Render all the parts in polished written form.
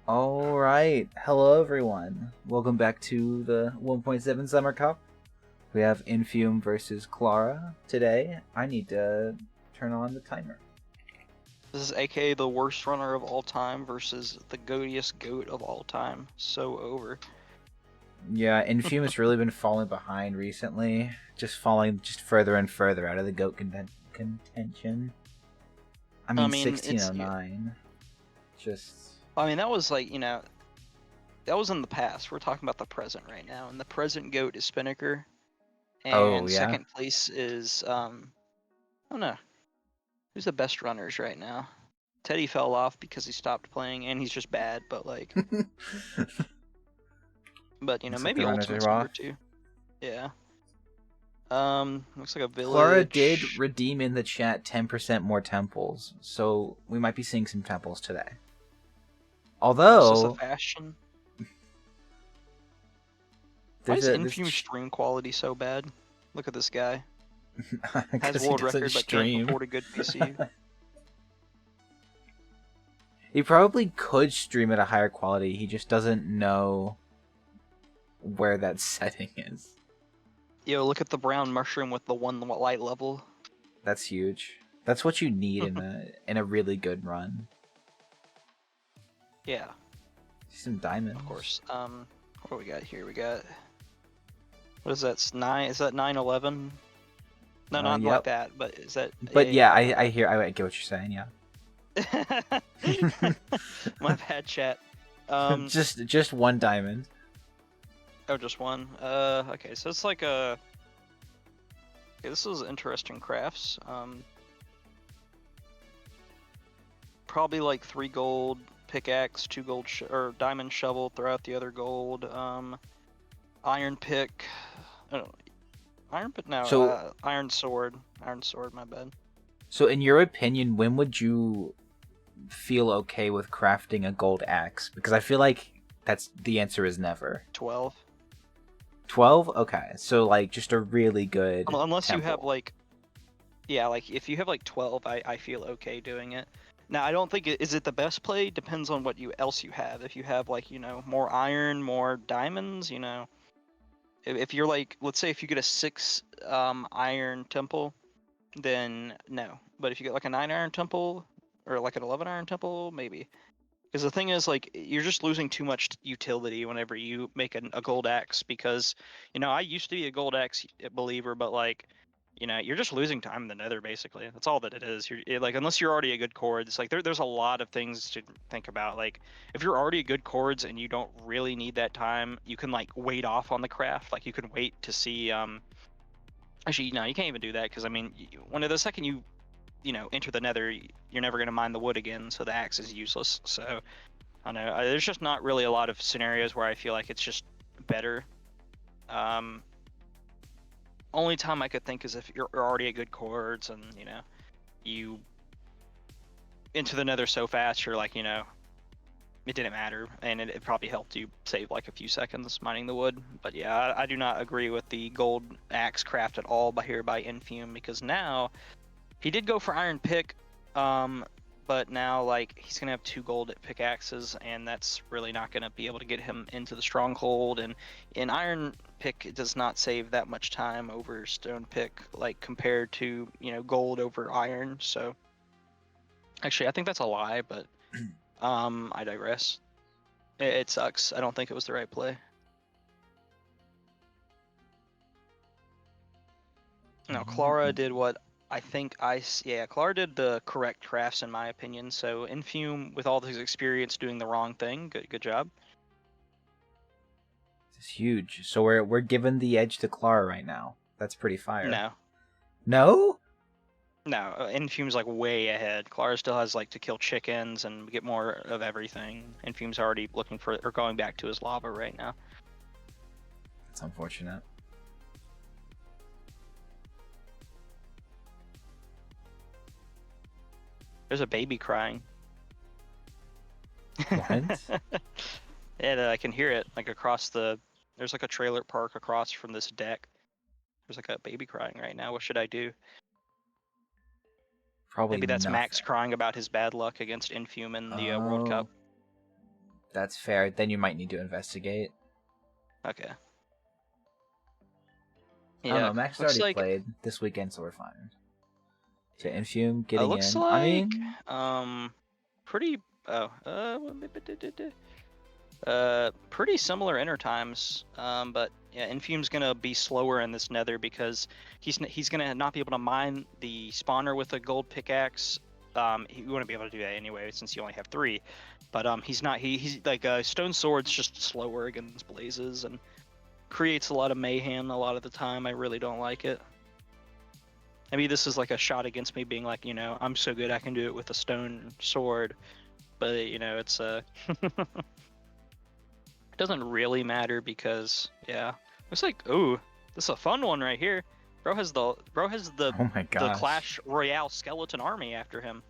All right. Hello, everyone. Welcome back to the 1.7 Summer Cup. We have INFUME versus Clara today. I need to turn on the timer. This is aka the worst runner of all time versus the goatiest goat of all time. So over. Yeah, INFUME has really been falling behind recently. Just falling further and further out of the GOAT contention. I mean, It's 1609. that was like, that was in the past. We're talking about the present right now. And the present goat is Spinnaker. Oh, And yeah? second place is I don't know. Who's the best runners right now? Teddy fell off because he stopped playing and he's just bad, but Looks like maybe the runners Ultimate's are number off. 2. Yeah. Looks like a Clara did village. redeem in the chat 10% more temples, so we might be seeing some temples today. Is this a Although fashion? Why there's is a this INFUME stream quality so bad? Look at this guy. Has because he world doesn't record but can't stream. afford a good PC. He probably could stream at a higher quality. He just doesn't know where that setting is. Yo, look at the brown mushroom with the one light level. That's huge. That's what you need in a really good run. Yeah, Some diamonds. of course. What do we got here? We got, what is that? 9? Is that 911? No, not like Yep. that. But is that? But yeah, okay. I get what you're saying. Yeah. My bad, chat. Just one diamond. Oh, just one. Okay, so it's like a. Okay, this is interesting crafts. Probably like 3 gold pickaxe, 2 gold or diamond shovel. Throw out the other gold. Iron pick. Oh, iron pick. No. So Iron sword. Iron sword. My bad. So, in your opinion, when would you feel okay with crafting a gold axe? Because I feel like that's the answer is never. 12. 12? Okay. So, like, just a really good Unless you have temple. like, yeah, like if you have like 12, I feel okay doing it. Now I don't think is it the best play. Depends on what else you have. If you have like more iron, more diamonds, if you're like, let's say if you get a 6 iron temple, then no. But if you get like a 9 iron temple or like an 11 iron temple, maybe. Because the thing is, like, you're just losing too much utility whenever you make a gold axe. Because, I used to be a gold axe believer, but like, you're just losing time in the Nether. Basically, that's all that it is. Like, unless you're already a good chord, it's like there's a lot of things to think about. Like, if you're already a good chords and you don't really need that time, you can like wait off on the craft. Like, you can wait to see. Actually, no, you can't even do that because I mean, when the second you enter the Nether, you're never going to mine the wood again, so the axe is useless. So I don't know. There's just not really a lot of scenarios where I feel like it's just better. Um, Only time I could think is if you're already at good chords and you into the Nether so fast, you're like it didn't matter, and it probably helped you save like a few seconds mining the wood. But yeah, I do not agree with the gold axe craft at all by INFUME, because now he did go for iron pick, but now like he's gonna have 2 gold pickaxes, and that's really not gonna be able to get him into the stronghold. And in iron pick, it does not save that much time over stone pick, like compared to gold over iron. So actually, I think that's a lie, but I digress. It sucks. I don't think it was the right play. Now, Clara did what I think yeah, Clara did the correct crafts in my opinion. So INFUME, with all his experience, doing the wrong thing. Good job. It's huge. So we're giving the edge to Clara right now. That's pretty fire. No, No? INFUME's like way ahead. Clara still has like to kill chickens and get more of everything. INFUME's already looking for or going back to his lava right now. That's unfortunate. There's a baby crying. What? Yeah, I can hear it like across the. There's like a trailer park across from this deck. There's like a baby crying right now. What should I do? Probably Maybe that's nothing. Max crying about his bad luck against INFUME in the World Cup. That's fair. Then you might need to investigate. Okay. I don't Yeah, know. Max looks already like played this weekend, so we're fine. So Infume getting looks in. I like mean, pretty pretty similar enter times. But yeah, Infume's gonna be slower in this Nether because he's gonna not be able to mine the spawner with a gold pickaxe. He wouldn't be able to do that anyway since you only have 3. But he's like stone sword's just slower against blazes and creates a lot of mayhem a lot of the time. I really don't like it. I mean, this is like a shot against me being like, I'm so good I can do it with a stone sword, but it's it doesn't really matter because looks like this is a fun one right here. Bro has the oh my the gosh. Clash Royale skeleton army after him.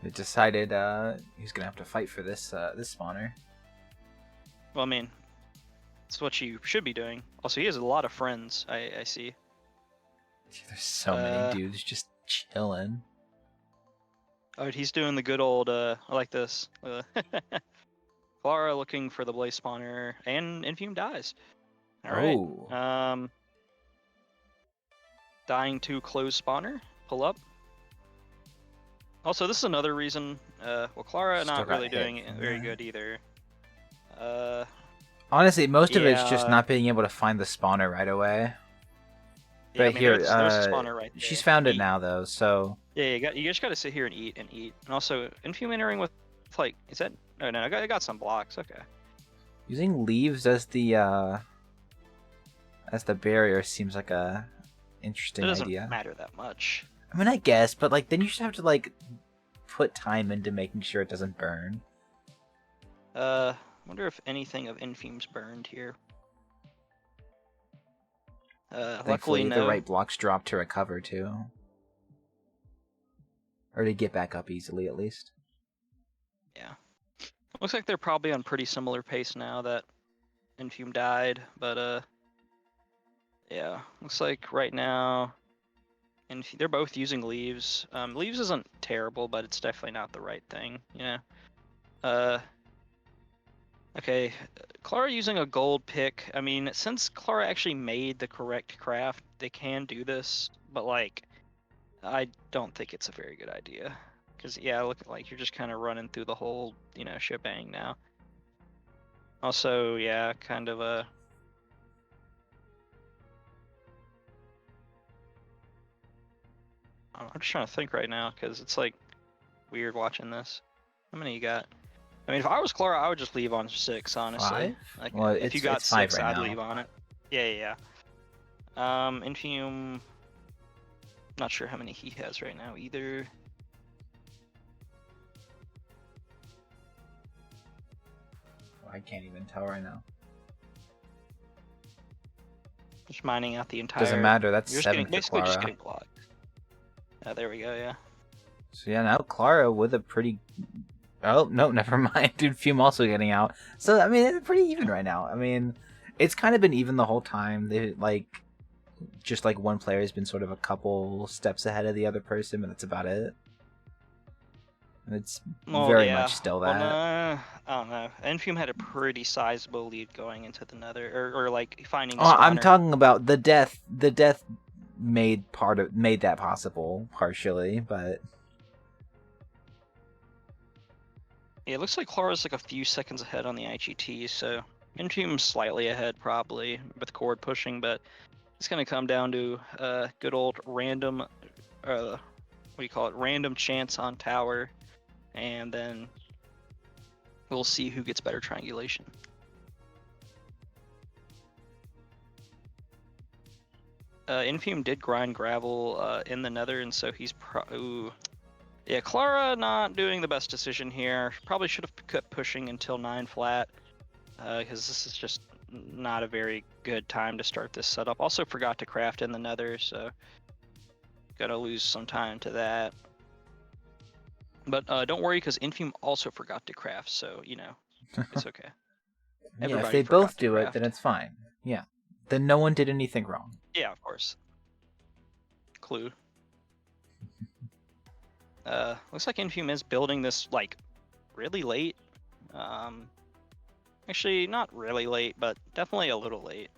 They decided he's gonna have to fight for this this spawner. Well, I mean, it's what you should be doing. Also, he has a lot of friends. I see. There's so many dudes just chilling. Oh, he's doing the good old I like this. Clara looking for the blaze spawner, and Infume dies. All right. Dying to close spawner. Pull up. Also, this is another reason. Well, Clara Still not got really hit doing it from very that. good either. Honestly, most of it's just yeah. not being able to find the spawner right away. Yeah, But I mean, here, there's a spawner right there. she's found it Eat. now though, so Yeah, you just gotta sit here and eat. And also, Infume entering with like, is that? No, I got some blocks. Okay. using leaves as the barrier seems like a interesting It doesn't idea. matter that much. I mean, I guess, but like then you just have to like put time into making sure it doesn't burn. Wonder if anything of Infume's burned here. Thankfully, Luckily, no. the right blocks drop to recover too, or to get back up easily at least. Yeah. Looks like they're probably on pretty similar pace now that Infume died, but yeah. Looks like right now, they're both using leaves. Leaves isn't terrible, but it's definitely not the right thing. Okay, Clara using a gold pick. I mean, since Clara actually made the correct craft, they can do this, but like, I don't think it's a very good idea. Because, yeah, look like you're just kind of running through the whole, shebang now. Also, yeah, kind of a... I'm just trying to think right now, because it's, like, weird watching this. How many you got? I mean, if I was Clara, I would just leave on 6, honestly. 5? Like, Well, if you got it's 5 6, right I'd now. leave on it. Yeah. Infume... Not sure how many he has right now, either. I can't even tell right now. Just mining out the entire... Doesn't matter, that's You're 7 for basically Clara. just getting blocked. There we go, yeah. So yeah, now Clara with a pretty... Oh, no, never mind. Dude, Fume also getting out. So, I mean, it's pretty even right now. I mean, it's kind of been even the whole time. They, like, just like one player has been sort of a couple steps ahead of the other person, but that's about it. And it's very much still that. Well, I don't know. Infume had a pretty sizable lead going into the Nether, or like finding. I'm talking about the death. The death made that possible partially, but yeah, it looks like Clara's like a few seconds ahead on the IGT, so Infume's slightly ahead probably with cord pushing, but it's gonna come down to good old random, random chance on tower. And then we'll see who gets better triangulation. Infume did grind gravel in the Nether, and so he's yeah, Clara not doing the best decision here. Probably should have kept pushing until 9 flat, because this is just not a very good time to start this setup. Also forgot to craft in the Nether, so gotta lose some time to that. But don't worry, because Infume also forgot to craft, so, it's okay. Yeah, if they both do it, then it's fine. Yeah. Then no one did anything wrong. Yeah, of course. Clue. Looks like Infume is building this, like, really late. Actually, not really late, but definitely a little late.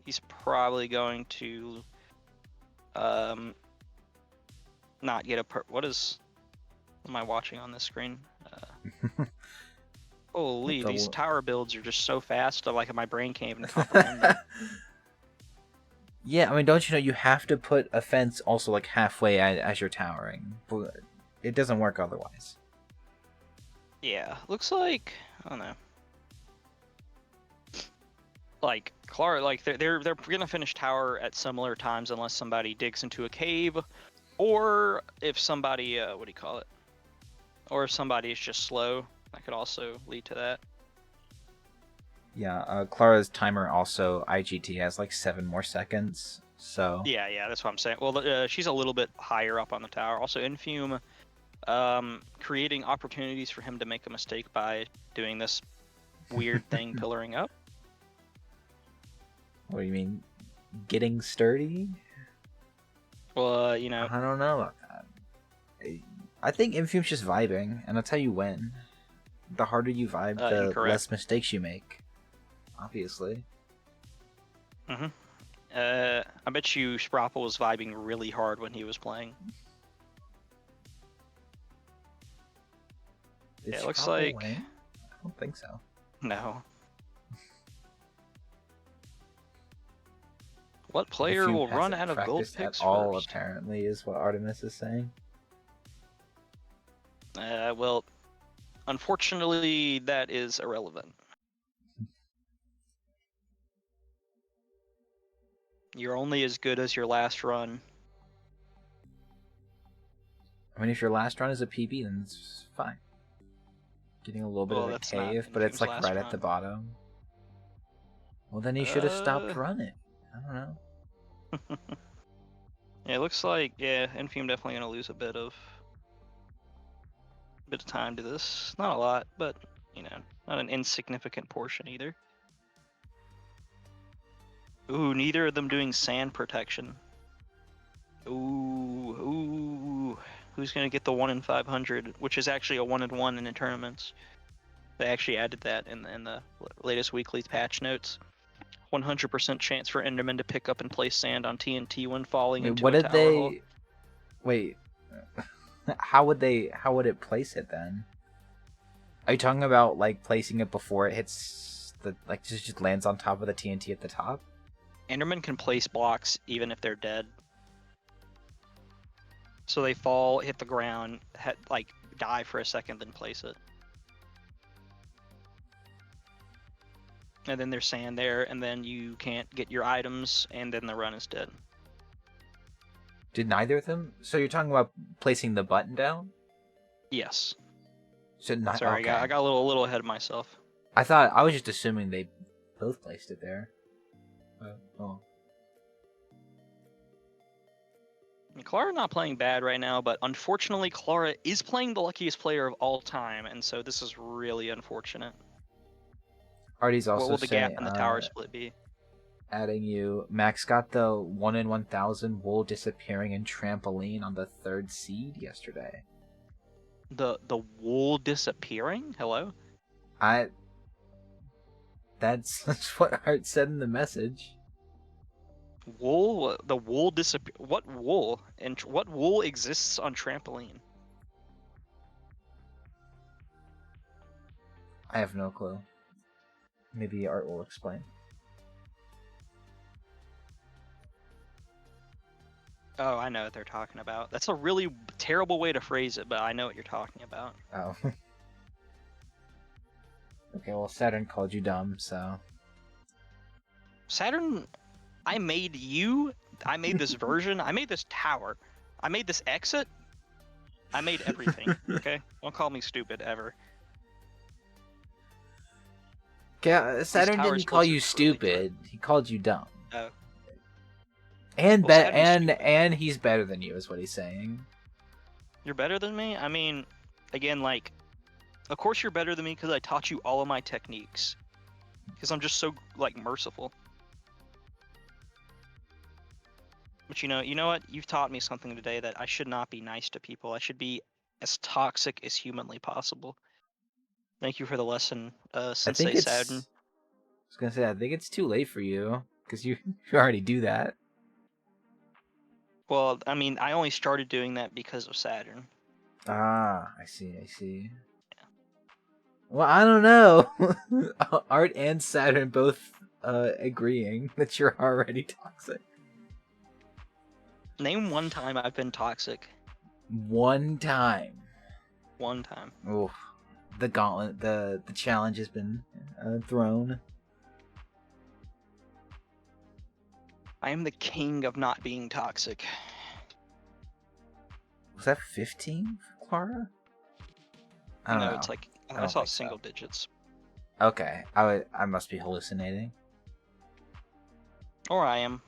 He's probably going to not get a what am I watching on this screen? Holy, these tower builds are just so fast that like my brain can't even comprehend them. Yeah, I mean, don't you know you have to put a fence also like halfway as you're towering, but it doesn't work otherwise. Yeah, looks like I don't know. Like Clara, like they're gonna finish tower at similar times unless somebody digs into a cave, or if somebody what do you call it? Or if somebody is just slow, that could also lead to that. Yeah, Clara's timer also IGT has like 7 more seconds, so Yeah, that's what I'm saying. Well, she's a little bit higher up on the tower. Also, INFUME, creating opportunities for him to make a mistake by doing this weird thing, pillaring up. What do you mean, getting sturdy? Well, you know, I don't know about that. I think INFUME's just vibing, and that's how you win. The harder you vibe, the incorrect. less mistakes you make. Obviously. I bet you Sprapple was vibing really hard when he was playing. Did it looks Sprapple like win? I don't think so. No. What player will run out of gold picks at all, first? apparently, is what Artemis is saying. Well, unfortunately, that is irrelevant. You're only as good as your last run. I mean, if your last run is a PB, then it's fine. Getting a little bit of a cave, but it's like right at the bottom. Well, then you should have stopped running. I don't know. Yeah, it looks like INFUME definitely gonna lose a bit of time to this. Not a lot, but you know, not an insignificant portion either. Ooh, neither of them doing sand protection. Ooh. Who's gonna get the 1 in 500, which is actually a 1 in 1 in the tournaments? They actually added that in the latest weekly patch notes. 100% chance for Enderman to pick up and place sand on TNT when falling into a tower hole. Wait, how would it place it then? Are you talking about like placing it before it hits the just lands on top of the TNT at the top? Enderman can place blocks even if they're dead. So they fall, hit the ground, like die for a second, then place it. And then there's sand there, and then you can't get your items, and then the run is dead. Did neither of them? So you're talking about placing the button down? Yes. Sorry, okay. I got a little ahead of myself. I was just assuming they both placed it there. Oh. Clara not playing bad right now, but unfortunately Clara is playing the luckiest player of all time, and so this is really unfortunate. Artie's also what will the gap in the tower split be? Adding you, Max got the 1 in 1,000 wool disappearing in trampoline on the 3rd seed yesterday. The wool disappearing? Hello? That's what Art said in the message. Wool? The wool disappear? What wool? And what wool exists on trampoline? I have no clue. Maybe Art will explain. Oh, I know what they're talking about. That's a really terrible way to phrase it, but I know what you're talking about. Oh. Okay, well, Saturn called you dumb, so... Saturn, I made you, I made this version, I made this tower, I made this exit, I made everything, okay? Don't call me stupid, ever. Okay, Saturn didn't call you stupid, he called you dumb. Oh. And he's better than you, is what he's saying. You're better than me? I mean, again, like, of course you're better than me because I taught you all of my techniques. Because I'm just so, like, merciful. But you know what? You've taught me something today that I should not be nice to people. I should be as toxic as humanly possible. Thank you for the lesson, I think Sensei Saturn. it's. I was gonna say I think it's too late for you because you you already do that. Well, I mean, I only started doing that because of Saturn. Ah, I see. I see. Well, I don't know. Art and Saturn both agreeing that you're already toxic. Name one time I've been toxic. One time. One time. Oof. The gauntlet, the challenge has been thrown. I am the king of not being toxic. Was that 15 for Clara? I don't No, know. it's like I I don't saw think single so. digits. Okay, I must be hallucinating. Or I am.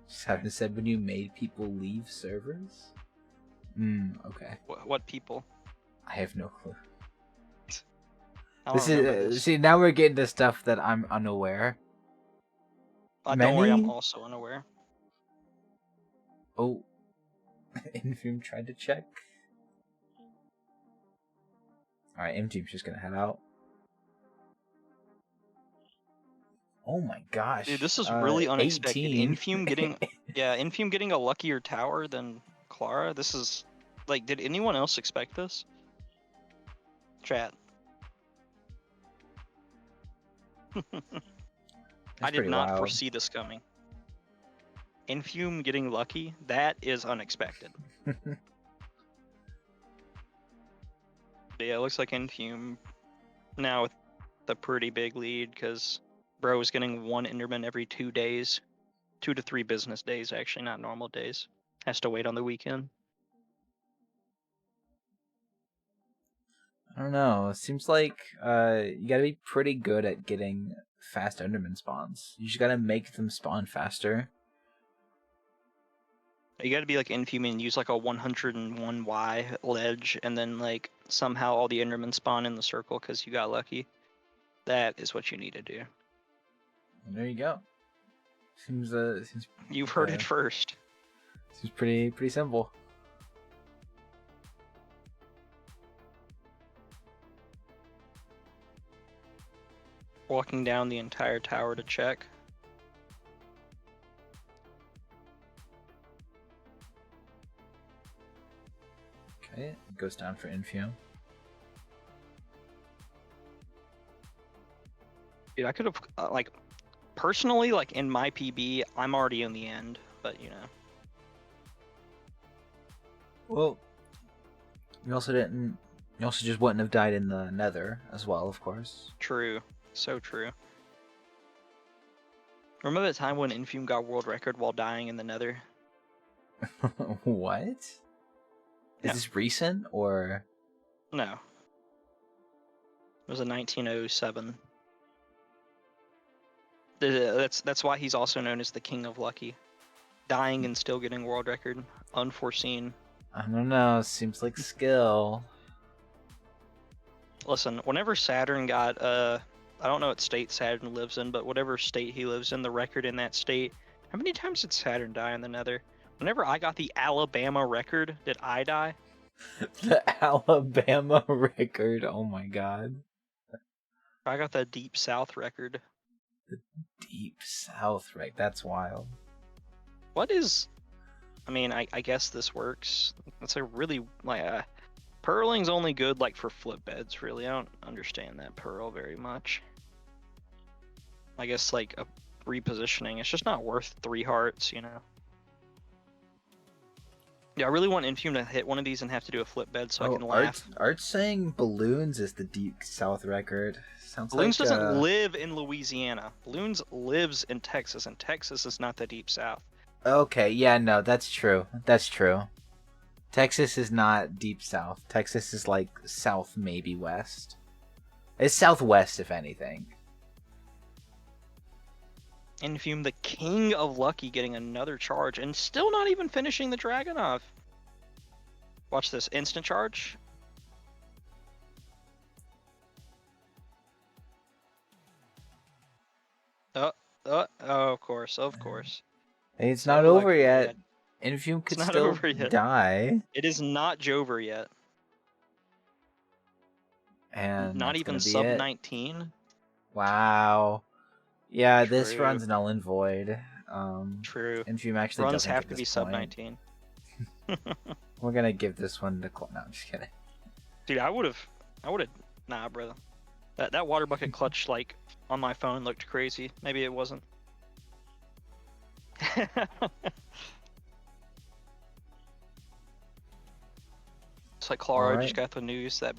Saturn said when you made people leave servers. Okay. What people? I have no clue. I don't This remember is this. see now we're getting to stuff that I'm unaware. Don't worry, I'm Many. also unaware. Oh, Infume tried to check. All right, M-Team's just gonna head out. Oh my gosh, Dude, this is really unexpected. 18. Infume getting a luckier tower than Clara. This is like, did anyone else expect this? Chat. I That's did pretty not wild. foresee this coming. Infume getting lucky, that is unexpected. Yeah, it looks like Infume now with a pretty big lead because bro is getting one Enderman every 2 days. 2 to 3 business days, actually, not normal days. Has to wait on the weekend. I don't know. It seems like you gotta be pretty good at getting fast Enderman spawns. You just gotta make them spawn faster. You gotta be like Infume and use like a 101Y ledge, and then like somehow all the Endermen spawn in the circle because you got lucky. That is what you need to do. And there you go. Seems You've heard it first. seems pretty simple. Walking down the entire tower to check. Okay, it goes down for Infume. Dude, I could have like personally, like in my PB, I'm already in the end, but you know. Well, you also didn't. You also just wouldn't have died in the Nether as well, of course. True, so true. Remember the time when Infume got world record while dying in the Nether? What? Is Yeah. this recent or? No. It was a 1907. That's why he's also known as the King of Lucky. Dying and still getting world record. Unforeseen. I don't know. Seems like skill. Listen, whenever Saturn got I don't know what state Saturn lives in, but whatever state he lives in, the record in that state. How many times did Saturn die in the Nether? Whenever I got the Alabama record, did I die? The Alabama record. Oh my god. I got the Deep South record. The Deep South, right? That's wild. What is? I mean, I guess this works. It's a really like Pearling's only good like for flip beds. Really, I don't understand that pearl very much. I guess like a repositioning, it's just not worth 3 hearts, you know. Yeah, I really want Infume to hit one of these and have to do a flip bed so I can laugh. Art's saying Balloons is the Deep South record. Sounds Balloons like doesn't live in Louisiana. Balloons lives in Texas, and Texas is not the Deep South. Okay, yeah, no, that's true. That's true. Texas is not Deep South. Texas is like South, maybe West. It's Southwest, if anything. Infume, the king of lucky, getting another charge and still not even finishing the dragon off. Watch this instant charge. Oh, of course. Hey, it's So not over lucky, yet. Infume It's could not still over yet. die, It is not Jover yet. and Not that's gonna even be sub it. 19. Wow. Yeah, this True. runs null and void. True. Infume actually Runs doesn't have get to this be sub point. 19. We're gonna give this one to No, I'm just kidding. Dude, I would have. Nah, bro. That water bucket clutch, like, on my phone looked crazy. Maybe it wasn't. It's like All Clara just right. got the news that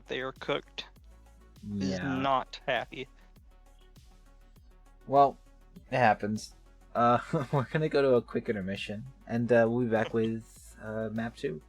they are cooked. Is Yeah. not happy. Well, it happens. We're gonna go to a quick intermission, and we'll be back with map 2.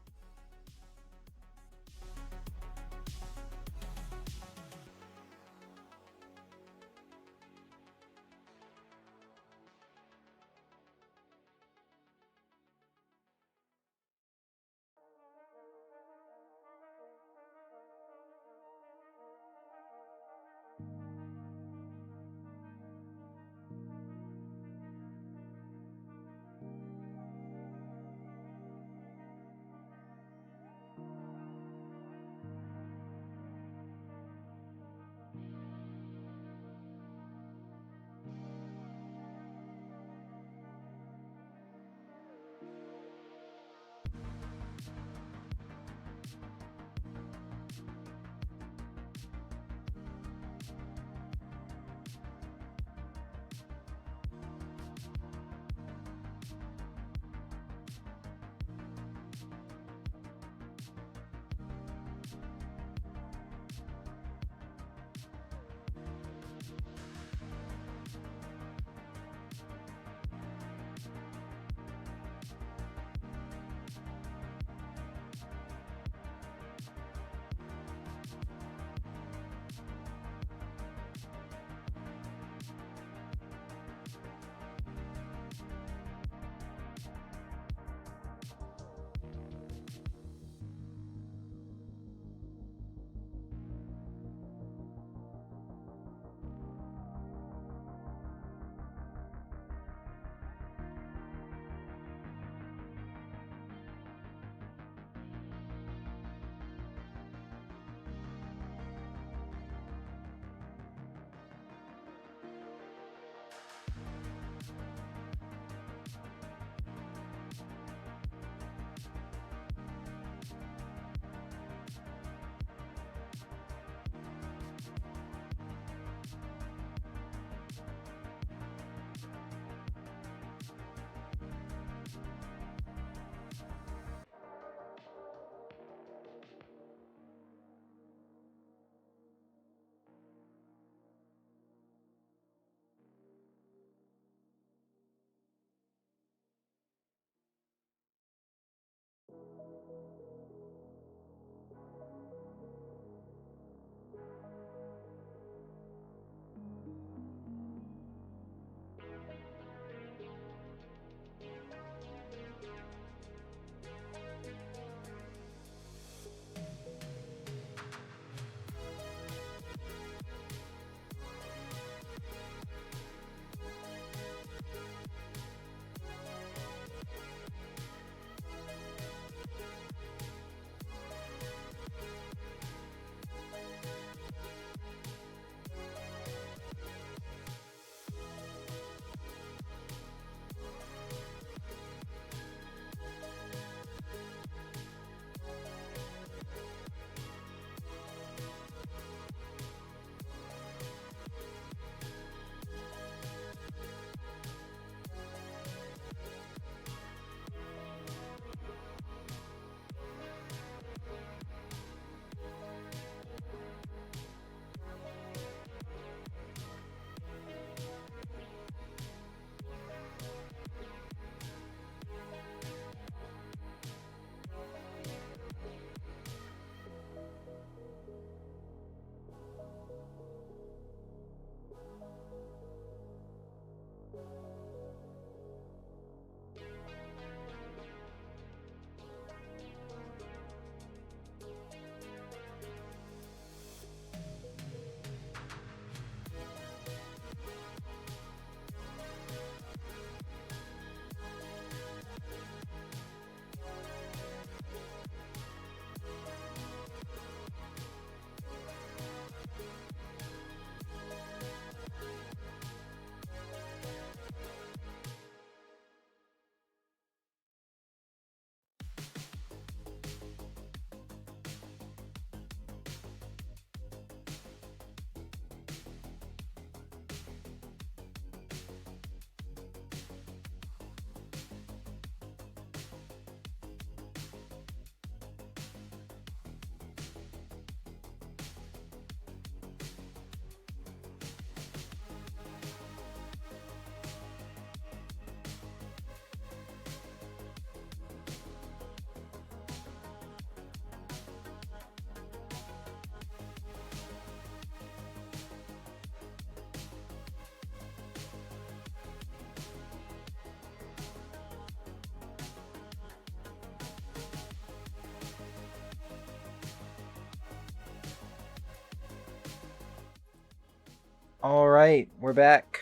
Alright, we're back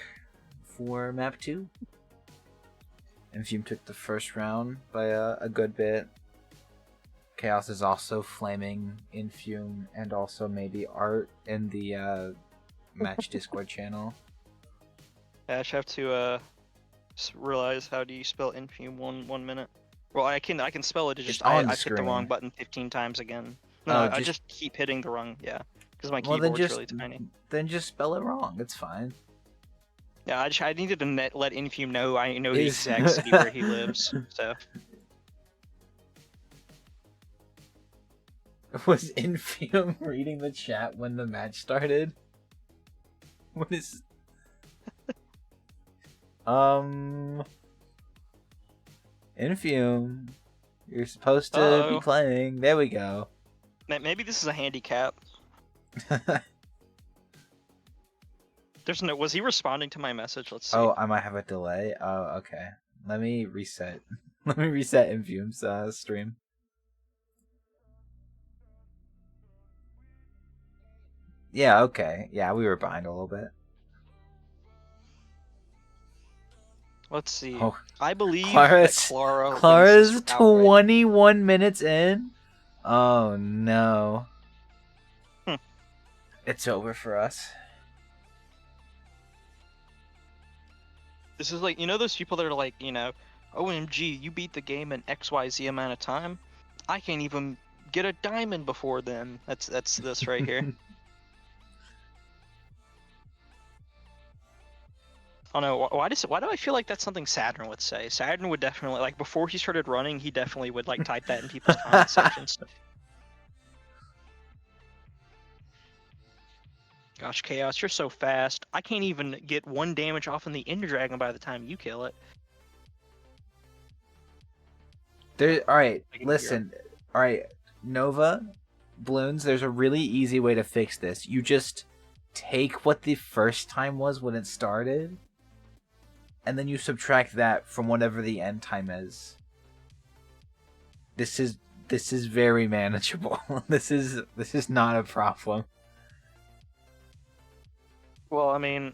for map 2. INFUME took the first round by a good bit. Chaos is also flaming INFUME and also maybe Art in the match Discord channel. I just have to realize how do you spell INFUME 1 minute. Well, I can spell it. It's just on the I hit the wrong screen. button 15 times again. No, Oh, I just keep hitting the wrong. Yeah, because my well, then keyboard's really tiny. Then just spell it wrong. It's fine. Yeah, I needed to let INFUME know I know the Is- exact city where he lives. So Was INFUME reading the chat when the match started? What is... INFUME, you're supposed to be playing. There we go. maybe this is a handicap. Was he responding to my message? Let's see. Oh, I might have a delay. Oh, okay. Let me reset. Let me reset INFUME's stream. Yeah, okay. Yeah, we were behind a little bit. Let's see. Oh, I believe Clara's that Clara Clara's 21 minutes in. Oh no. It's over for us. This is like, you know those people that are like, you know, OMG, you beat the game in XYZ amount of time? I can't even get a diamond before then. That's this right here. Oh no, why do I feel like that's something Saturn would say? Saturn would definitely, like, before he started running, he definitely would, like, type that in people's comment sections. Gosh, Chaos, you're so fast. I can't even get 1 damage off in the Ender Dragon by the time you kill it. Alright, listen. Alright, Nova, Bloons, there's a really easy way to fix this. You just take what the first time was when it started, and then you subtract that from whatever the end time is. This is very manageable. This is not a problem. Well, I mean,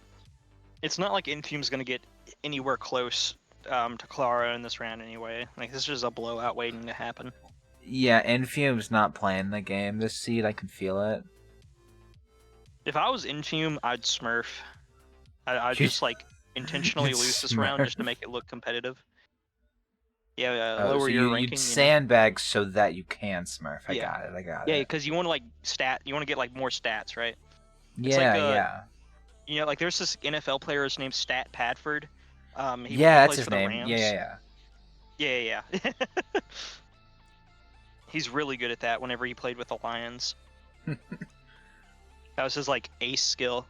it's not like INFUME's gonna get anywhere close to Clara in this round anyway. Like, this is just a blowout waiting to happen. Yeah, INFUME's not playing the game this seed. I can feel it. If I was INFUME, I'd smurf. I'd just, like, intentionally lose this round just to make it look competitive. Yeah, lower so your ranking. You'd sandbag so that you can smurf. I got it. Yeah, because you want to, like, you want to get, like, more stats, right? Yeah, like, yeah. You know, like, there's this NFL player named Stat Padford. He that's plays his for the name. Rams. Yeah. He's really good at that whenever he played with the Lions. That was his, like, ace skill.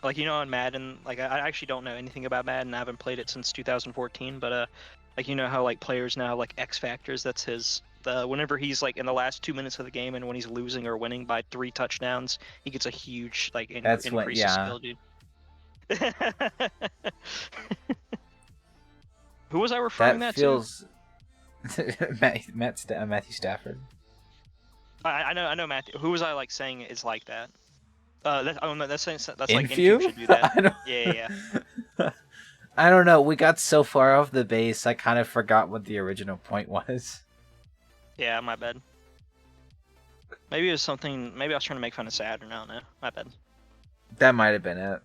Like, you know, in Madden, like, I actually don't know anything about Madden. I haven't played it since 2014, but, like, you know how, like, players now have, like, X factors? That's his. Whenever he's, like, in the last 2 minutes of the game and when he's losing or winning by 3 touchdowns, he gets a huge, like, increase of skill, dude. Who was I referring that feels... to? Matthew Stafford. I know Matthew. Who was I, like, saying is like that? That's like INFUME should do that. Yeah. I don't know. We got so far off the base, I kind of forgot what the original point was. Yeah, my bad. Maybe it was something. Maybe I was trying to make fun of Saturn. I don't know. My bad. That might have been it.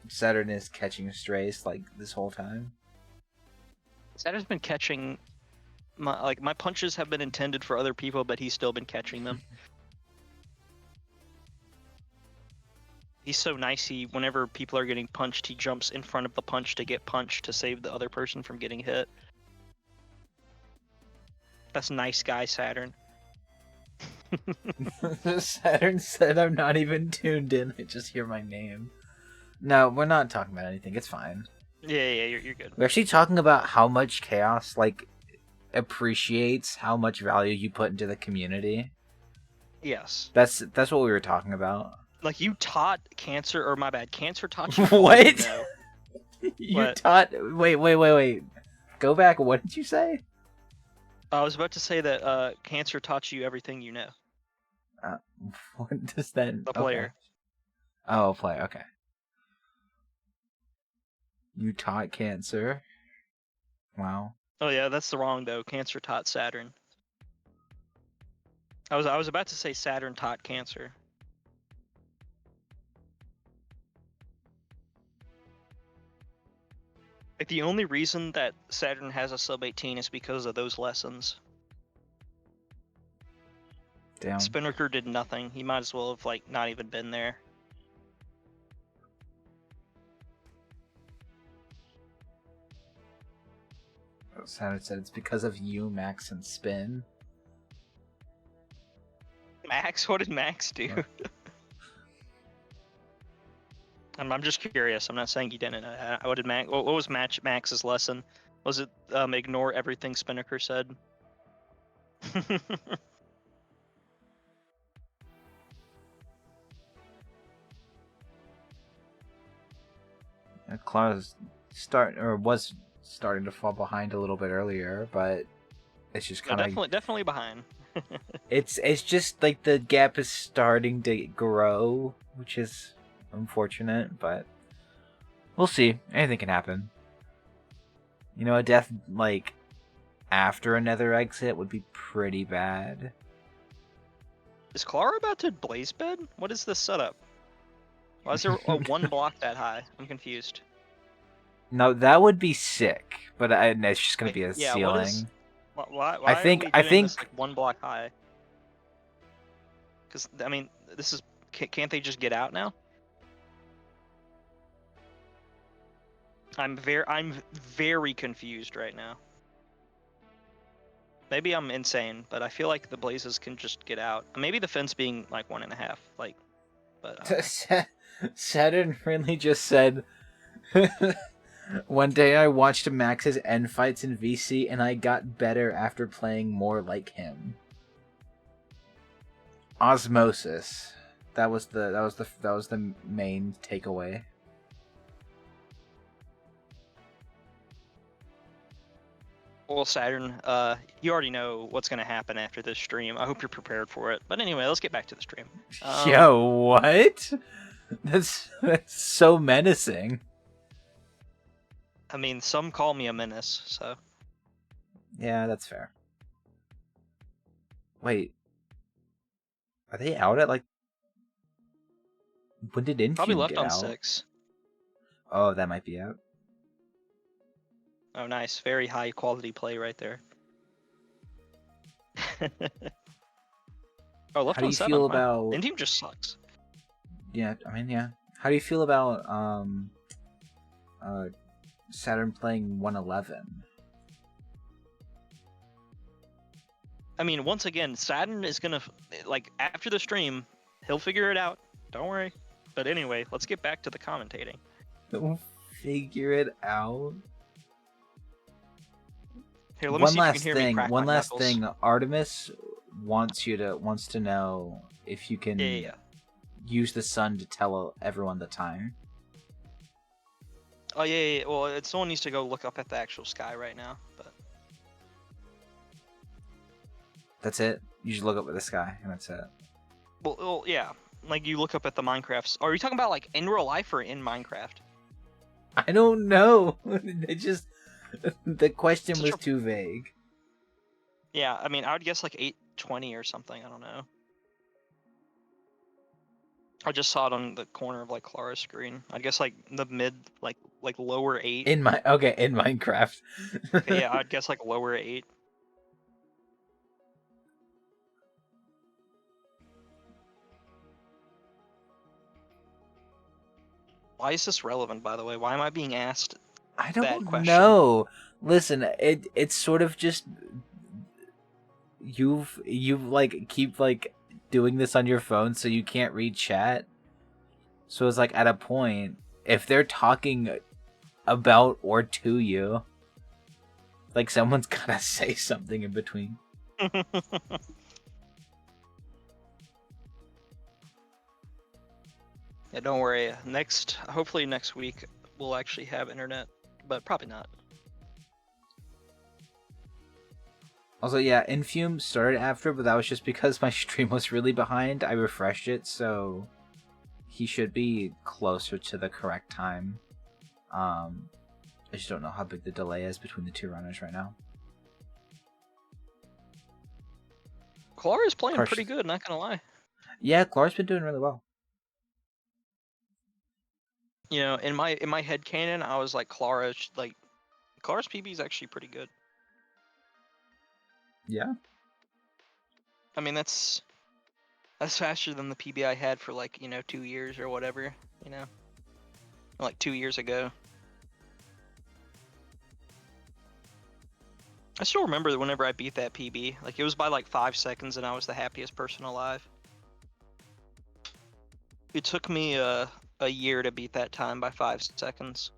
Saturn is catching strays like this whole time. Saturn's been catching. My punches have been intended for other people, but he's still been catching them. He's so nice. Whenever people are getting punched, he jumps in front of the punch to get punched to save the other person from getting hit. That's nice guy, Saturn. Saturn said I'm not even tuned in. I just hear my name. No, we're not talking about anything. It's fine. Yeah, you're good. We're actually talking about how much Chaos, like, appreciates how much value you put into the community. Yes. That's what we were talking about. Like, you taught Cancer, or my bad, Cancer taught you. What? You taught... Wait. Go back. What did you say? I was about to say that Cancer taught you everything you know. What does that? The Okay. player. Oh, player. Okay. You taught Cancer. Wow. Oh yeah, that's the wrong though. Cancer taught Saturn. I was about to say Saturn taught Cancer. Like the only reason that Saturn has a sub 18 is because of those lessons. Damn. Spinnaker did nothing. He might as well have like not even been there. Saturn said it's because of you, Max, and Spin. Max, what did Max do? What? I'm just curious. I'm not saying you didn't. What did Max? What was Max's lesson? Was it ignore everything Spinnaker said? Clara's was starting to fall behind a little bit earlier, but it's just kind of definitely behind. it's just like the gap is starting to grow, which is unfortunate, but we'll see. Anything can happen. You know, a death like after another exit would be pretty bad. Is Clara about to blaze bed? What is this setup? Why is there a one block that high? I'm confused. No, that would be sick, but it's just gonna be a ceiling. Why I think are we doing this like one block high? Because I mean, this is can't they just get out now? I'm very confused right now. Maybe I'm insane, but I feel like the blazes can just get out. Maybe the fence being like 1.5, like, but. Saturn really just said. One day I watched Max's end fights in VC and I got better after playing more like him. Osmosis. That was the main takeaway. Well, Saturn, you already know what's going to happen after this stream. I hope you're prepared for it. But anyway, let's get back to the stream. Yo, what? That's so menacing. I mean, some call me a menace, so. Yeah, that's fair. Wait. Are they out at like... When did INFUME Probably left get on out? 6. Oh, that might be out. Oh, nice. Very high quality play right there. Oh, left How do on you 7. feel Wow. about... INFUME just sucks. Yeah, I mean, yeah. How do you feel about Saturn playing 111? I mean, once again, Saturn is gonna, like, after the stream, he'll figure it out. Don't worry. But anyway, let's get back to the commentating. Figure it out. Here, let me see if you can hear me crack One my last knuckles. thing. Artemis wants to know if you can use the sun to tell everyone the time. Oh yeah. Well, someone needs to go look up at the actual sky right now. But that's it. You just look up at the sky, and that's it. Well, yeah. Like you look up at the Minecrafts. Are you talking about like in real life or in Minecraft? I don't know. It just the question was too vague. Yeah, I mean, I would guess like 820 or something. I don't know. I just saw it on the corner of like Clara's screen. I guess like the mid, like lower 8. In Minecraft. Okay, yeah, I'd guess like lower 8. Why is this relevant, by the way? Why am I being asked I that don't question? know. Listen, it's sort of just you've like keep like doing this on your phone so you can't read chat. So it's like at a point, if they're talking about or to you, like someone's gotta say something in between. Yeah, don't worry. Hopefully next week we'll actually have internet, but probably not. Also, yeah, Infume started after, but that was just because my stream was really behind. I refreshed it, so he should be closer to the correct time. I just don't know how big the delay is between the two runners right now. Clara's playing Clark's- pretty good, not gonna lie. Yeah, Clark's been doing really well. You know, in my head canon, I was like Clara's PB is actually pretty good. Yeah. I mean, that's faster than the PB I had for like, 2 years or whatever, like 2 years ago. I still remember that whenever I beat that PB, like it was by like 5 seconds and I was the happiest person alive. It took me a year to beat that time by 5 seconds.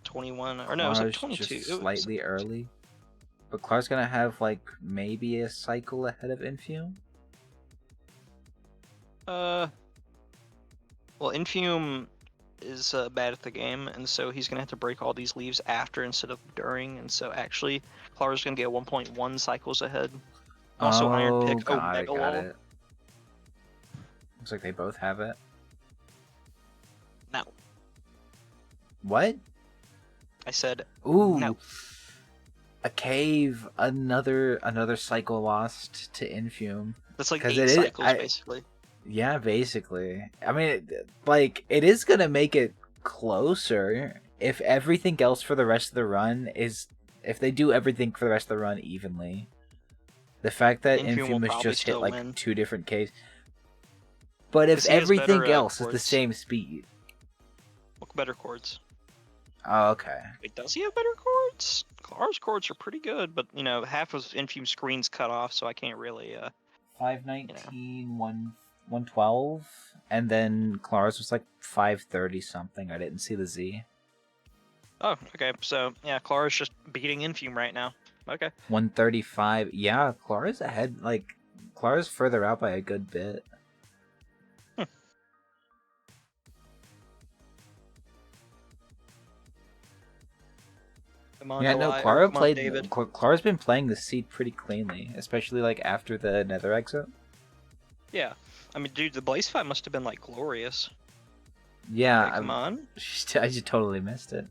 21, or no, it was like Clark's 22. just slightly early. But Clark's gonna have, like, maybe a cycle ahead of Infume? Well, Infume is bad at the game, and so he's gonna have to break all these leaves after instead of during, and so actually, Clara's gonna get 1.1 cycles ahead. Also, Iron Pick. Got Mega it, got Wall. it. Looks like they both have it. No. What? I said Ooh. no. A cave, another cycle lost to Infume. That's like 'Cause 8 it is- cycles, I- basically. Yeah, basically. I mean, like, it is gonna make it closer if everything else for the rest of the run is... If they do everything for the rest of the run evenly. The fact that Infume will Infume has probably just hit, still like, win. 2 different caves. But if 'Cause he has everything better, else is the chords. same speed... Look, better chords. Oh, okay. Wait, does he have better chords? Clara's chords are pretty good, but, half of Infume's screen's cut off, so I can't really, 519, 112, and then Clara's was like 530 something. I didn't see the Z. Oh, okay, so, yeah, Clara's just beating Infume right now. Okay. 135. Yeah, Clara's ahead. Like, Clara's further out by a good bit. Come on, Yeah, no, Eli, or Clara come on, played. David. Clara's been playing the seed pretty cleanly, especially like after the Nether exit. Yeah. I mean, dude, the Blaze fight must have been, like, glorious. Yeah, Okay, come on. I just totally missed it.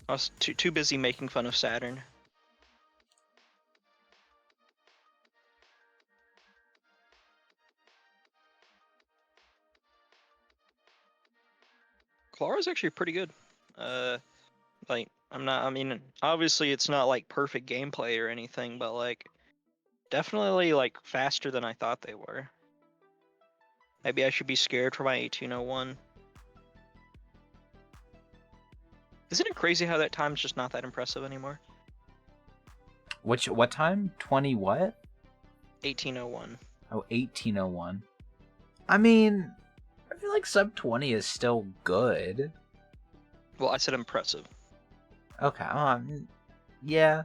I was too busy making fun of Saturn. Clara's actually pretty good. Like, I mean, obviously it's not, like, perfect gameplay or anything, but, like, definitely, like, faster than I thought they were. Maybe I should be scared for my 1801. Isn't it crazy how that time's just not that impressive anymore? What time? 20 what? 1801. Oh, 1801. I mean, I feel like sub 20 is still good. Well, I said impressive. Okay, yeah.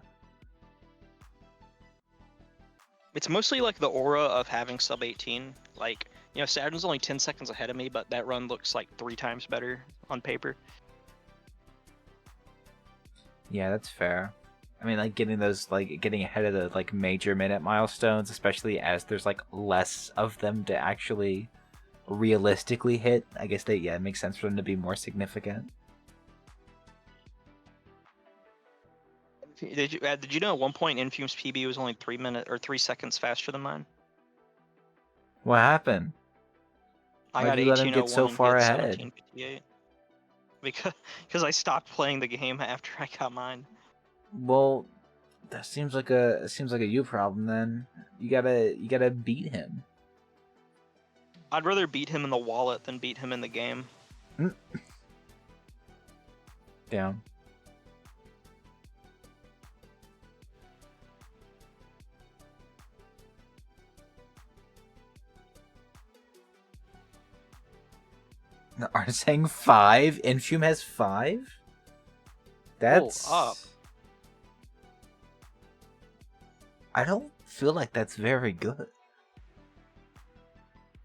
It's mostly like the aura of having sub 18. Like, Saturn's only 10 seconds ahead of me, but that run looks like 3 times better on paper. Yeah, that's fair. I mean, like, getting ahead of the, like, major minute milestones, especially as there's, like, less of them to actually realistically hit. I guess it makes sense for them to be more significant. Did you know at one point Infume's PB was only 3 seconds faster than mine? What happened? I Why'd got you let him 1801 get so and far he had ahead? 1758. Because I stopped playing the game after I got mine. Well, that seems like a you problem then. You gotta beat him. I'd rather beat him in the wallet than beat him in the game. Yeah. Are saying 5? Infume has 5? That's up. I don't feel like that's very good.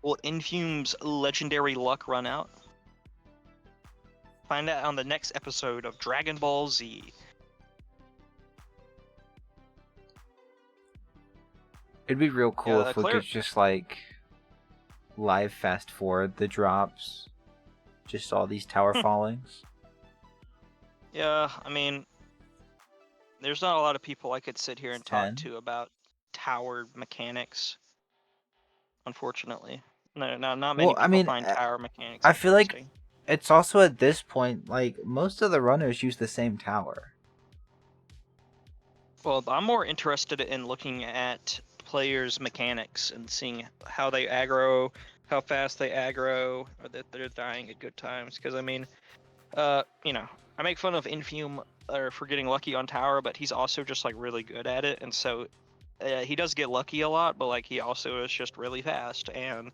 Will Infume's legendary luck run out? Find out on the next episode of Dragon Ball Z. It'd be real cool Yeah, if we could just like live fast forward the drops. Just all these tower fallings. Yeah, I mean, there's not a lot of people I could sit here and talk 10. to about tower mechanics. Unfortunately, no, not many Well, I people mean, find tower mechanics I feel like interesting. it's also at this point, like, most of the runners use the same tower. Well, I'm more interested in looking at players' mechanics and seeing how they aggro, how fast they aggro, or that they're dying at good times. Because I mean, you know, I make fun of Infume for getting lucky on tower, but he's also just like really good at it, and so he does get lucky a lot. But like he also is just really fast, and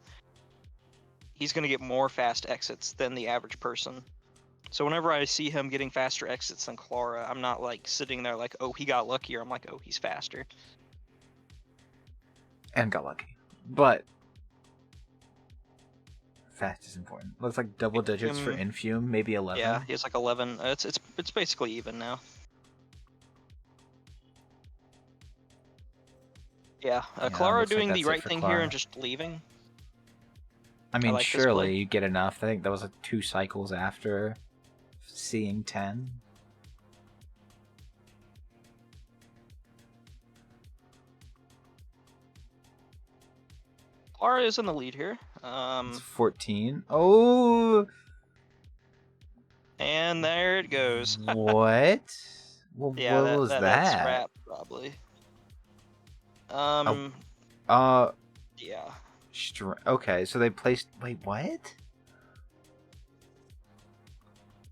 he's gonna get more fast exits than the average person. So whenever I see him getting faster exits than Clara, I'm not like sitting there like, oh, he got luckier. I'm like, oh, he's faster. And got lucky. But fast is important. Looks like double digits for Infume, maybe 11. Yeah, he has like 11. It's basically even now. Yeah, Clara doing like the right thing here and just leaving. I mean, like surely you get enough. I think that was like 2 cycles after seeing 10. Clara is in the lead here. It's 14. Oh! And there it goes. What? Well, Yeah, what was that's that? wrap probably. Yeah. Okay, so they placed. Wait, what?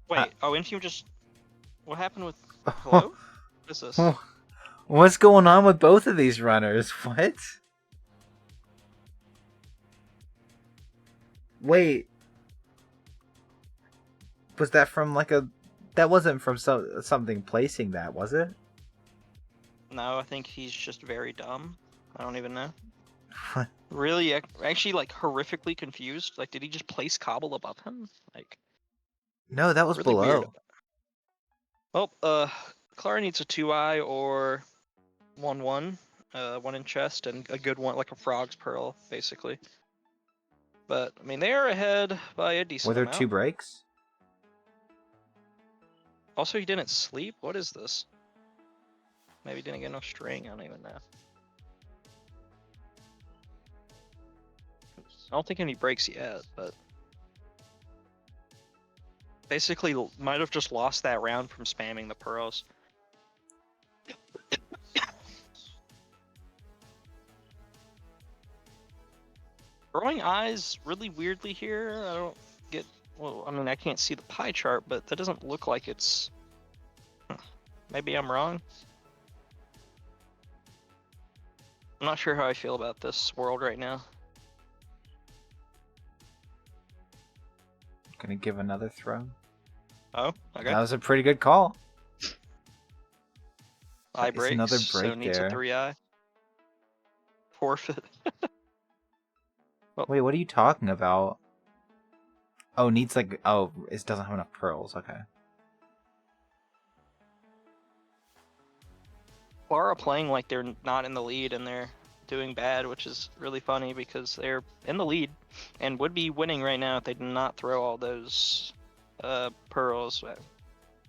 Wait. Infume just. What happened with? Hello? What is this? What's going on with both of these runners? What? Wait. Was that from like a? That wasn't from something placing that, was it? No, I think he's just very dumb. I don't even know. What? Really, actually, like horrifically confused. Like, did he just place Cobble above him? Like, no, that was really below. weird. Well, Clara needs a 2-eye or 1-1, one in chest, and a good one, like a Frog's Pearl, basically. But I mean, they are ahead by a decent Were there amount. 2 breaks? Also, he didn't sleep. What is this? Maybe he didn't get enough string. I don't even know. I don't think any breaks yet, but basically might have just lost that round from spamming the pearls. Growing eyes really weirdly here. I don't get. Well, I mean, I can't see the pie chart, but that doesn't look like it's. Maybe I'm wrong. I'm not sure how I feel about this world right now. Gonna give another throw. Oh, okay. That was a pretty good call. Eye breaks, another break so needs there. a 3-eye. Forfeit. Wait, what are you talking about? Oh, needs like... Oh, it doesn't have enough pearls. Okay. Clara playing like they're not in the lead and they're doing bad, which is really funny because they're in the lead and would be winning right now if they did not throw all those pearls.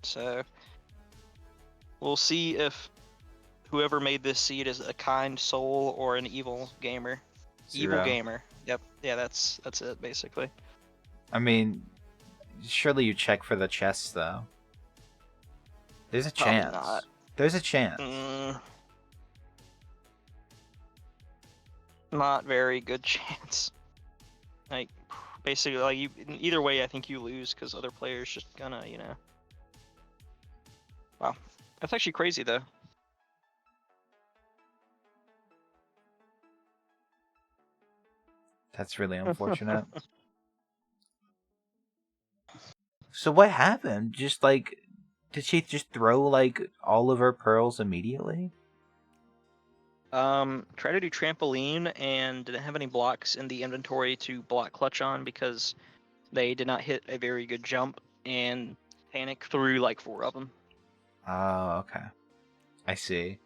So we'll see if whoever made this seed is a kind soul or an evil gamer. 0. Evil gamer. Yep. Yeah, that's it basically. I mean, surely you check for the chests though. There's a chance. Probably not. There's a chance. Not very good chance. Like, basically, like either way, I think you lose because other players just gonna, you know. Wow, that's actually crazy though. That's really unfortunate. So what happened? Just like, did she just throw like all of her pearls immediately? Try to do trampoline and didn't have any blocks in the inventory to block clutch on because they did not hit a very good jump. and panic through like 4 of them. Oh, okay. I see.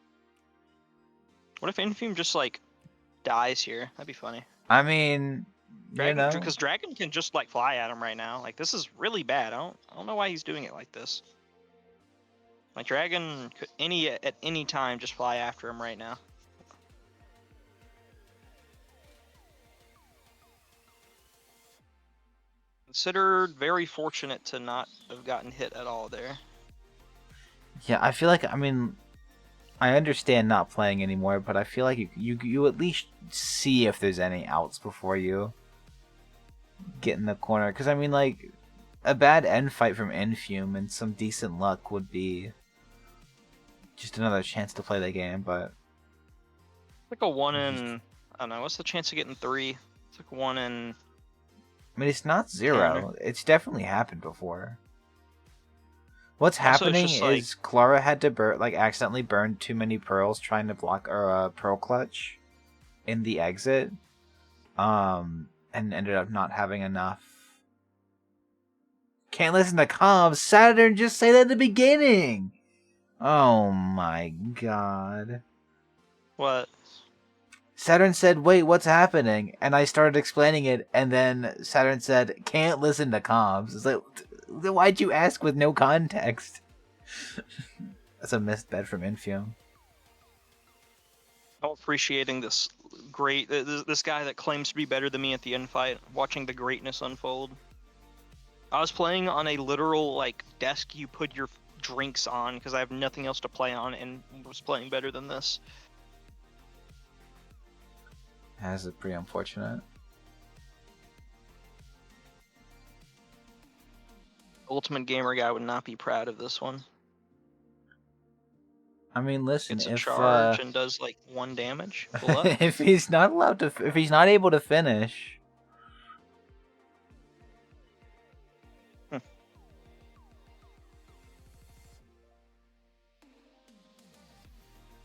What if Infume just like dies here? That'd be funny. I mean, Dragon, because Dragon can just like fly at him right now. Like this is really bad. I don't know why he's doing it like this. Like Dragon could at any time just fly after him right now. Considered very fortunate to not have gotten hit at all there. Yeah, I feel like, I mean, I understand not playing anymore, but I feel like you at least see if there's any outs before you get in the corner. Because, I mean, like, a bad end fight from Infume and some decent luck would be just another chance to play the game, but... It's like a 1 in... I don't know, what's the chance of getting 3? It's like 1 in... I mean, it's not 0. It's definitely happened before. What's happening is Clara had to accidentally burn too many pearls trying to block a pearl clutch in the exit, and ended up not having enough. Can't listen to comms. Saturn just say that at the beginning. Oh my god. What? Saturn said, "Wait, what's happening?" And I started explaining it, and then Saturn said, "Can't listen to comms." It's like, why'd you ask with no context? That's a missed bet from Infume. I'm appreciating this this guy that claims to be better than me at the end fight, watching the greatness unfold. I was playing on a literal like desk you put your drinks on because I have nothing else to play on, and was playing better than this. That's pretty unfortunate. Ultimate Gamer guy would not be proud of this one. I mean, listen, it's a charge and does like 1 damage. if he's not allowed to, if he's not able to finish.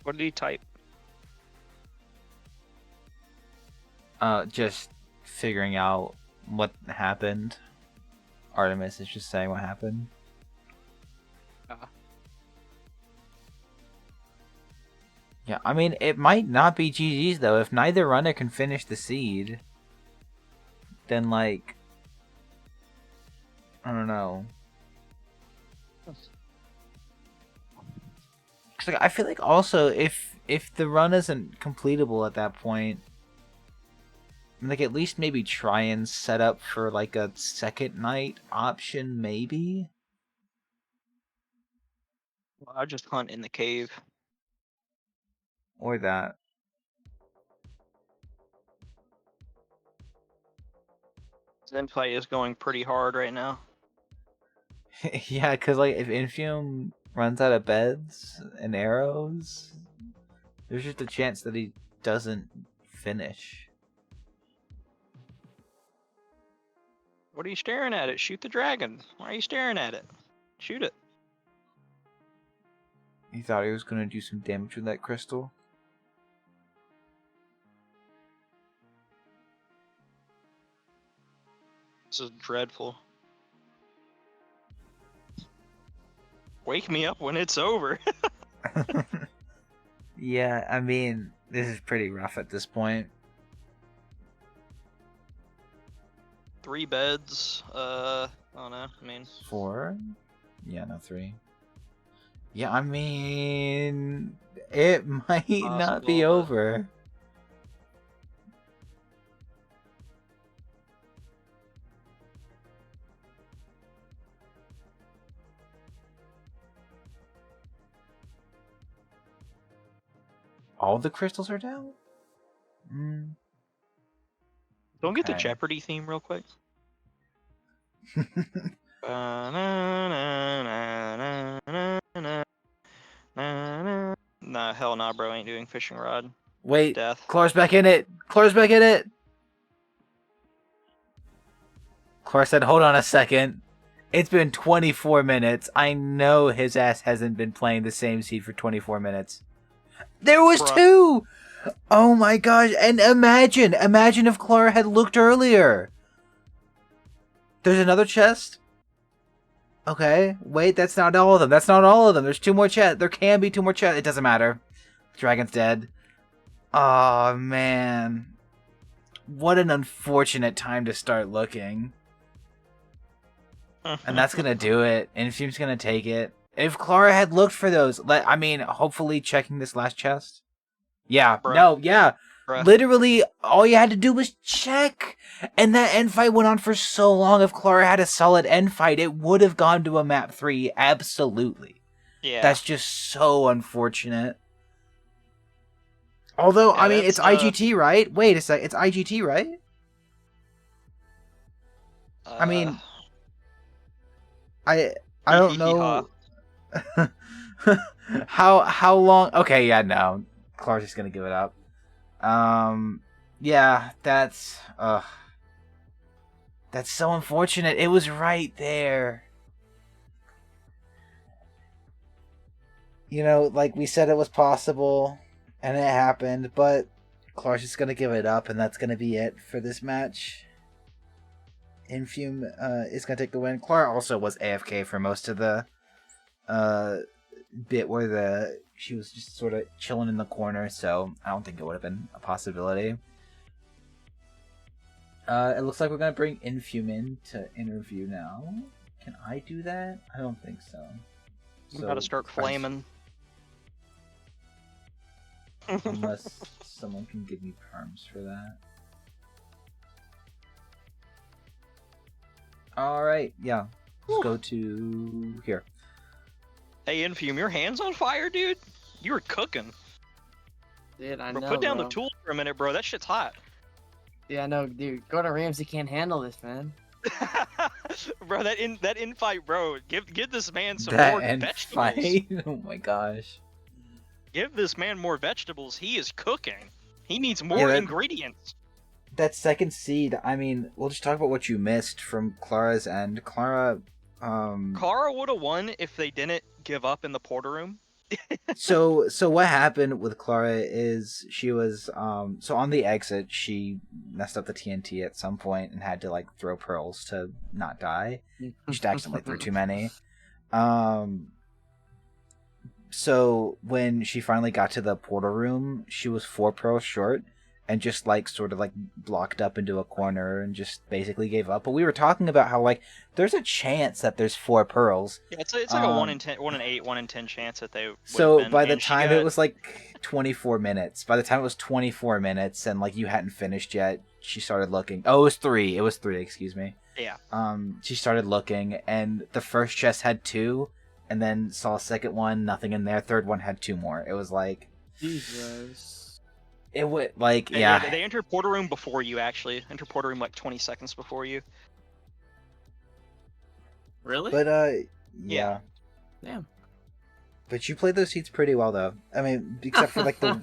What did he type? Just figuring out what happened. Artemis is just saying what happened. Yeah, I mean, it might not be GG's though. If neither runner can finish the seed, then like, I don't know. Cause like, I feel like also if the run isn't completable at that point, like at least maybe try and set up for like a second night option, maybe. Well, I'll just hunt in the cave. Or that. Zenfight is going pretty hard right now. Yeah, because like if Infume runs out of beds and arrows, there's just a chance that he doesn't finish. What are you staring at? It shoot the dragon. Why are you staring at it? Shoot it. He thought he was gonna do some damage with that crystal. This is dreadful. Wake me up when it's over. Yeah, I mean, this is pretty rough at this point. 3 beds. I don't know. I mean, 4? Yeah, no, 3. Yeah, I mean, it might not be over. All the crystals are down? Don't get the Jeopardy theme real quick. Nah, hell nah, bro. Ain't doing fishing rod. Wait, Death. Clara's back in it. Clara's back in it. Clara said, hold on a second. It's been 24 minutes. I know his ass hasn't been playing the same seed for 24 minutes. There was 2! Oh my gosh. And imagine if Clara had looked earlier. There's another chest. Okay, wait, that's not all of them. That's not all of them. There's two more chests. There can be two more chests. It doesn't matter. Dragon's dead. Oh, man. What an unfortunate time to start looking. And that's gonna do it. Infume's gonna take it. If Clara had looked for those, I mean, hopefully checking this last chest. Yeah, Bruh. no, yeah. Bruh. Literally, all you had to do was check. And that end fight went on for so long. If Clara had a solid end fight, it would have gone to a map 3, absolutely. Yeah. That's just so unfortunate. Although, Yeah, I mean, it's that's, IGT, right? Wait a sec, it's IGT, right? I mean, I don't know how long. Okay, yeah, no, Clara's just gonna give it up. Yeah, that's so unfortunate. It was right there. You know, like we said, it was possible, and it happened. But Clara's just gonna give it up, and that's gonna be it for this match. Infume is gonna take the win. Clara also was AFK for most of the bit where she was just sort of chilling in the corner, so I don't think it would have been a possibility. It looks like we're gonna bring Infume in to interview now. Can I do that? I don't think so. I'm about to start flaming. Unless someone can give me perms for that. Alright, yeah. Let's go to here. Hey, Infume, your hands on fire, dude? You were cooking. Dude, I Bro, know, put down bro. the tools for a minute, bro. That shit's hot. Yeah, I know, dude. Gordon Ramsay can't handle this, man. Bro, that in fight, bro. Give this man some That more end vegetables. fight? Oh my gosh. Give this man more vegetables. He is cooking. He needs more ingredients. That second seed, I mean, we'll just talk about what you missed from Clara's end. Clara would have won if they didn't give up in the porter room. so what happened with Clara is she was so on the exit she messed up the TNT at some point and had to like throw pearls to not die. She accidentally threw too many. So when she finally got to the portal room, she was 4 pearls short and just like sort of like blocked up into a corner and just basically gave up. But we were talking about how like there's a chance that there's 4 pearls. Yeah, it's like a 1 in 10, 1 in 8, 1 in 10 chance that they would So have been, by the time it was like 24 minutes, by the time it was 24 minutes and like you hadn't finished yet, she started looking. Oh, it was 3. It was 3, excuse me. Yeah. She started looking and the first chest had 2 and then saw a second one, nothing in there. Third one had 2 more. It was like Jesus. It would like yeah. They entered porter room before you actually. Entered porter room like 20 seconds before you. Really? But Yeah. Damn. But you played those seats pretty well though. I mean, except for like the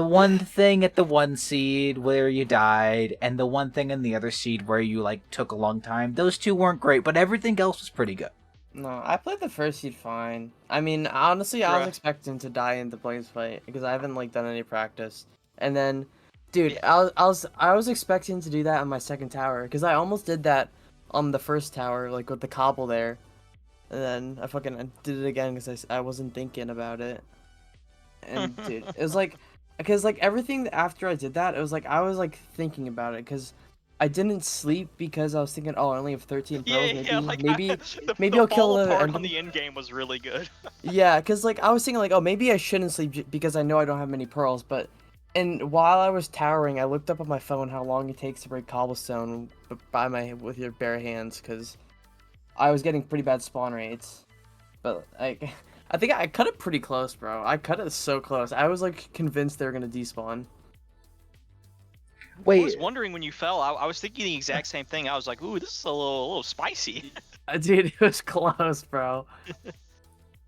one thing at the 1 seed where you died, and the one thing in the other seed where you like took a long time. Those 2 weren't great, but everything else was pretty good. No, I played the first seed fine. I mean, honestly, I was expecting to die in the Blaze fight because I haven't like done any practice. And then, dude, I was expecting to do that on my second tower because I almost did that on the first tower, like with the cobble there. And then I fucking did it again because I wasn't thinking about it. And dude, it was like, because like everything after I did that, it was like I was like thinking about it because I didn't sleep because I was thinking, oh, I only have 13 pearls. Maybe I'll kill the part on the end game was really good. Yeah, because like I was thinking like, oh, maybe I shouldn't sleep because I know I don't have many pearls. But and while I was towering, I looked up on my phone how long it takes to break cobblestone with your bare hands because I was getting pretty bad spawn rates. But like, I think I cut it pretty close, bro. I cut it so close. I was like convinced they were gonna despawn. Wait. I was wondering when you fell. I was thinking the exact same thing. I was like, "Ooh, this is a little spicy." Dude, it was close, bro.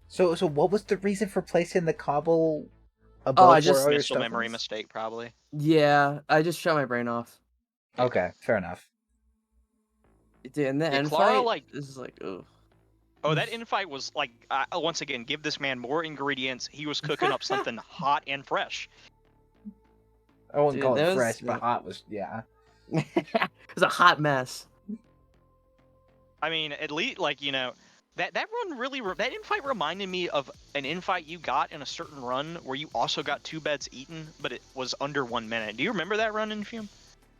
So what was the reason for placing the cobble above? Oh, I just missed a memory mistake, probably. Yeah, I just shut my brain off. Okay, fair enough. Dude, and the end Clara, fight, like, this is like, ooh. Oh, that infight was like, once again, give this man more ingredients. He was cooking up something hot and fresh. I wouldn't call it fresh, but hot was, yeah. It was a hot mess. I mean, at least like that run really that infight reminded me of an infight you got in a certain run where you also got 2 beds eaten, but it was under 1 minute. Do you remember that run in Fume?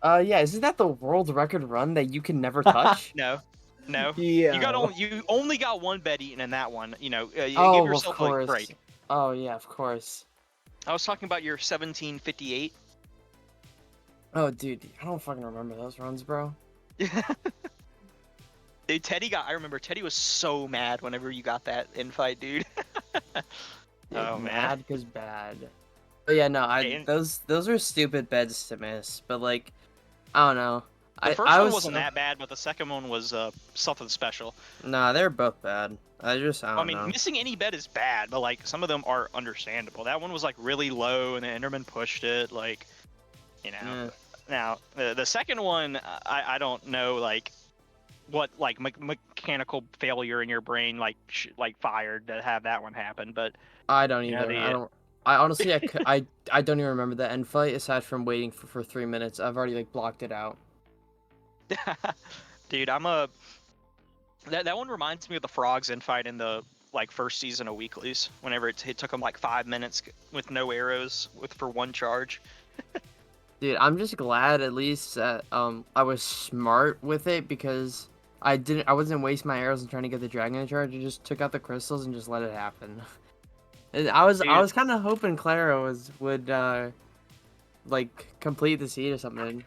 Yeah, isn't that the world record run that you can never touch? No, no. Yeah. You only got 1 bed eaten in that one. You give Oh, of yourself a course. break. Oh yeah, of course. I was talking about your 1758. Oh dude, I don't fucking remember those runs, bro. Dude, I remember Teddy was so mad whenever you got that infight, dude. Yeah, Oh man. mad because bad. But yeah, no, And those are stupid beds to miss. But like, I don't know. the first I one was wasn't that bad, but the second one was something special. Nah, they're both bad. I I don't mean, know. missing any bed is bad, but like some of them are understandable. That one was like really low, and the Enderman pushed it. Like, Yeah. Now the second one, I don't know like what like mechanical failure in your brain like fired to have that one happen, but I don't either. I honestly, I don't even remember the end fight aside from waiting for 3 minutes. I've already like blocked it out. Dude, that one reminds me of the frogs infight in the like first season of weeklies. Whenever it took them like 5 minutes with no arrows for 1 charge. Dude, I'm just glad at least that I was smart with it because I wasn't wasting my arrows and trying to get the dragon to charge. I just took out the crystals and just let it happen. And I was Dude. kind of hoping Clara would like complete the seed or something,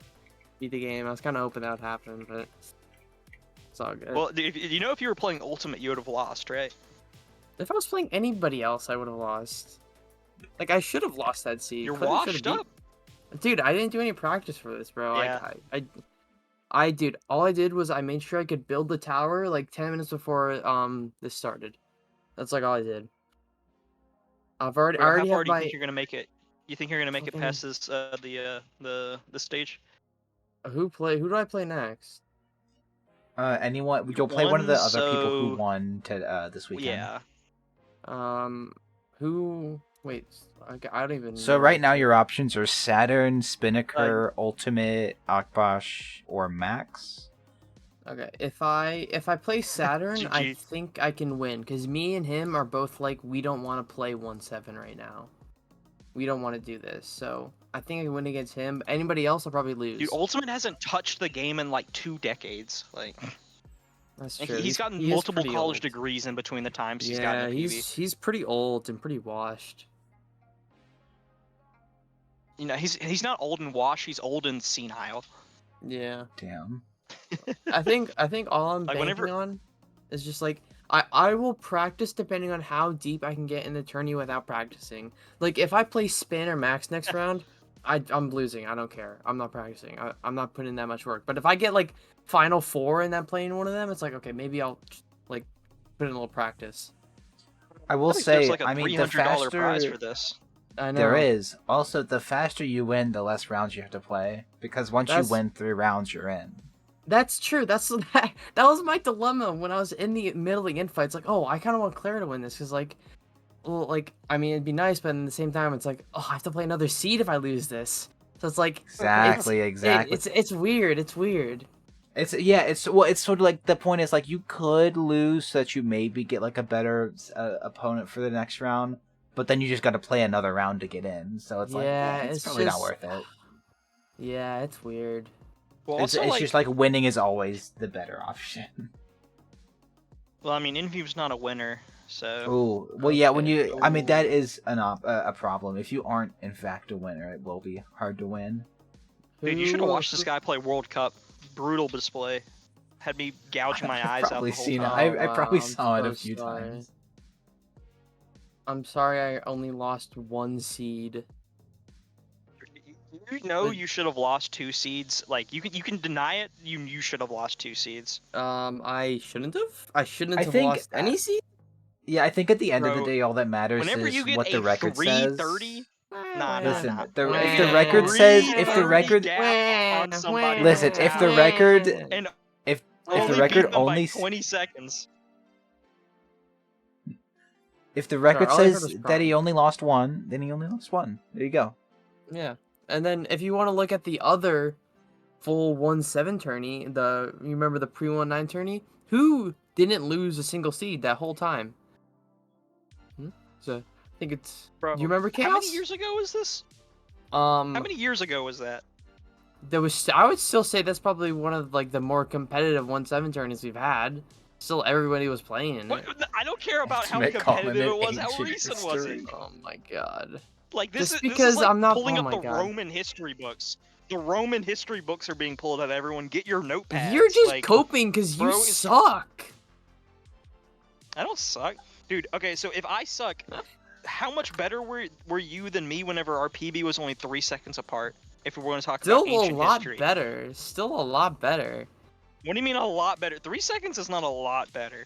beat the game. I was kind of hoping that would happen, but it's all good. Well, if you were playing Ultimate, you would have lost, right? If I was playing anybody else, I would have lost. Like I should have lost that seed. You're Clara should've washed beat- up. Dude, I didn't do any practice for this, bro. Yeah. Dude, all I did was I made sure I could build the tower like 10 minutes before this started. That's like all I did. I How already far have do you my think you're gonna make it? You think you're gonna make it fucking- past this the stage? Who do I play next? Anyone? You'll play one of the Won, other people who so- won this weekend. Yeah. Who wait, I don't even So know. right now your options are Saturn, Spinnaker, Ultimate, Akbash, or Max. Okay, if I play Saturn, I GG. think I can win because me and him are both like we don't want to play 1-7 right now. We don't want to do this, so I think I can win against him. Anybody else, I'll probably lose. Dude, Ultimate hasn't touched the game in like 2 decades. Like, That's and true. he's gotten he is multiple pretty college old. degrees in between the times he's Yeah, gotten a PB. he's pretty old and pretty washed. He's not old and washed. He's old and senile. Yeah, Damn. I think all I'm Like, banking on is just like I will practice depending on how deep I can get in the tourney without practicing. Like if I play Spin or Max next round, I'm losing. I don't care. I'm not practicing. I'm not putting in that much work. But if I get like Final 4 and then playing one of them, it's like okay, maybe I'll like put in a little practice. I will think say, there's like a I mean, the $300 prize faster for this. I know. there is, also the faster you win, the less rounds you have to play. Because once you That's- win 3 rounds, you're in. That's true. That was my dilemma when I was in the middle of the infight. It's like, oh, I kind of want Clara to win this because, like, well, like, I mean, it'd be nice, but at the same time, it's like, oh, I have to play another seed if I lose this. So it's like, Exactly. it's weird. It's weird. It's sort of like the point is like you could lose so that you maybe get like a better opponent for the next round, but then you just got to play another round to get in. So it's it's probably not worth it. Yeah, it's weird. Well, It's also, just like winning is always the better option. well, I mean, Infume's not a winner, so. Oh, well, yeah. When Okay. you, I mean, that is a problem. If you aren't in fact a winner, it will be hard to win. Dude, you should have Who- watched this guy play World Cup. Brutal display. Had me gouging my eyes out the Probably whole seen it. time. I probably I'm saw it a so few sorry. times. I'm sorry, I only lost 1 seed. You know you should have lost 2 seeds. Like you can deny it. You should have lost 2 seeds. I shouldn't have. I shouldn't I have think, lost any seed. Yeah, I think at the end of the Bro, day, all that matters Whenever is you get what the a record says. 330, nah, Listen, nah. if the When you get a record says, if the 330 record, gap on somebody listen, who's if the out record, and if the only record beat them only, by 20 seconds. if the record all I heard says was that Prime. he only lost 1, then he only lost 1. There you go. Yeah, and then if you want to look at the other full 1-7 tourney, you remember the pre-1-9 tourney? Who didn't lose a single seed that whole time? So I think it's. Bro, Do you remember Chaos? How many years ago was this? How many years ago was that? There was. I would still say that's probably one of like the more competitive 1-7 tourneys we've had. Still, everybody was playing in it. I don't care about how Ultimate competitive it was. Common How recent was it? Oh my god. Like this Just is because like I'm not pulling oh up my the God. Roman history books. The Roman history books are being pulled out. Everyone, get your notepads. You're just like, coping because you bro, suck. I don't suck, dude. Okay, so if I suck, how much better were you than me whenever our PB was only 3 seconds apart? If we were going to talk Still about ancient a lot history. better. Still a lot better. What do you mean a lot better? 3 seconds is not a lot better.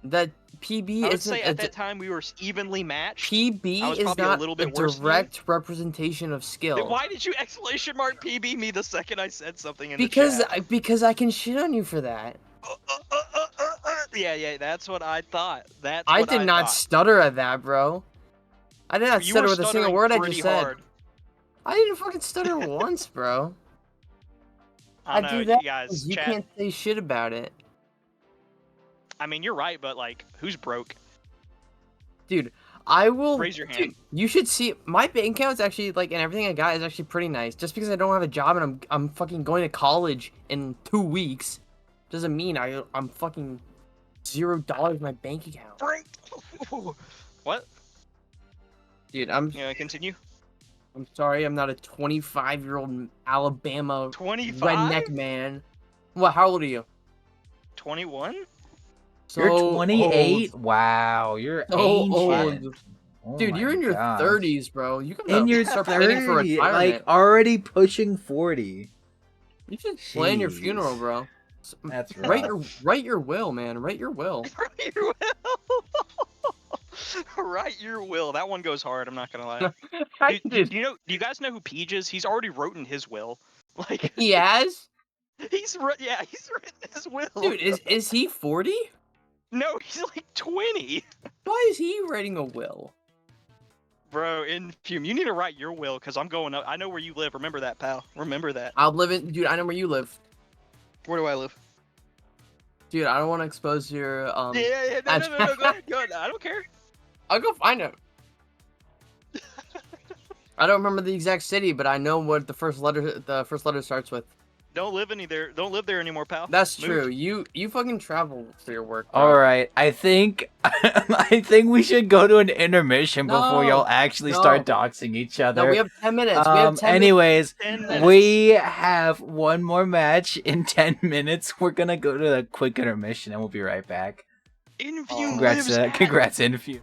That PB I would isn't say at that time we were evenly matched. PB I was is probably not a little bit worse than you. direct representation of skill. Then why did you exclamation mark PB me the second I said something in because the chat? because I can shit on you for that. Yeah, that's what I thought. That's I what did not thought. stutter at that, bro. I did not You stutter were with a single stuttering word I pretty just said. hard. I didn't fucking stutter once, bro. I do know, that you guys. because you Chat. can't say shit about it. I mean, you're right, but like, who's broke? Dude, I will. Raise your Dude, hand. you should see my bank account's actually like, and everything I got is actually pretty nice. Just because I don't have a job and I'm fucking going to college in 2 weeks, doesn't mean I'm fucking $0 in my bank account. Break. What? Dude, Yeah, continue. I'm sorry, I'm not a 25-year-old Alabama 25? redneck man. What? How old are you? 21? So You're 28? old. Wow, you're So ancient. old. Oh Dude, my you're in your gosh. 30s, bro. You can In your start planning for 30, retirement. like already pushing 40. You should plan your Jeez. funeral, bro. That's Write rough. write your will, man. Write your will. Write your will. Write your will. That one goes hard. I'm not gonna lie. I Do did. you guys know who Peach is? He's already wrote in his will. Like He has? he's written his will. Dude, is he 40? No, he's like 20. Why is he writing a will? Bro, INFUME, you need to write your will because I'm going up. I know where you live. Remember that, pal. Remember that. I'll live in. Dude, I know where you live. Where do I live? Dude, I don't want to expose your No, go ahead, go ahead. I don't care. I'll go find him. I don't remember the exact city, but I know what the first letter starts with. Don't live there anymore, pal. That's Move. true. You fucking travel for your work, bro. All right, I think I think we should go to an intermission before No, y'all actually no. start doxing each other. No, we have 10 minutes. We have 10 anyways, 10 minutes. we have one more match in 10 minutes. We're gonna go to a quick intermission and we'll be right back. INFUME Congrats, lives. congrats, INFUME.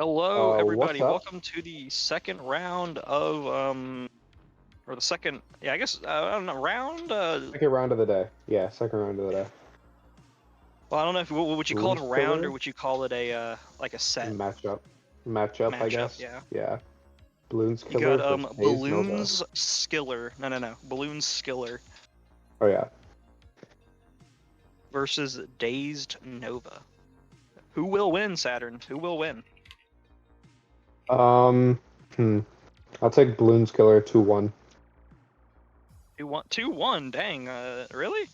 Hello, What's everybody. up? Welcome to the second round of or the second, yeah, I guess I don't know, round. Second round of the day. Yeah, second round of the day. Well, I don't know if what would you call it, a Balloons round, killer? or would you call it a like a set Matchup, I matchup? guess. Yeah. Yeah. Balloons You killer got versus Haze Nova. Balloons Skiller. No. Balloons Skiller Oh yeah. versus Dazed Nova. Who will win, Saturn? Who will win? Um. I'll take Balloons killer 2-1. 2-1. 2-1. Dang. Really?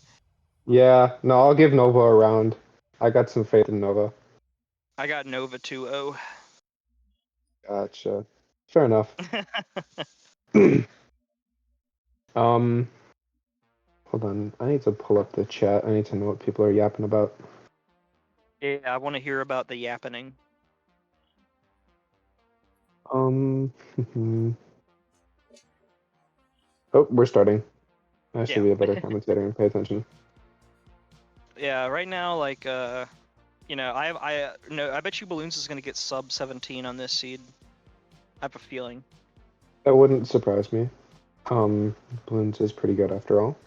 Yeah. No, I'll give Nova a round. I got some faith in Nova. I got Nova 2-0. Gotcha. Fair enough. Hold on. I need to pull up the chat. I need to know what people are yapping about. Yeah, I want to hear about the yappening. Oh, we're starting. I should Yeah. be a better commentator and pay attention. Yeah, right now, like, you know, I bet you Balloons is gonna get sub 17 on this seed. I have a feeling. That wouldn't surprise me. Balloons is pretty good after all.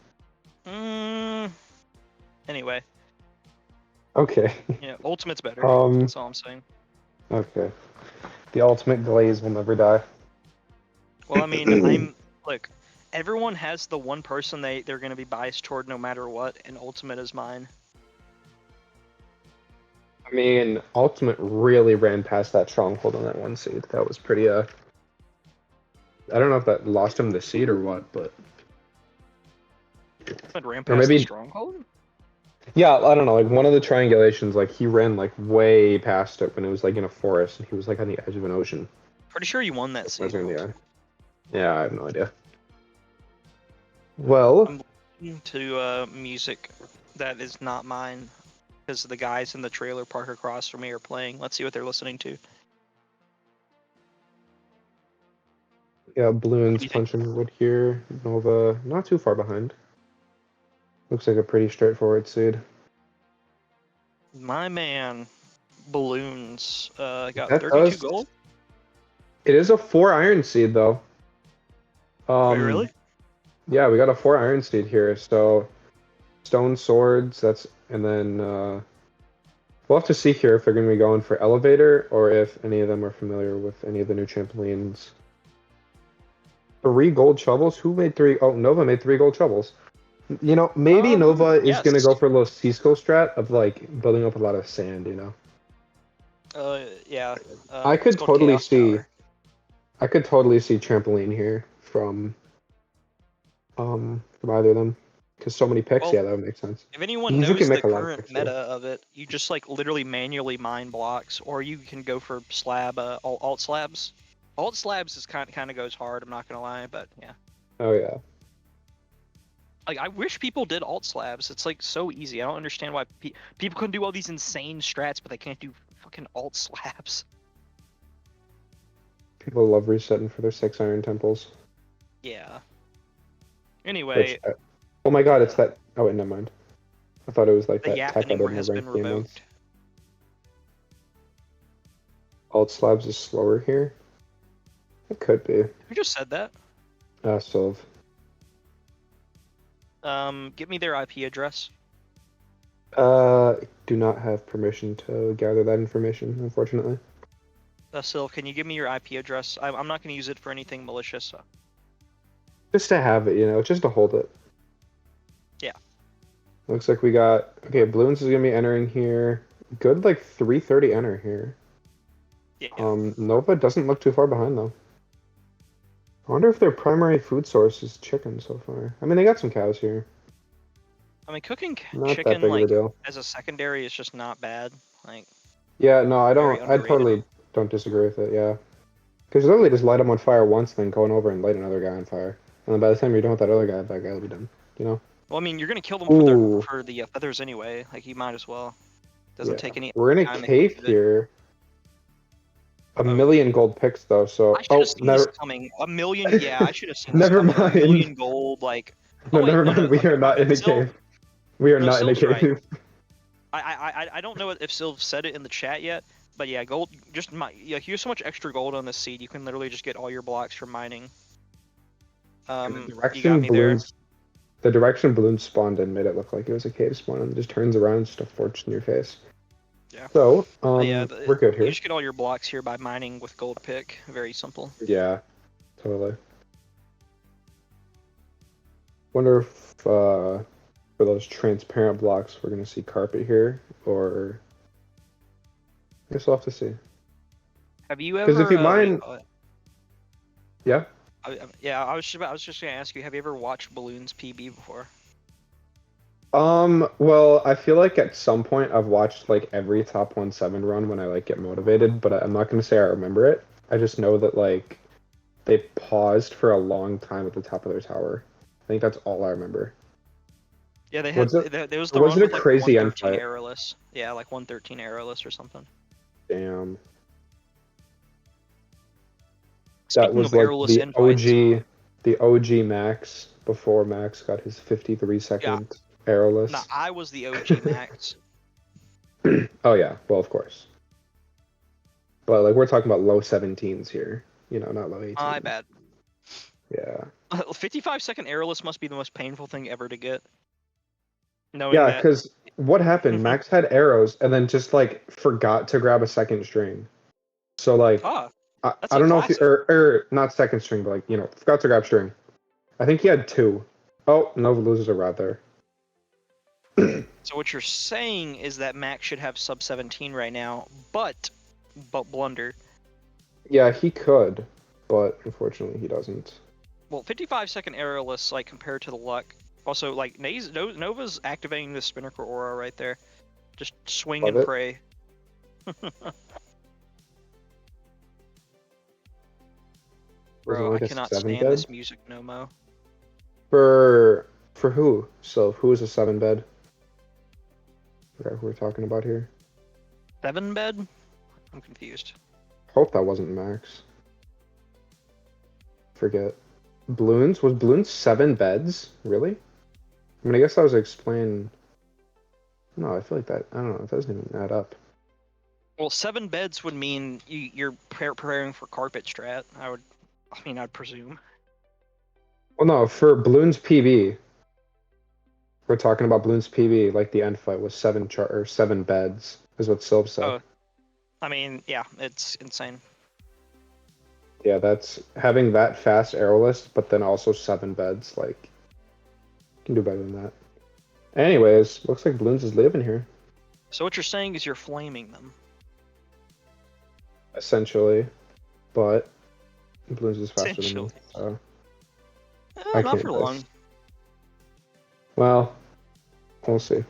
Anyway, Okay. yeah, Ultimate's better. That's all I'm saying. Okay. The ultimate glaze will never die. Well, I mean, look, everyone has the one person they're gonna be biased toward no matter what, and Ultimate is mine. I mean, Ultimate really ran past that stronghold on that one seed. That was pretty, I don't know if that lost him the seed or what, but... Ultimate ran Or past maybe... the stronghold? Yeah, I don't know, like, one of the triangulations, like, he ran, like, way past it when it was, like, in a forest, and he was, like, on the edge of an ocean. Pretty sure you won that seed. Yeah, I have no idea. Well... I'm listening to music that is not mine, because the guys in the trailer park across from me are playing. Let's see what they're listening to. Yeah, Balloons you think? punching wood here. Nova not too far behind. Looks like a pretty straightforward seed. My man, Balloons, got That 32 gold. It is a 4 iron seed though. Wait, really? Yeah, we got a 4 iron seed here. So stone swords. And then we'll have to see here if they're going to be going for elevator or if any of them are familiar with any of the new trampolines. 3 gold shovels. Who made 3? Oh, Nova made 3 gold shovels. You know, maybe Nova is yes. going to go for a little Cisco strat of like building up a lot of sand, you know. Yeah. I could totally see trampoline here from either of them, because so many picks. Well, yeah, that would make sense. If anyone You knows can the make a lot of current picks, meta though. of it, you just like literally manually mine blocks, or you can go for slab alt slabs. Alt slabs is kind of goes hard. I'm not gonna lie, but yeah. Oh yeah. Like I wish people did alt slabs. It's like so easy. I don't understand why people can do all these insane strats, but they can't do fucking alt slabs. People love resetting for their 6 iron temples. Yeah. Anyway. Oh my god, it's that. Oh wait, never mind. I thought it was like the that tech I did in has the been ranked game once. revoked. Alt slabs is slower here. It could be. Who just said that? Sylv. Give me their IP address. Do not have permission to gather that information, unfortunately. Sylv, can you give me your IP address? I'm not gonna use it for anything malicious. So. Just to have it, you know, just to hold it. Yeah. Looks like we got... Okay, Balloons is going to be entering here. Good, like, 330 enter here. Yeah. Nova doesn't look too far behind, though. I wonder if their primary food source is chicken so far. I mean, they got some cows here. I mean, cooking Not chicken, that big like, of a deal. as a secondary is just not bad. Like. Yeah, no, I very don't... I underrated. totally don't disagree with it, yeah. Because literally just light them on fire once, then going over and light another guy on fire. And then by the time you're done with that other guy, that guy will be done. You know? Well, I mean, you're gonna kill them for the feathers anyway. Like, you might as well. Doesn't take any. We're in a cave here. A million gold picks though, so. I should have seen this coming. A million, yeah, I should have seen this Never coming. mind. A million gold, like. No, never mind. We are not in a cave. We are not in a cave. I don't know if Sylv said it in the chat yet, But yeah, gold. Here's so much extra gold on this seed. You can literally just get all your blocks from mining. And You got me there. The direction balloons spawned in made it look like it was a cave spawn, and it just turns around and just a fortune in your face. Yeah. So, Yeah, we're good here. You just get all your blocks here by mining with gold pick. Very simple. Yeah, totally. Wonder if for those transparent blocks we're gonna see carpet here, or I guess we'll have to see. Have you ever? Because if you mine, yeah. I was just gonna ask you. Have you ever watched Balloons PB before? Well, I feel like at some point I've watched like every top 1-7 run when I like get motivated, but I'm not gonna say I remember it. I just know that like they paused for a long time at the top of their tower. I think that's all I remember. Yeah, they had. There was the was run it with a like crazy 113 end fight? arrowless. Yeah, like 113 arrowless or something. Damn. Speaking That was of like arrowless the OG Max before Max got his 53-second arrowless. Nah, I was the OG Max. Oh yeah, well of course. But like we're talking about low 17s here, not low 18s. My bad. Yeah. 55-second arrowless must be the most painful thing ever to get. Yeah, because what happened? Max had arrows and then just like forgot to grab a second string. So like, I don't know if or not second string, but like forgot to grab string. I think he had 2. Oh, Nova loses a rod there. So what you're saying is that Max should have sub 17 right now, but blunder. Yeah, he could, but unfortunately he doesn't. Well, 55-second arrowless, like compared to the luck. Also, like Nova's activating the Spinnaker aura right there. Just swing and pray. Bro, I cannot stand this music no mo. For who? So who is a 7 bed? Forgot who we're talking about here. 7 bed? I'm confused. Hope that wasn't Max. Forget. Balloons? Was Balloons 7 beds? Really? I mean, I guess that was explained. No, I feel like that. I don't know. It doesn't even add up. Well, 7 beds would mean you're preparing for carpet strat. I'd presume. Well, no, for Balloons PB. We're talking about Balloons PB, like the end fight was 7 beds, is what Sylv said. Oh, I mean, yeah, it's insane. Yeah, that's having that fast arrowless, but then also 7 beds. Like, you can do better than that. Anyways, looks like Balloons is living here. So what you're saying is you're flaming them. Essentially, but Balloons is faster than me. So not for long. Well, we'll see.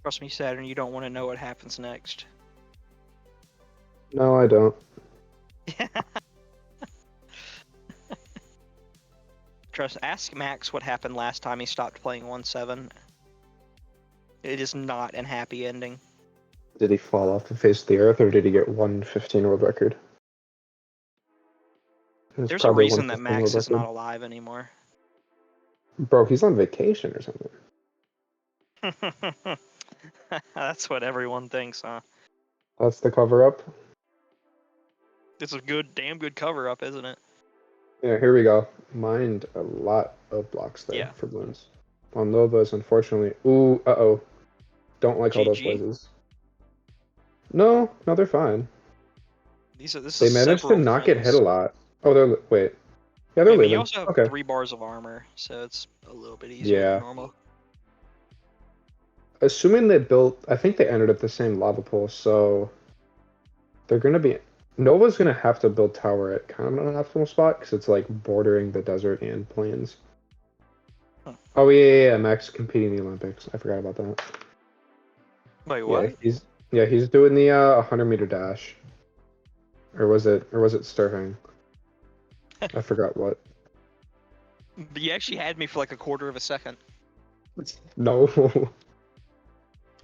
Trust me, Saturn, you don't want to know what happens next. No, I don't. Ask Max what happened last time he stopped playing 1-7. It is not a happy ending. Did he fall off the face of the earth, or did he get 1:15 world record? There's a reason that Max is not alive anymore. Bro, he's on vacation or something. That's what everyone thinks, huh? That's the cover-up? It's a damn good cover-up, isn't it? Yeah, here we go. Mined a lot of blocks there for Balloons. On Novas, unfortunately. Ooh, uh-oh. Don't like all those places. No, they're fine. They managed to not get hit a lot. Oh, wait. Yeah, they're leaving. You also have 3 bars of armor, so it's a little bit easier than normal. Assuming they built, I think they entered at the same lava pool, so they're going to be... Nova's going to have to build tower at kind of an optimal spot, because it's like bordering the desert and plains. Huh. Oh, yeah, Max competing in the Olympics. I forgot about that. Wait, what? Yeah, he's doing the 100-meter dash. Or was it surfing? I forgot what. You actually had me for like a quarter of a second. No.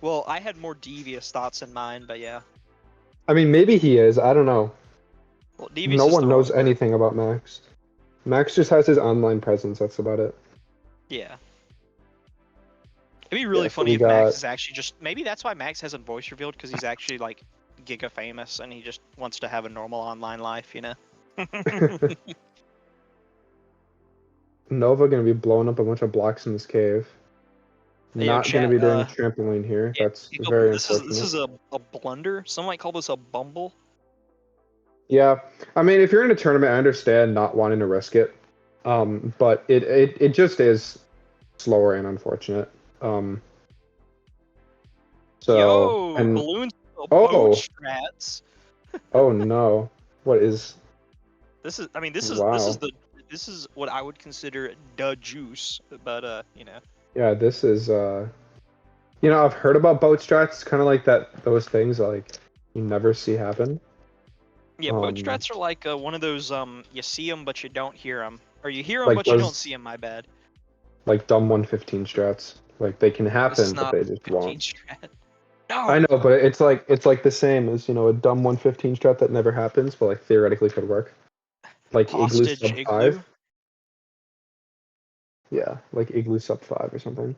Well, I had more devious thoughts in mind, but yeah. I mean, maybe he is. I don't know. Well, devious no one knows anything about Max. Max just has his online presence. That's about it. Yeah. It'd be really Yeah, so funny we if Max got- is actually just. Maybe that's why Max hasn't voice revealed, because he's actually like giga famous and he just wants to have a normal online life, you know? Nova gonna be blowing up a bunch of blocks in this cave. Hey, yo, Not gonna chat, be doing trampoline here. yeah, That's very this unfortunate. is a blunder. Some might call this a bumble. Yeah, I mean, if you're in a tournament, I understand not wanting to risk it, but it just is slower and unfortunate. So Yo, and balloons, boat oh strats. oh no, what is This is, I mean, this wow? is what I would consider the juice, but you know. Yeah, this is you know, I've heard about boat strats, kind of like that those things like you never see happen. Yeah, boat strats are like one of those you see them but you don't hear them, or you hear them Like but you don't those see them. My bad. like dumb 115 strats. Like they can This is happen, but not they just 15 won't. strat. I No. know, but it's like the same as, you know, a dumb 115 strat that never happens, but like theoretically could work. Like Igloo Hostage sub igloo. 5. Yeah, like Igloo sub 5 or something.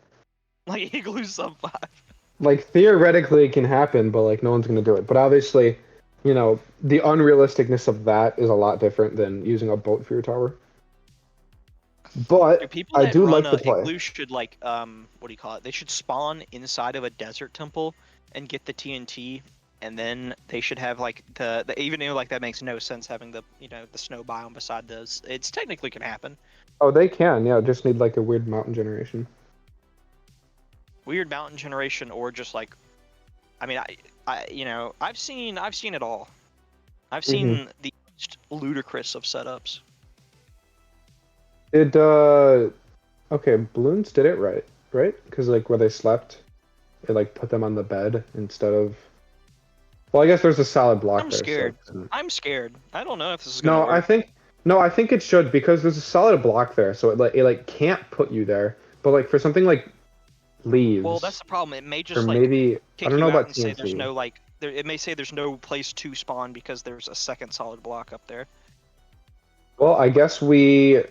Like igloo sub 5. Like theoretically it can happen, but like no one's gonna do it. But obviously, you know, the unrealisticness of that is a lot different than using a boat for your tower. But Dude, people I that do run like a the play. igloo should like what do you call it? They should spawn inside of a desert temple and get the TNT, and then they should have like the even though like that makes no sense having the, you know, the snow biome beside those. It's technically can happen. Oh, they can, yeah, just need like a weird mountain generation. Weird mountain generation, or just like, I mean, I you know, I've seen it all. I've seen the most ludicrous of setups. It okay, balloons did it right, right? Because like where they slept, it like put them on the bed instead of. Well, I guess there's a solid block I'm there. scared. So... I'm scared. I don't know if this is gonna No, work. I think it should because there's a solid block there, so it like can't put you there. But like for something like leaves, Well, that's the problem. It may or just like maybe I kick don't know you out about and say there's TNT. no like it may say there's no place to spawn because there's a second solid block up there. Well, I guess we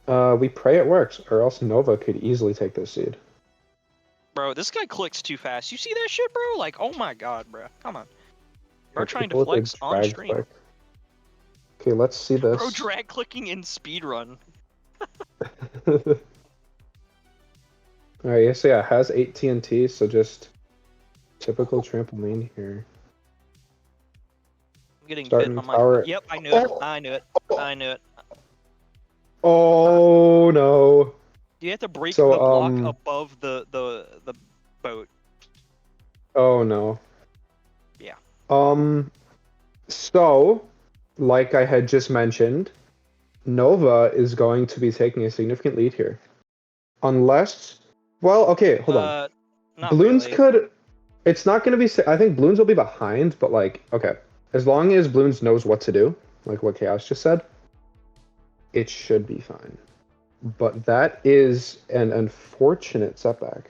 pray it works, or else Nova could easily take this seed. Bro, this guy clicks too fast. You see that shit, bro? Like, oh my god, bro. Come on. Bro, Yeah, trying to people with flex a on drag stream. click. Okay, let's see this. Bro, drag clicking in speedrun. Alright, yes, yeah, it has 8 TNT, so just typical trampoline here. I'm getting Starting bit on my. tower. Yep, I knew it. I knew it. I knew it. Oh no. You have to break So, the block above the boat. Oh no. Yeah. So, like I had just mentioned, Nova is going to be taking a significant lead here. Unless, well, okay, hold on. Not Balloons really. could, it's not going to be, I think Balloons will be behind, but like, okay. As long as Balloons knows what to do, like what Chaos just said, it should be fine. But that is an unfortunate setback.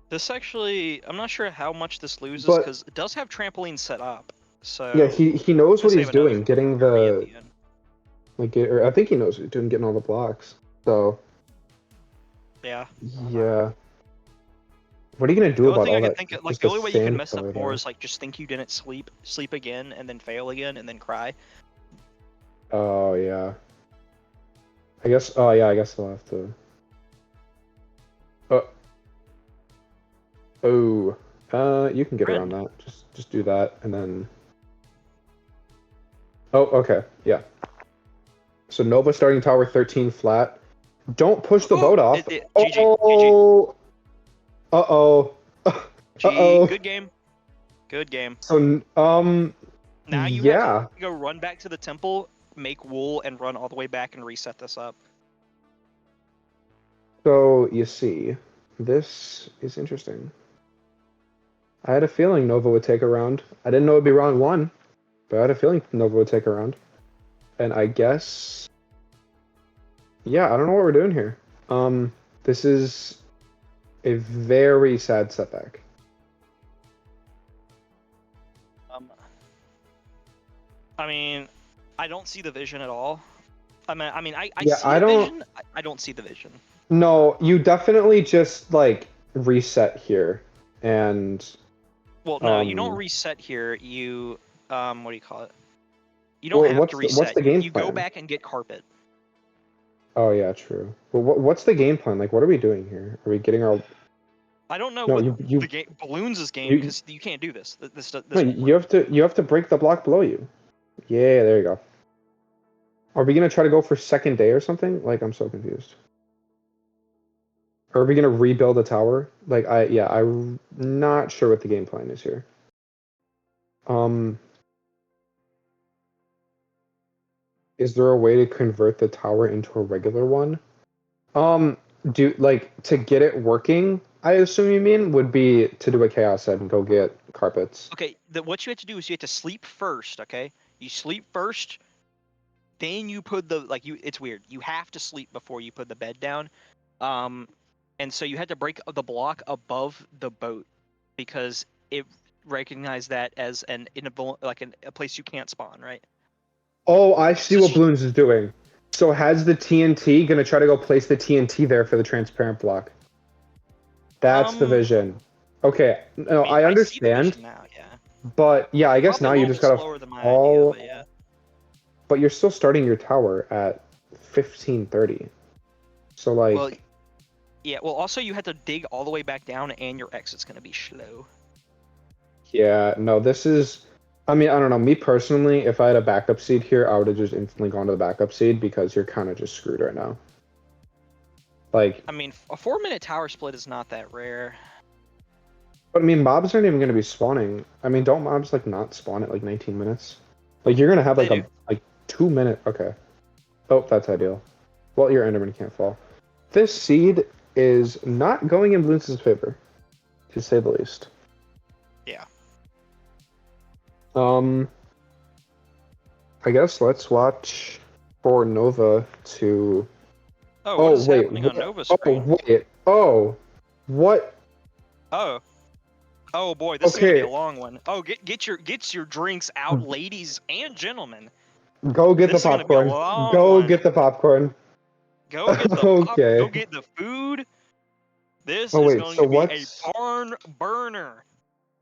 This actually, I'm not sure how much this loses But- because it does have trampoline set up. So Yeah, he knows what Save he's another doing, getting three at the, the end. like, or I think he knows what he's doing, getting all the blocks. So, Yeah. yeah. What are you gonna do The only about thing all I can that? think of, like Just the a only way you can sand mess killer up more there. is like just think you didn't sleep again, and then fail again, and then cry. Oh yeah. I guess. Oh yeah. I guess I'll have to. Oh. You can get around that. Just do that, and then. Oh, okay. Yeah. So Nova starting tower 13 flat. Don't push the boat off. GG. Oh. Uh-oh. Uh-oh. Good game. Good game. So Now you yeah. have to go run back to the temple, make wool, and run all the way back and reset this up. So you see, this is interesting. I had a feeling Nova would take a round. I didn't know it'd be round 1, but I had a feeling Nova would take a round. And I guess, yeah, I don't know what we're doing here. This is a very sad setback. I mean, I don't see the vision at all. I see I the don't- vision. I don't see the vision. No, you definitely just like reset here, and Well, no, you don't reset here. You what do you call it? You don't well, have to what's reset. the game You go plan? back and get carpet. Oh yeah, true. Well, what's the game plan? Like, what are we doing here? Are we getting our? I don't know No, what you the game balloons' game you because you can't do this. no, This won't you work. have to break the block below you. Yeah, there you go. Are we gonna try to go for second day or something? Like, I'm so confused. Or are we gonna rebuild a tower? Like, I'm not sure what the game plan is here. Is there a way to convert the tower into a regular one? Do like to get it working, I assume you mean, would be to do a chaos set and go get carpets. Okay, what you have to do is you have to sleep first. Okay, you sleep first, then you put the like you. It's weird. You have to sleep before you put the bed down. And so you had to break the block above the boat because it recognized that as a place you can't spawn, right? Oh, I see So what Bloons is doing. So has the TNT gonna try to go place the TNT there for the transparent block? That's the vision. Okay, no, I mean, I I see the understand, vision now. Yeah. but yeah, I guess Probably now a you little just bit gotta slower than my idea, fall. but yeah. But you're still starting your tower at 1530. So like, Well, yeah. Well, also you had to dig all the way back down, and your exit's gonna be slow. yeah, no, this is. I mean, I don't know. Me personally, if I had a backup seed here, I would have just instantly gone to the backup seed because you're kind of just screwed right now. Like, I mean, a 4-minute tower split is not that rare. but I mean, mobs aren't even going to be spawning. I mean, don't mobs like not spawn at like 19 minutes? Like, you're going to have like They a do. like 2 minute. Okay. Oh, that's ideal. Well, your Enderman can't fall. This seed is not going in Bloons' favor, to say the least. Yeah. I guess let's watch for Nova to. Oh, what is wait. happening on Nova's Oh screen? wait. Oh, what? Oh. Oh boy, this is gonna be a Okay, long one. Oh, get your drinks out, ladies and gentlemen. go get This the is gonna be a popcorn. long Go one. get the popcorn. Go get the Okay. Go get the food. This Oh is wait. going So to be a what's barn burner.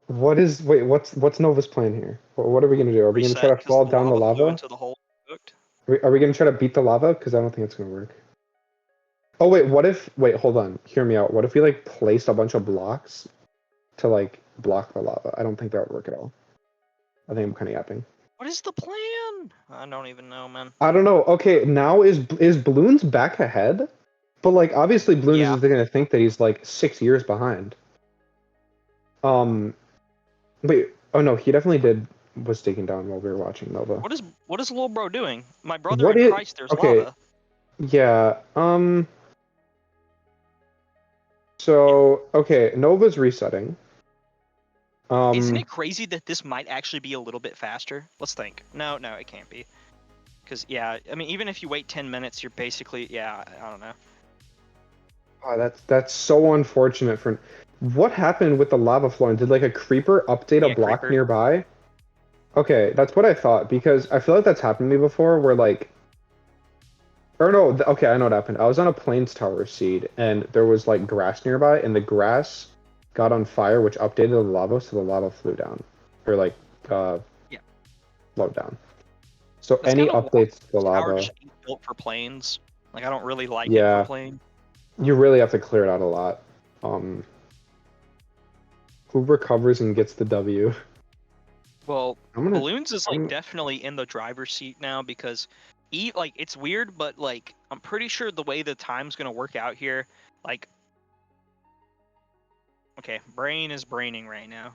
what's Nova's plan here? What are we gonna do? Are we gonna try Reset to because fall the down the lava flew lava? into the hole cooked. Are we gonna try to beat the lava? Because I don't think it's gonna work. Oh wait. What if? Wait. Hold on. Hear me out. What if we like placed a bunch of blocks to like block the lava? I don't think that would work at all. I think I'm kind of yapping. What is the plan? I don't even know, man. I don't know. Okay, now is Bloons back ahead? But like obviously Bloons Yeah. is gonna think that he's like 6 years behind. Wait, oh no, he definitely was taken down while we were watching Nova. What is little bro doing? My brother What in is Christ, there's okay, lava. yeah, so okay, Nova's resetting. Isn't it crazy that this might actually be a little bit faster? Let's think. No, it can't be. Because, yeah, I mean, even if you wait 10 minutes, you're basically, yeah, I don't know. Oh, that's so unfortunate for what happened with the lava floor? And did like a creeper update a block Creeper. nearby? Okay, that's what I thought because I feel like that's happened to me before where like or no, okay, I know what happened. I was on a plains tower seed and there was like grass nearby and the grass got on fire which updated the lava so the lava flew down or like Yeah. flowed down. So That's any kind of updates to the tower lava, just ain't built for planes. Like, I don't really like it yeah, for plane. you really have to clear it out a lot. Who recovers and gets the W? Well, I'm gonna Balloons is like definitely in the driver's seat now because like it's weird, but like I'm pretty sure the way the time's gonna work out here, like okay, brain is braining right now.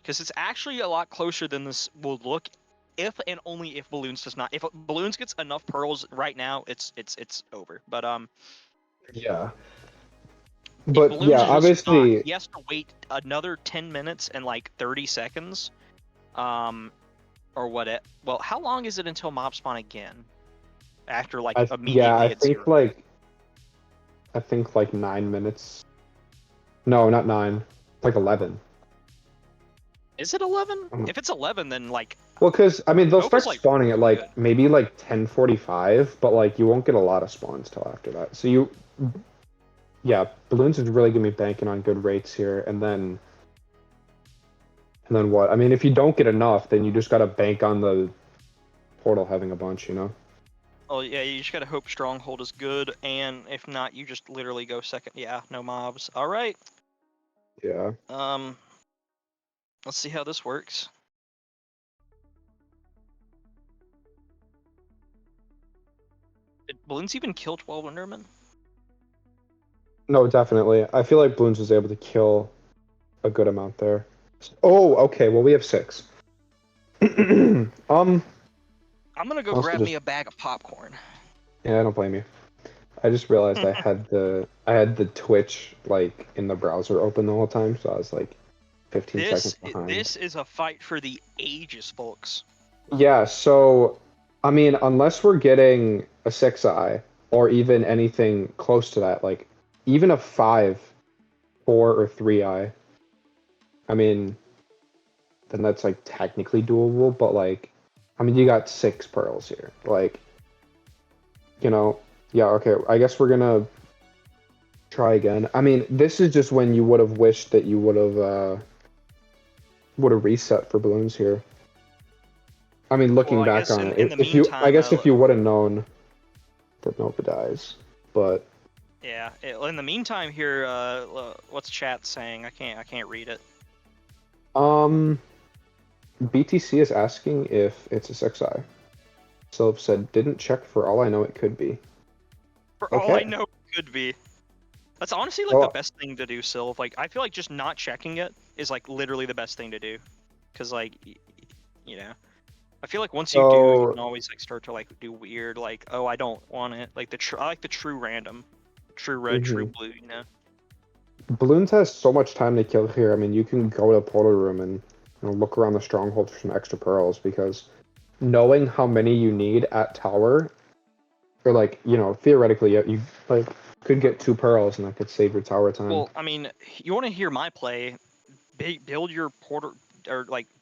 Because it's actually a lot closer than this will look if and only if Balloons does not if Balloons gets enough pearls right now, it's over. But yeah. if But Balloons yeah, just obviously he has to wait another 10 minutes and like 30 seconds. Or what it well, how long is it until mob spawn again? After like immediately I think I think like 9 minutes. No, not 9. Like 11. Is it 11? If it's 11, then like Well, because I mean they'll Nova's, start like, spawning at really like good. maybe like 10:45, but like you won't get a lot of spawns till after that. So yeah, balloons is really gonna be banking on good rates here, and then what? I mean, if you don't get enough, then you just gotta bank on the portal having a bunch, you know? Oh yeah, you just gotta hope Stronghold is good, and if not, you just literally go second. Yeah, no mobs. All right. Yeah. Let's see how this works. Did balloons even kill 12 Endermen? No, definitely. I feel like balloons was able to kill a good amount there. Oh, okay. Well, we have 6. I'm gonna go Also grab just me a bag of popcorn. yeah, I don't blame you. I just realized I had the Twitch like in the browser open the whole time, so I was like 15 seconds behind. This is a fight for the ages, folks. Yeah, so I mean, unless we're getting a 6-eye or even anything close to that, like even a 5, 4, or 3-eye, I mean, then that's like technically doable, but like, I mean, you got 6 pearls here. Like, you know, yeah, okay, I guess we're gonna try again. I mean, this is just when you would have wished that you would have reset for balloons here. I mean, looking Well, I back guess on in it, the if you, I meantime, guess if you would have known that Nova dies, but yeah. In the meantime, here, what's chat saying? I can't read it. BTC is asking if it's a 6-eye. Sylph said, didn't check for all I know it could be. For all I Okay. know, it could be. That's honestly like the Well, best thing to do, Sylph. Like, I feel like just not checking it is like literally the best thing to do, because like, you know, I feel like once you do, you so can always like start to like do weird, like, oh, I don't want it. Like I like the true random, true red, true blue. You know. Balloons has so much time to kill here. I mean, you can go to Portal Room and look around the stronghold for some extra pearls because knowing how many you need at tower, or like theoretically, you like could get 2 pearls and that could save your tower time. Well, I mean, you want to hear my play? Build your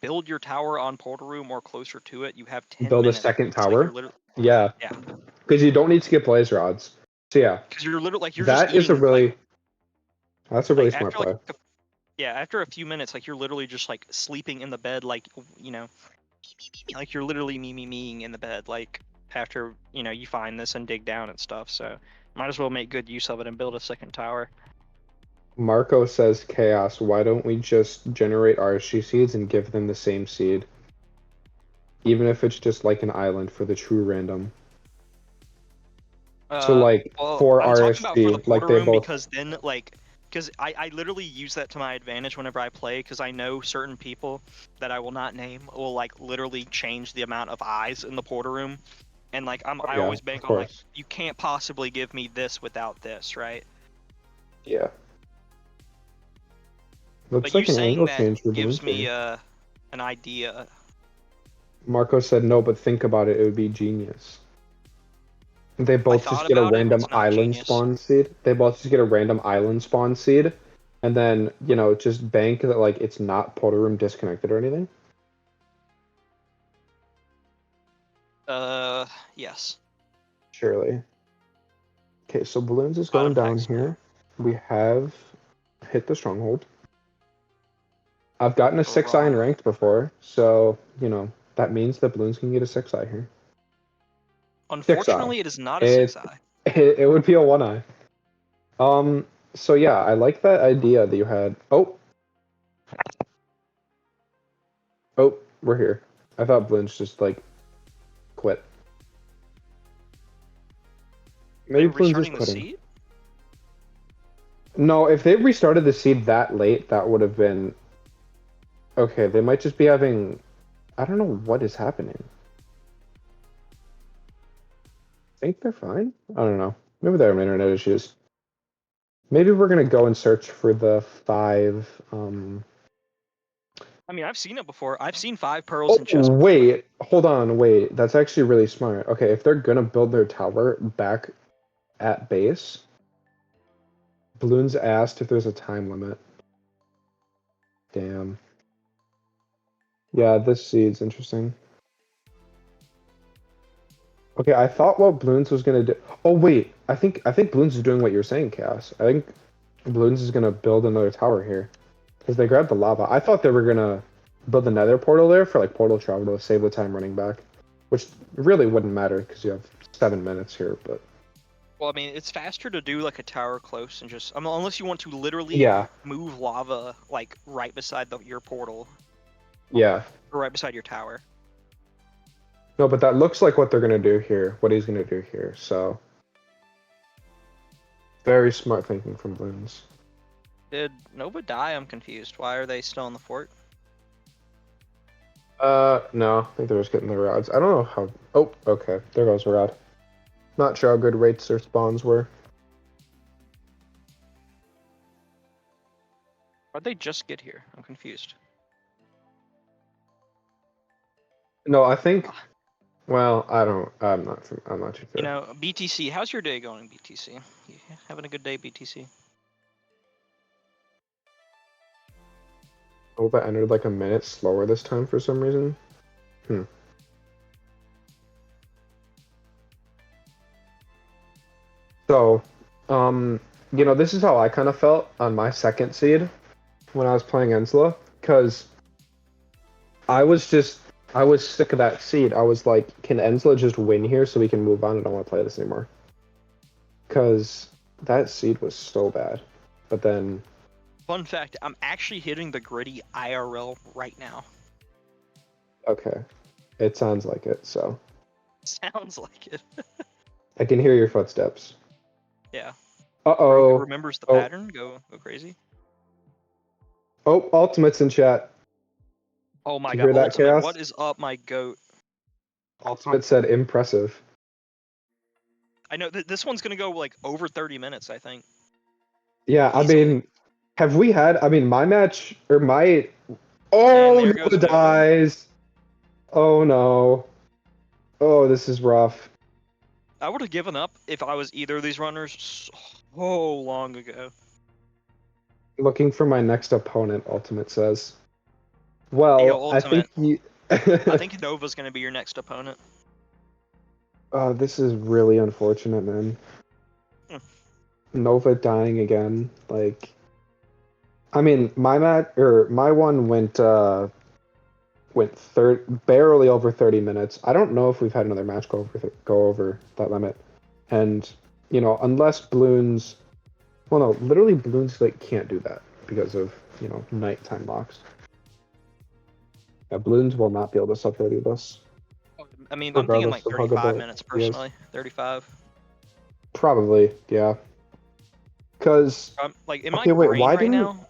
build your tower on Portal Room or closer to it. You have 10 Build a minutes. second It's like you're tower. literally, Yeah, yeah, because you don't need to get blaze rods. So yeah, because you're literally like you're just that is a eating really that's a really like smart after like play. yeah, after a few minutes, like you're literally just like sleeping in the bed, like like you're literally meing in the bed, like after you find this and dig down and stuff. So might as well make good use of it and build a second tower. Marco says, Chaos, why don't we just generate RSG seeds and give them the same seed? Even if it's just like an island for the true random. So like Well, for I'm talking about for the RSG, like portal they room both. because then because I literally use that to my advantage whenever I play because I know certain people that I will not name will like literally change the amount of eyes in the portal room, and like I Yeah, always of bank on like course. you can't possibly give me this without this, right? Yeah. But Looks you like an saying angle that change for gives balloons me here. an idea. Marco said no, but think about it, it would be genius. They I both just thought get a about it. random It's not island genius. spawn seed. They both just get a random island spawn seed, and then just bank that like it's not portal room disconnected or anything. Yes. Surely. Okay, so balloons is Bottom going down text. here. We have hit the stronghold. I've gotten a 6-eye in Wrong. ranked before, so that means that balloons can get a 6-eye here. 6-eye. Unfortunately, it is not a It, 6-eye. it would be a 1-eye. So yeah, I like that idea that you had. Oh, we're here. I thought balloons just like quit. Maybe They're balloons is restarting the quitting. seat. No, if they restarted the seed that late, that would have been okay. They might just be having. I don't know what is happening. I think they're fine. I don't know. Maybe they're having internet issues. Maybe we're gonna go and search for the 5. I mean, I've seen it before. I've seen 5 pearls Oh in chest before. wait, hold on, wait. That's actually really smart. Okay, if they're gonna build their tower back at base, Balloons asked if there's a time limit. Damn. Yeah, this seed's interesting. Okay, I thought what Bloons was gonna do. Oh wait, I think Bloons is doing what you're saying, Chaos. I think Bloons is gonna build another tower here because they grabbed the lava. I thought they were gonna build the Nether portal there for like portal travel to save the time running back, which really wouldn't matter because you have 7 minutes here. But Well, I mean, it's faster to do like a tower close and just, I mean, unless you want to literally yeah, move lava like right beside your portal yeah. or right beside your tower. No, but that looks like what they're gonna do here. What he's gonna do here. So very smart thinking from Bloons. Did Nova die? I'm confused. Why are they still in the fort? No, I think they're just getting the rods. I don't know how. Oh, okay. There goes a rod. Not sure how good rates their spawns were. Why'd they just get here? I'm confused. No, I think. Well, I don't. I'm not. I'm not too sure. You know, BTC, how's your day going, BTC? You having a good day, BTC? Oh, that entered like a minute slower this time for some reason. So, this is how I kind of felt on my second seed when I was playing Ensla, because I was sick of that seed. I was like, can Ensla just win here so we can move on? I don't want to play this anymore. Because that seed was so bad. But then, Fun fact, I'm actually hitting the gritty IRL right now. okay, it sounds like it, so. Sounds like it. I can hear your footsteps. Yeah. Uh-oh. Remembers the Oh. pattern? Go crazy. Oh, Ultimate's in chat. Oh my Did you god, hear that, Ultimate, Chaos? what is up, my goat? Ultimate said impressive. I know this one's gonna go like over 30 minutes, I think. Yeah, I Easily. mean, have we had, my match, or my, oh, And there Nova goes Nova. dies. Oh no. Oh, this is rough. I would have given up if I was either of these runners so long ago. Looking for my next opponent, Ultimate says. Well, Yo, I think Ultimate. you... I think Nova's gonna be your next opponent. Oh, this is really unfortunate, man. Hmm. Nova dying again. Like, I mean, my one went barely over 30 minutes. I don't know if we've had another match go over that limit. And, unless Bloons, well, no, literally Bloons like can't do that because of, nighttime locks. Yeah, Bloons will not be able to sub-30 this. I mean, I'm thinking like Regardless of how 35 good minutes he is. personally. 35. Probably, yeah. Because Like in my okay, wait, brain why right didn't now.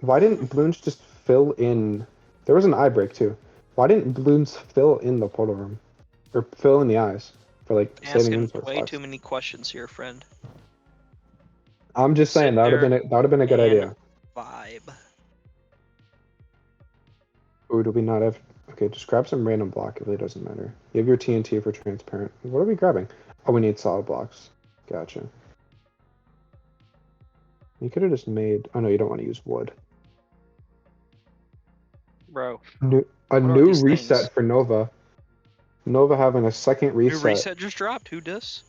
why didn't Bloons just fill in? There was an eye break too. Why didn't Bloons fill in the portal room or fill in the eyes for like saving Asking resource way lives? too many questions here, friend. I'm just saying Sit that would have there been a good and idea. Vibe. Or do we not have? Okay, just grab some random block. It really doesn't matter. You have your TNT for transparent. What are we grabbing? Oh, we need solid blocks. Gotcha. You could have just made. Oh no, you don't want to use wood. Bro. A are new these reset things? for Nova. Nova having a second New reset. reset just dropped. Who dis?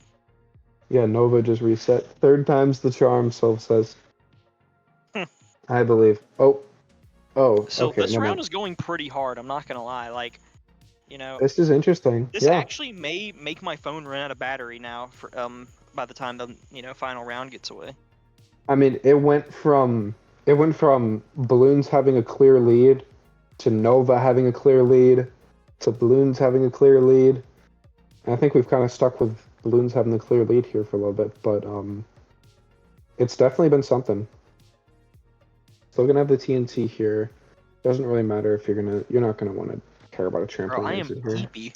Yeah, Nova just reset. Third time's the charm, Sylv says. I believe. Oh, So okay. this Never round mind. is going pretty hard. I'm not gonna lie. Like, This is interesting. this Yeah. actually may make my phone run out of battery now. For by the time the final round gets away. I mean, it went from Balloons having a clear lead to Nova having a clear lead to Balloons having a clear lead. And I think we've kind of stuck with Balloons having the clear lead here for a little bit, but it's definitely been something. Still gonna have the TNT here. Doesn't really matter if you're not gonna want to care about a Bro, trampoline I am exit here. deepy.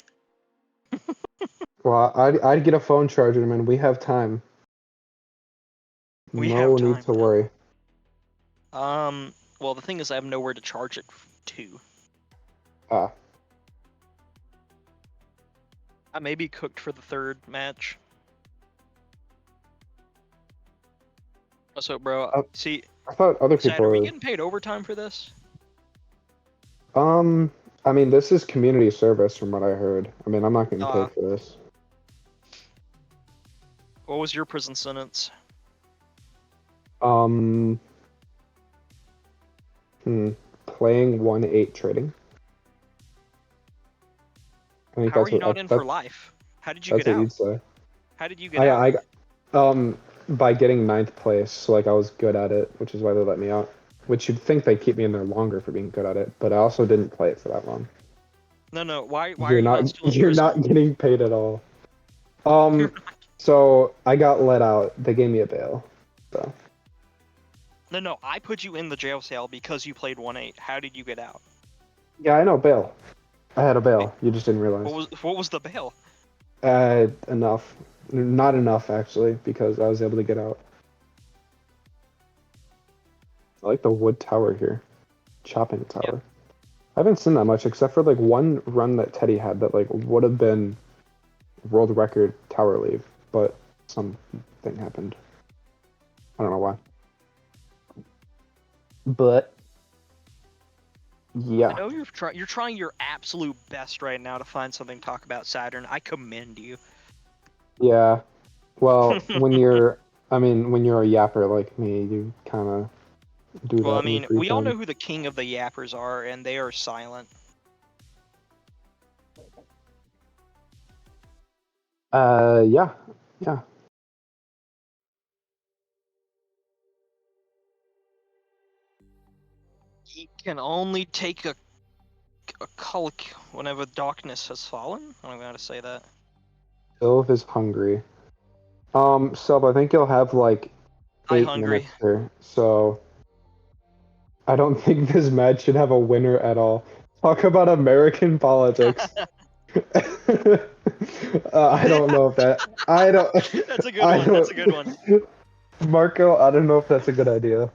Well, I'd get a phone charger, man. We have time. We No have need time to now. worry. Well, the thing is, I have nowhere to charge it to. Ah, I may be cooked for the third match. So, bro, see, I thought other Sad, people are we were. getting paid overtime for this? I mean, this is community service from what I heard. I mean, I'm not getting Uh, paid for this. What was your prison sentence? Playing 1-8 trading. I think How are that's you what not in for life? How did you that's get what out? you'd say. How did you get out? I by getting 9th place, so like I was good at it, which is why they let me out. Which you'd think they'd keep me in there longer for being good at it, but I also didn't play it for that long. No. Why are You're you not still in you're prison? not getting paid at all. So I got let out. They gave me a bail. So No. I put you in the jail cell because you played 1-8. How did you get out? yeah, I know bail. I had a bail. You just didn't realize. What was the bail? Enough. Not enough actually, because I was able to get out. I like the wood tower here. Chopping tower. Yep. I haven't seen that much except for like one run that Teddy had that like would have been world record tower leave, but something happened. I don't know why. But yeah. I know you're trying your absolute best right now to find something to talk about Saturn. I commend you. Yeah. Well, when you're a yapper like me, you kind of do that. Well, I in your mean, free we all time. know who the king of the yappers are, and they are silent. Yeah. He can only take a colic whenever darkness has fallen. I don't know how to say that. Sylv is hungry. Sub, I think you'll have like I'm 8 hungry. minutes here, so I don't think this match should have a winner at all. Talk about American politics. I don't know if that. I don't. That's a good one. That's a good one. Marco, I don't know if that's a good idea.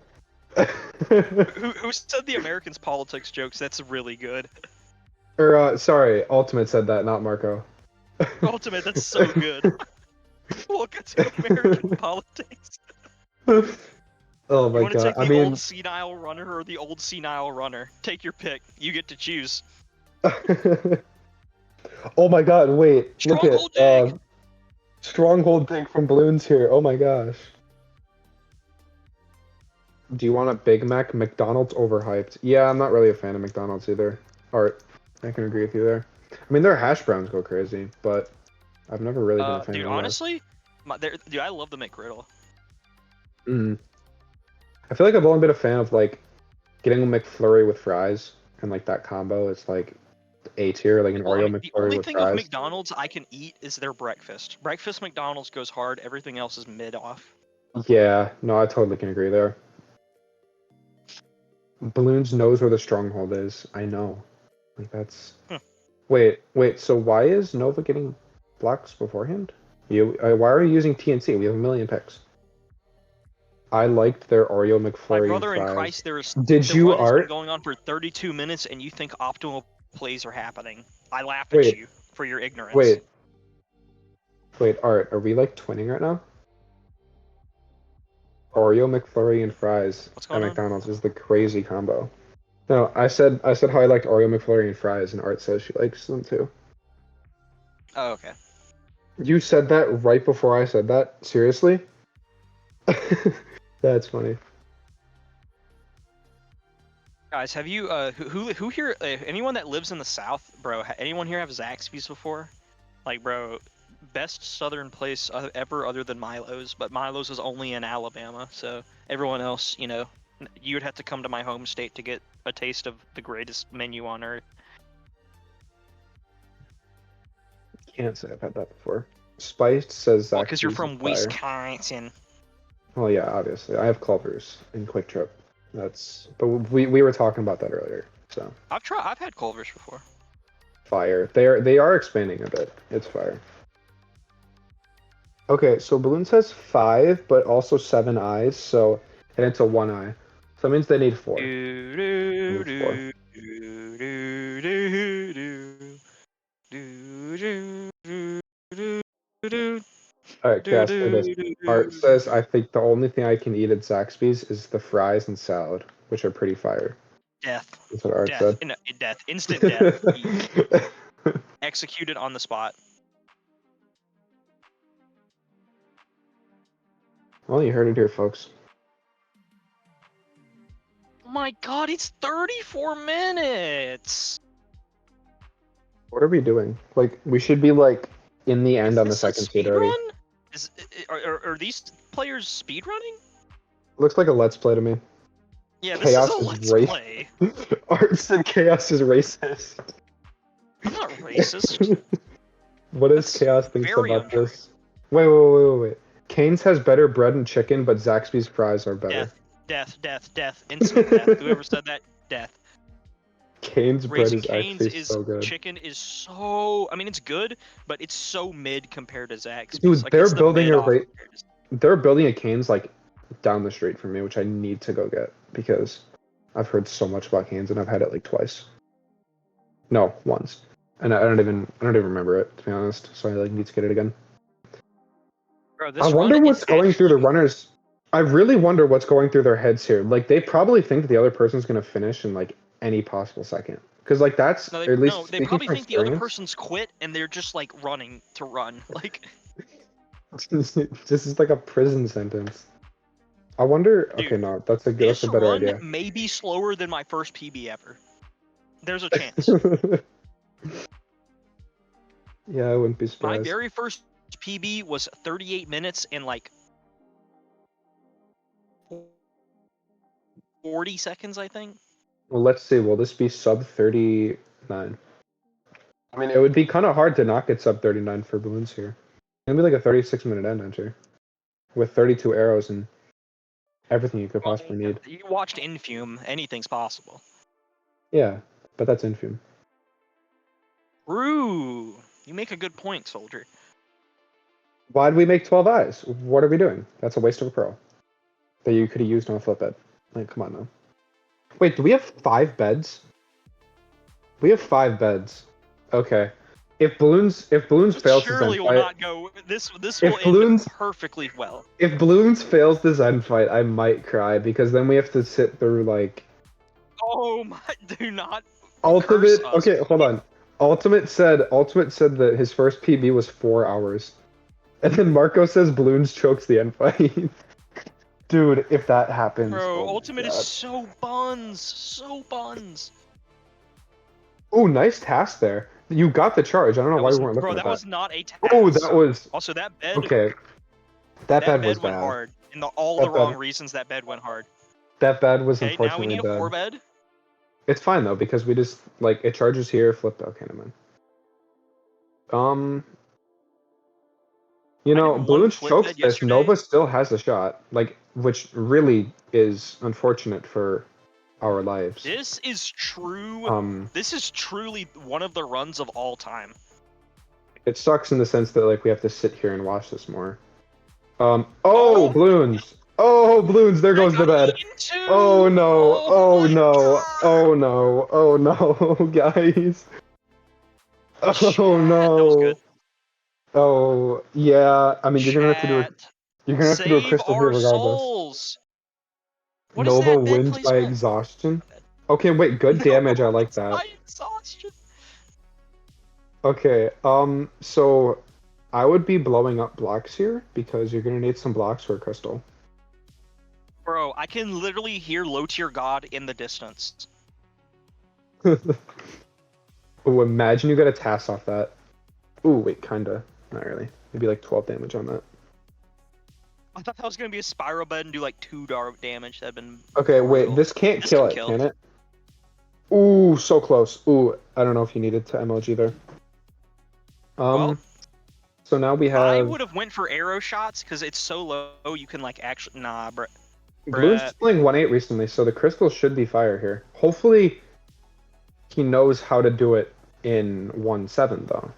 Who said the Americans politics jokes? That's really good. Or sorry, Ultimate said that, not Marco. Ultimate, that's so good. Welcome to American politics. Oh You my want to god! take I the mean, old senile runner or the old senile runner? Take your pick. You get to choose. oh my god! Wait, Stronghold look at dig! Stronghold dig from Balloons here. Oh my gosh. Do you want a Big Mac? McDonald's overhyped. Yeah, I'm not really a fan of McDonald's either. Art, I can agree with you there. I mean, their hash browns go crazy, but I've never really been a fan Dude, of honestly, dude, I love the McGriddle. I feel like I've only been a fan of like getting a McFlurry with fries, and like that combo is like A tier, like an Well, I Oreo mean, the McFlurry only with thing with fries. McDonald's I can eat is their breakfast. Breakfast McDonald's goes hard. Everything else is mid off. Yeah, no, I totally can agree there. Balloons knows where the stronghold is. I know. Like that's. Wait. So why is Nova getting blocks beforehand? Why are you using TNC? We have a million picks. I liked their Oreo McFlurry My and brother in fries. Christ, the you, run has been Art? going on for 32 minutes, and you think optimal plays are happening. I laugh Wait. at you for your ignorance. Wait, Art, are we like twinning right now? Oreo McFlurry and fries What's at going on? McDonald's is the crazy combo. No, I said how I liked Oreo McFlurry and fries, and Art says she likes them too. Oh, okay. You said that right before I said that? Seriously? That's funny. Guys, have you who here? Anyone that lives in the South, bro? Anyone here have Zaxby's before? Like, bro, best Southern place ever other than Milo's, but Milo's is only in Alabama, so everyone else, you know, you would have to come to my home state to get a taste of the greatest menu on earth. Can't say I've had that before. Spiced says Well, because you're Zaxby's from is fire. Wisconsin. Well, yeah, obviously. I have Culver's and Quick Trip. But we were talking about that earlier, so. I've had Culver's before. Fire. They are expanding a bit. It's fire. Okay, so Balloons has 5, but also 7 eyes, so and it's a 1 eye. So that means they need 4. Alright, Cass, say this. Art says I think the only thing I can eat at Zaxby's is the fries and salad, which are pretty fire. Death. That's what Art Death. said. Death. Instant death. Executed on the spot. Well, you heard it here, folks. Oh my god, it's 34 minutes! What are we doing? Like, we should be like in the end Is on the this a second seed speed already. run? Are these players speed running? Looks like a let's play to me. Yeah, this Chaos is a is let's race- play. Arts and Chaos is racist. I'm not racist. What does That's Chaos think very about untrue. this? Wait. Cane's has better bread and chicken, but Zaxby's fries are better. Death, instant death. Whoever said that, death. Cane's bread Raising is Cane's actually is so good. chicken is so. I mean, it's good, but it's so mid compared to Zaxby's. Dude, Like, they're it's the building mid a off ra- compared to- They're building a Cane's like down the street from me, which I need to go get because I've heard so much about Cane's and I've had it like twice. No, once. And I don't even remember it, to be honest. So I like need to get it again. Bro, this I wonder run what's is going through the actually- runners. I really wonder what's going through their heads here. Like they probably think the other person's gonna finish in like any possible second. Because like that's No, or at least they speaking probably from think the other experience, person's quit and they're just like running to run. Like, this is like a prison sentence. I wonder. Dude, Okay, no, that's a this better run idea. may be slower than my first PB ever. There's a chance. Yeah, I wouldn't be My surprised. very first PB was 38 minutes and like 40 seconds, I think. Well, let's see. Will this be sub 39? I mean, it would be kind of hard to not get sub 39 for balloons here. It'd be like a 36-minute end entry with 32 arrows and everything you could possibly need. You watched Infume. Anything's possible. Yeah, but that's INFUME. True. You make a good point, soldier. Why did we make 12 eyes? What are we doing? That's a waste of a pearl that you could have used on a flip bed. Like, come on now. Wait, do we have 5 beds? We have 5 beds. Okay. If balloons fails to Surely Zen will fight, not go. This will end balloons- perfectly well. if balloons fails the Zen fight, I might cry because then we have to sit through like Oh my! Do not. ultimate. curse us. Okay, hold on. Ultimate said that his first PB was 4 hours, and then Marco says balloons chokes the end fight. Dude, if that happens, Bro, oh my Ultimate God. is so buns. So buns. Oh, nice task there. You got the charge. I don't know why we weren't Bro, looking that at was that. not a task. Oh, that was Also, that bed. okay. That bed was went bad. hard. In all That the wrong bed- reasons that bed went hard. That bed was Okay, now we unfortunately need a 4 bad. bed. It's fine though because we just like it charges here, flip. Okay, never mind. You I know, did one balloons flip chokes bed this. yesterday. Nova still has a shot, like which really is unfortunate for our lives. This is true. This is truly one of the runs of all time. It sucks in the sense that like we have to sit here and watch this more. Oh. Balloons! Oh, balloons! There goes the bed. Oh no! Oh no! Oh no! Oh no, guys! Oh That was no! good. Oh yeah. I mean, you're gonna have to do a Chat, crystal Save here our regardless. souls. What is Nova that bed wins by placement? exhaustion. Okay, wait, good damage. I like that. By exhaustion. Okay, so I would be blowing up blocks here because you're gonna need some blocks for a crystal. Bro, I can literally hear low tier god in the distance. Oh, imagine you got a task off that. Ooh, wait, kinda. Not really. Maybe like 12 damage on that. I thought that was gonna be a spiral bed and do like 2 dark damage. That'd been. Okay, wait, brutal. this can't This kill can it, kill. can it? Ooh, so close. Ooh, I don't know if you needed to MLG there. Well, So now we I have would have went for arrow shots because it's so low you can like actually. Nah, bro. Blue's Brett. playing 1-8 recently, so the crystal should be fire here. Hopefully, he knows how to do it in 1-7 though,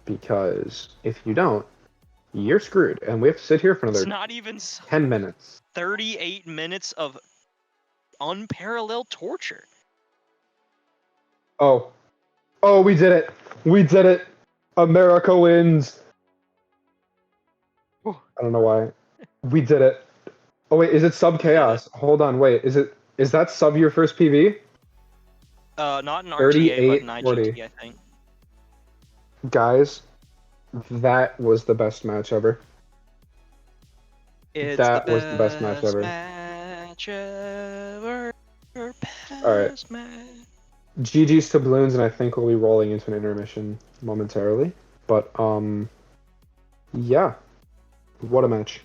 because if you don't, you're screwed, and we have to sit here for It's another not even 10 minutes. 38 minutes of unparalleled torture. Oh, we did it! We did it! America wins! Whew. I don't know why. We did it. Oh wait, is it sub chaos? Hold on, wait, is that sub your first PV? Not in RTA, but 38, in IGT, 40. I think. Guys, that was the best match ever. It's That was the best match ever. match ever. All right. Best match. GG's to Balloons, and I think we'll be rolling into an intermission momentarily. But yeah, what a match.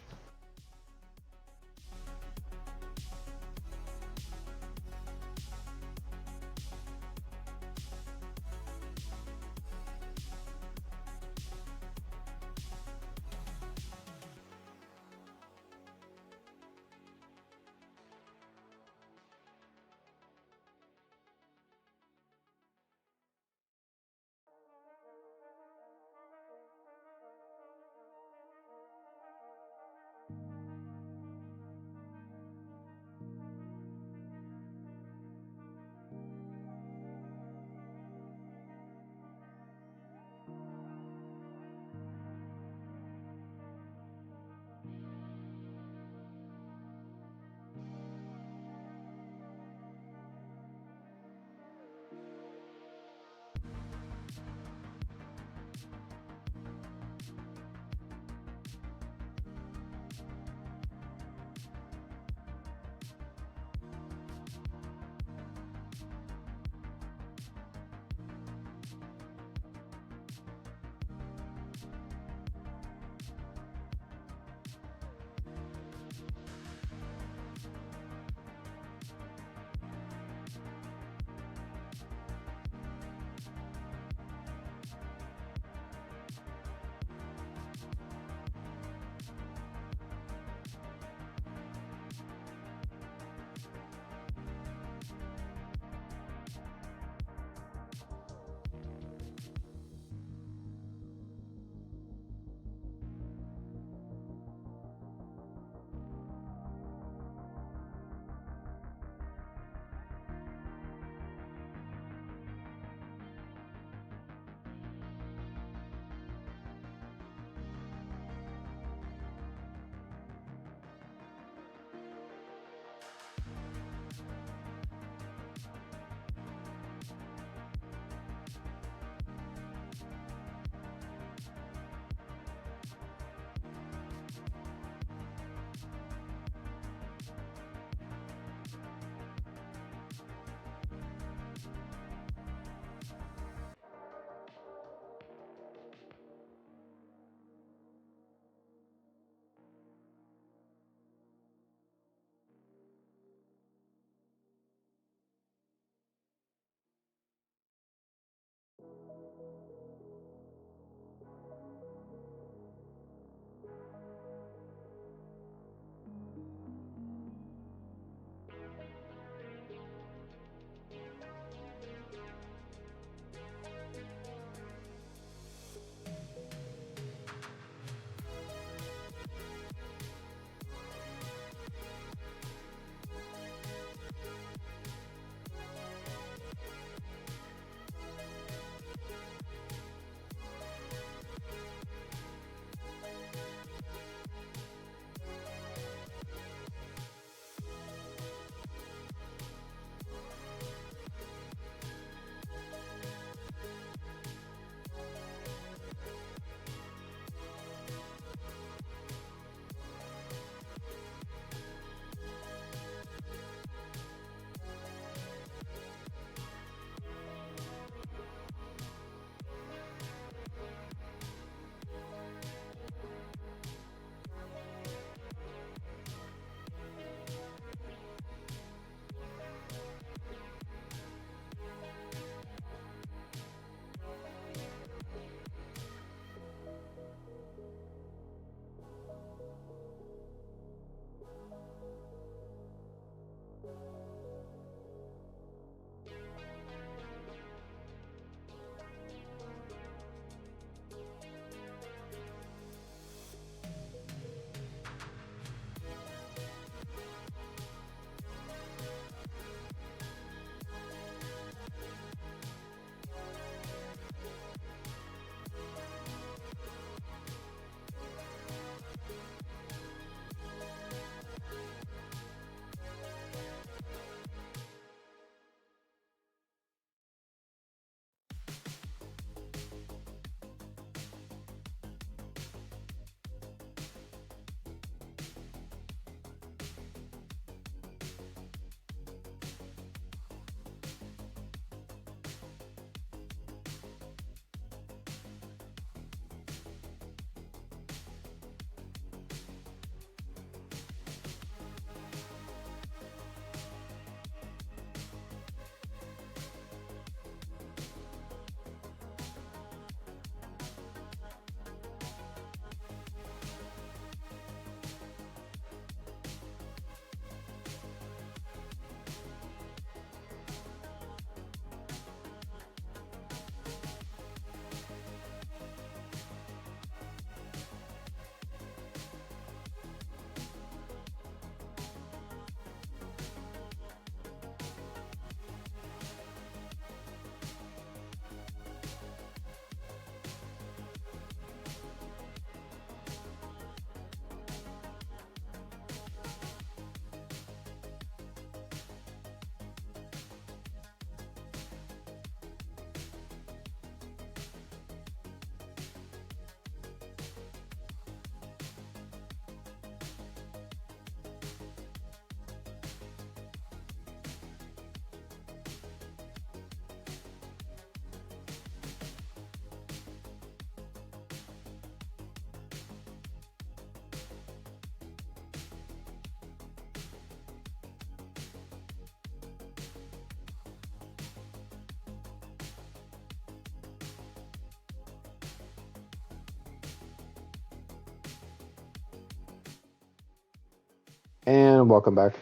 And welcome back.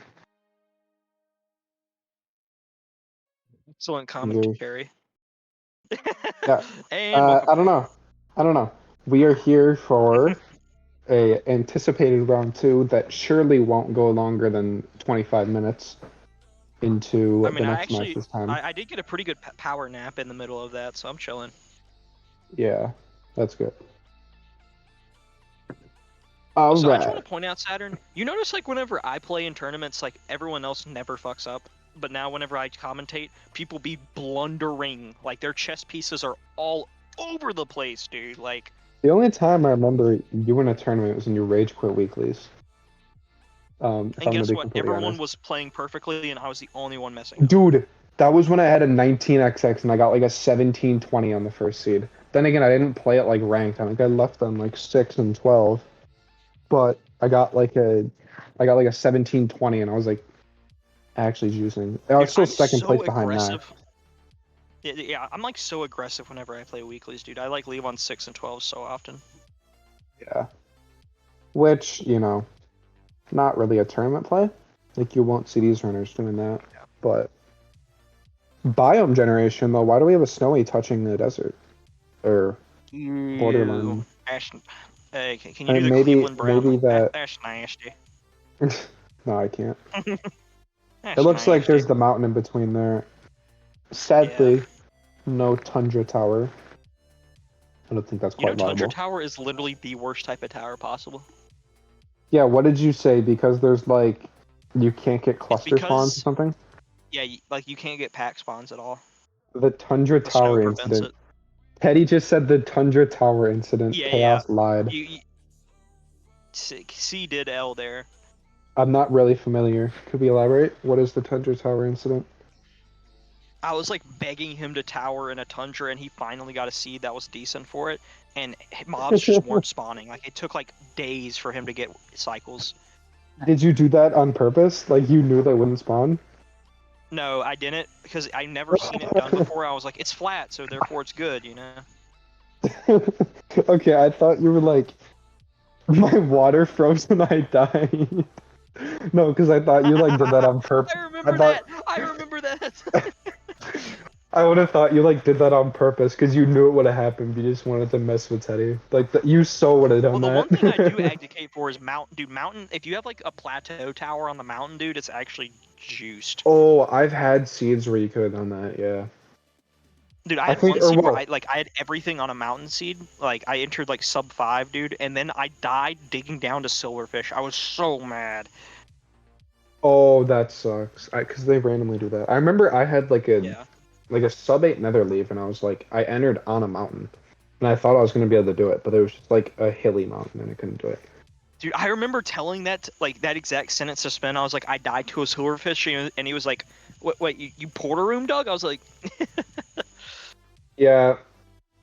Excellent commentary. Yeah. And welcome I don't know. We are here for a anticipated round 2 that surely won't go longer than 25 minutes into I mean, the I next match actually, this time. I did get a pretty good power nap in the middle of that, so I'm chilling. Yeah, that's good. Also, I just want Alright. to point out, Saturn, you notice like whenever I play in tournaments, like everyone else never fucks up. But now whenever I commentate, people be blundering. Like their chess pieces are all over the place, dude. Like, The only time I remember you in a tournament was when you rage quit weeklies. If I'm and gonna guess be what? completely Everyone honest. was playing perfectly, and I was the only one messing up. Dude, that was when I had a 19XX and I got like a 1720 on the first seed. Then again, I didn't play it like ranked. I think I left on like 6 and 12. But I got like a 1720 and I was like actually juicing. I was Dude, still I'm second place so behind Mac. aggressive. Yeah, I'm like so aggressive whenever I play weeklies, dude. I like leave on 6 and 12 so often. Yeah. Which, you know, not really a tournament play. Like you won't see these runners doing that. But biome generation though, why do we have a snowy touching the desert? Or borderline. Ash, hey, can I you do mean, the Cleveland Brown? maybe that That's nasty. no, I can't. It That's looks like nasty. there's the mountain in between there. Sadly, no tundra tower. I don't think that's You know, quite Tundra viable. Tower is literally the worst type of tower possible. Yeah, what did you say? Because there's like you can't get cluster spawns or Because, something? yeah, like you can't get pack spawns at all. The Tundra The snow Tower prevents incident. it. Teddy just said the Tundra Tower incident. Yeah. Chaos lied. You C did L there. I'm not really familiar. Could we elaborate? What is the Tundra Tower incident? I was like begging him to tower in a Tundra, and he finally got a seed that was decent for it, and mobs just weren't spawning. Like it took like days for him to get cycles. Did you do that on purpose? Like you knew they wouldn't spawn? No, I didn't because I never seen it done before. I was like, it's flat, so therefore it's good, you know. Okay, I thought you were like, my water froze and I died. No, because I thought you like did that on purpose. I remember that. I remember that. I would have thought you like did that on purpose because you knew it would have happened. You just wanted to mess with Teddy. Like you so would have done Well, the one that. thing I do advocate for is mountain. If you have like a plateau tower on the mountain, dude, it's actually juiced. Oh, I've had seeds where you could have done that. Yeah. Dude, I I had think- one or seed where what? I had everything on a mountain seed. Like I entered like sub 5, dude, and then I died digging down to silverfish. I was so mad. Oh, that sucks. Because they randomly do that. I remember I had like a Yeah. sub 8 nether leaf, and I was like, I entered on a mountain, and I thought I was gonna be able to do it, but it was just like a hilly mountain, and I couldn't do it. Dude, I remember telling that like that exact sentence to Spin. I was like, I died to a silverfish, and he was like, "What? You porter room, Doug?" I was like, Yeah,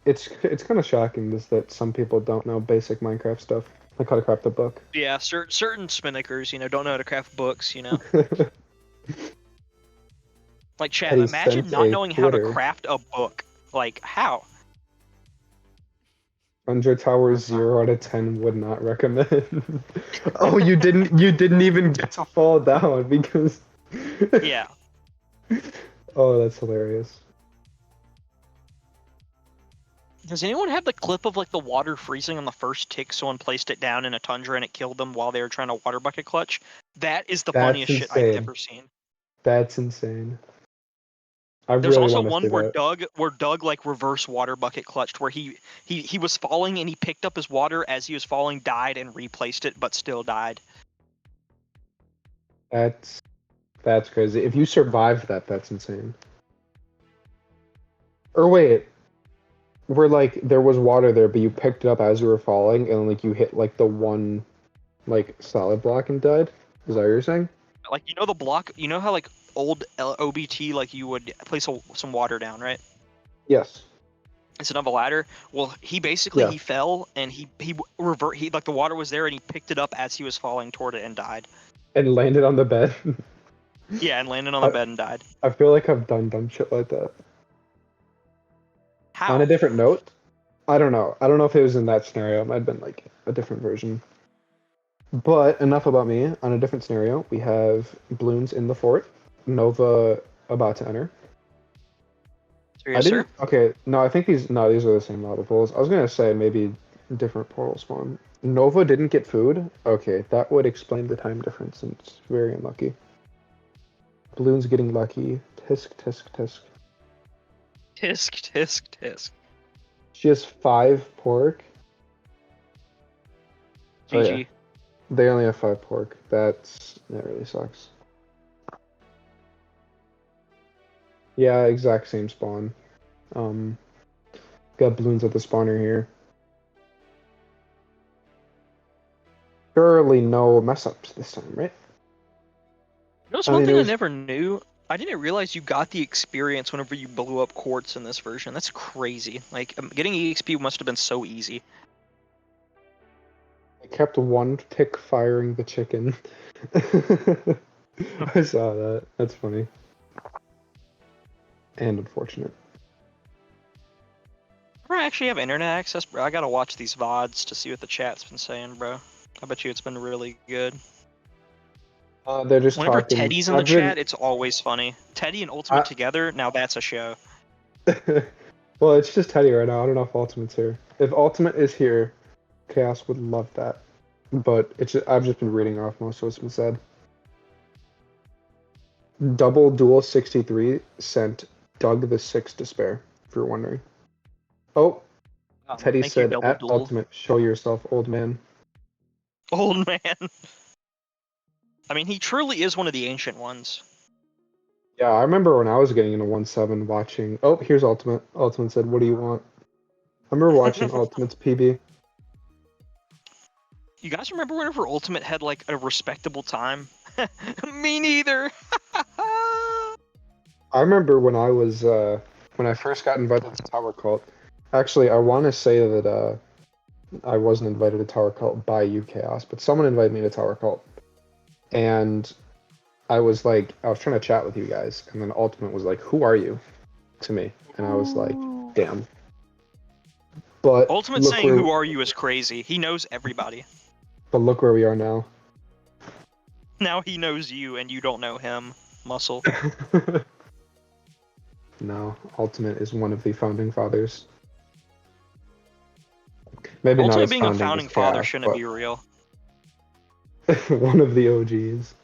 it's kind of shocking just that some people don't know basic Minecraft stuff, like how to craft a book. "Yeah, certain Spinnackers, you know, don't know how to craft books, you know." Like, chat, Teddy imagine sent not a knowing how to Twitter. craft a book. Like, how? 100 Towers 0 out of 10 would not recommend. Oh, you didn't even get to fall down because. Yeah. Oh, that's hilarious. Does anyone have the clip of like the water freezing on the first tick? Someone placed it down in a tundra and it killed them while they were trying to water bucket clutch. That is the That's funniest shit I've insane. ever seen. That's insane. I There's really also want to one see where that. Doug like reverse water bucket clutched, where he was falling and he picked up his water as he was falling, died and replaced it, but still died. That's crazy. If you survived that, that's insane. Or wait, where like there was water there, but you picked it up as you were falling, and like you hit like the one like solid block and died. Is that what you're saying? Like, you know the block, you know how like old OBT, like you would place some water down, right? Yes. Instead of a ladder. Well, he basically Yeah. he fell and he like the water was there and he picked it up as he was falling toward it and died. And landed on the bed. Yeah, and landed on the bed and died. I feel like I've done dumb shit like that. How? On a different note, I don't know. I don't know if it was in that scenario. It might have been like a different version. But enough about me. On a different scenario, we have Bloons in the fort, Nova about to enter. Serious, sir? Okay, no, I think these are the same lava pools. I was gonna say maybe different portal spawn. Nova didn't get food. Okay, that would explain the time difference, and it's very unlucky. Bloons getting lucky. Tisk, tisk, tisk. Tisk, tisk, tisk. She has 5 pork. GG. Oh, yeah. They only have 5 pork. That really sucks. Yeah, exact same spawn. Got balloons at the spawner here. Surely no mess ups this time, right? You know, it's one thing I never knew. I didn't realize you got the experience whenever you blew up quartz in this version. That's crazy. Like, getting EXP must have been so easy. I kept one tick firing the chicken. I saw that. That's funny. And unfortunate. I actually have internet access, bro. I gotta watch these VODs to see what the chat's been saying, bro. I bet you it's been really good. They're just Whenever talking. Teddy's in the chat, it's always funny. Teddy and Ultimate together, now that's a show. Well, it's just Teddy right now. I don't know if Ultimate's here. If Ultimate is here, Chaos would love that. But I've just been reading off most of what's been said. Double Duel 63 sent Doug the 6 despair, if you're wondering. Oh, Teddy said, at Ultimate, show yourself, old man. Old man. I mean, he truly is one of the ancient ones. Yeah, I remember when I was getting into 1-7 watching... Oh, here's Ultimate. Ultimate said, what do you want? I remember watching Ultimate's PB. You guys remember whenever Ultimate had, like, a respectable time? Me neither! I remember when I was, when I first got invited to Tower Cult. Actually, I want to say that, I wasn't invited to Tower Cult by you, Chaos, but someone invited me to Tower Cult. And I was trying to chat with you guys, and then Ultimate was like, who are you? To me. And I was like, damn. But Ultimate saying who are you is crazy. He knows everybody. But look where we are now. Now he knows you and you don't know him, Muscle. No, Ultimate is one of the founding fathers. Maybe Ultimate not as being a founding father shouldn't be real. One of the OGs.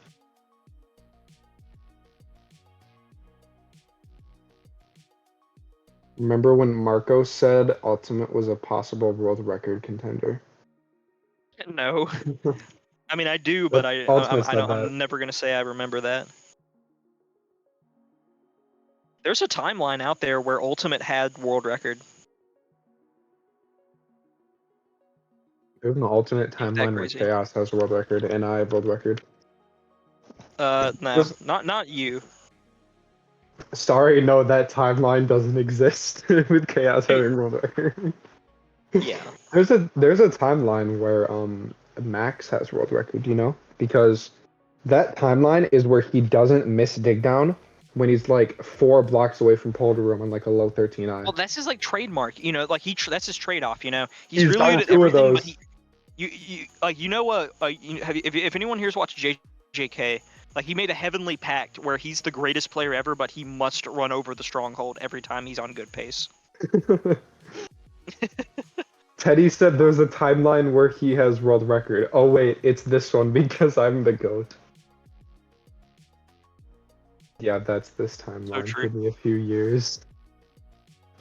Remember when Marco said Ultimate was a possible world record contender? No. I mean, I do, but I'm never going to say I remember that. There's a timeline out there where Ultimate had world record. There's an alternate timeline where Chaos has world record and I have world record. No, not you. Sorry, no, that timeline doesn't exist with Chaos having world record. Yeah. There's a timeline where Max has world record, you know? Because that timeline is where he doesn't miss dig down when he's like 4 blocks away from Polder Room on like a low 13i. Well, that's his like trademark, you know, like that's his trade-off, you know. He's really good at everything, but if anyone here's watched JJK, like he made a heavenly pact where he's the greatest player ever, but he must run over the stronghold every time he's on good pace. Teddy said there's a timeline where he has world record. Oh wait, it's this one because I'm the GOAT. Yeah, that's this timeline. So Give me a few years.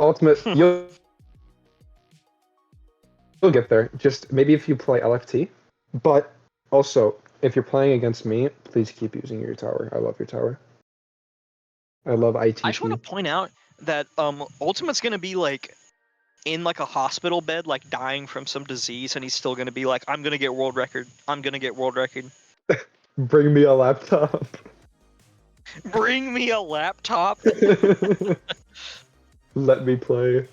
Ultimate, you'll get there. Just maybe if you play LFT. But also, if you're playing against me, please keep using your tower. I love your tower. I love ITT. I just want to point out that Ultimate's gonna be like in like a hospital bed, like dying from some disease, and he's still gonna be like, I'm gonna get world record. I'm gonna get world record. Bring me a laptop. Bring me a laptop. Let me play.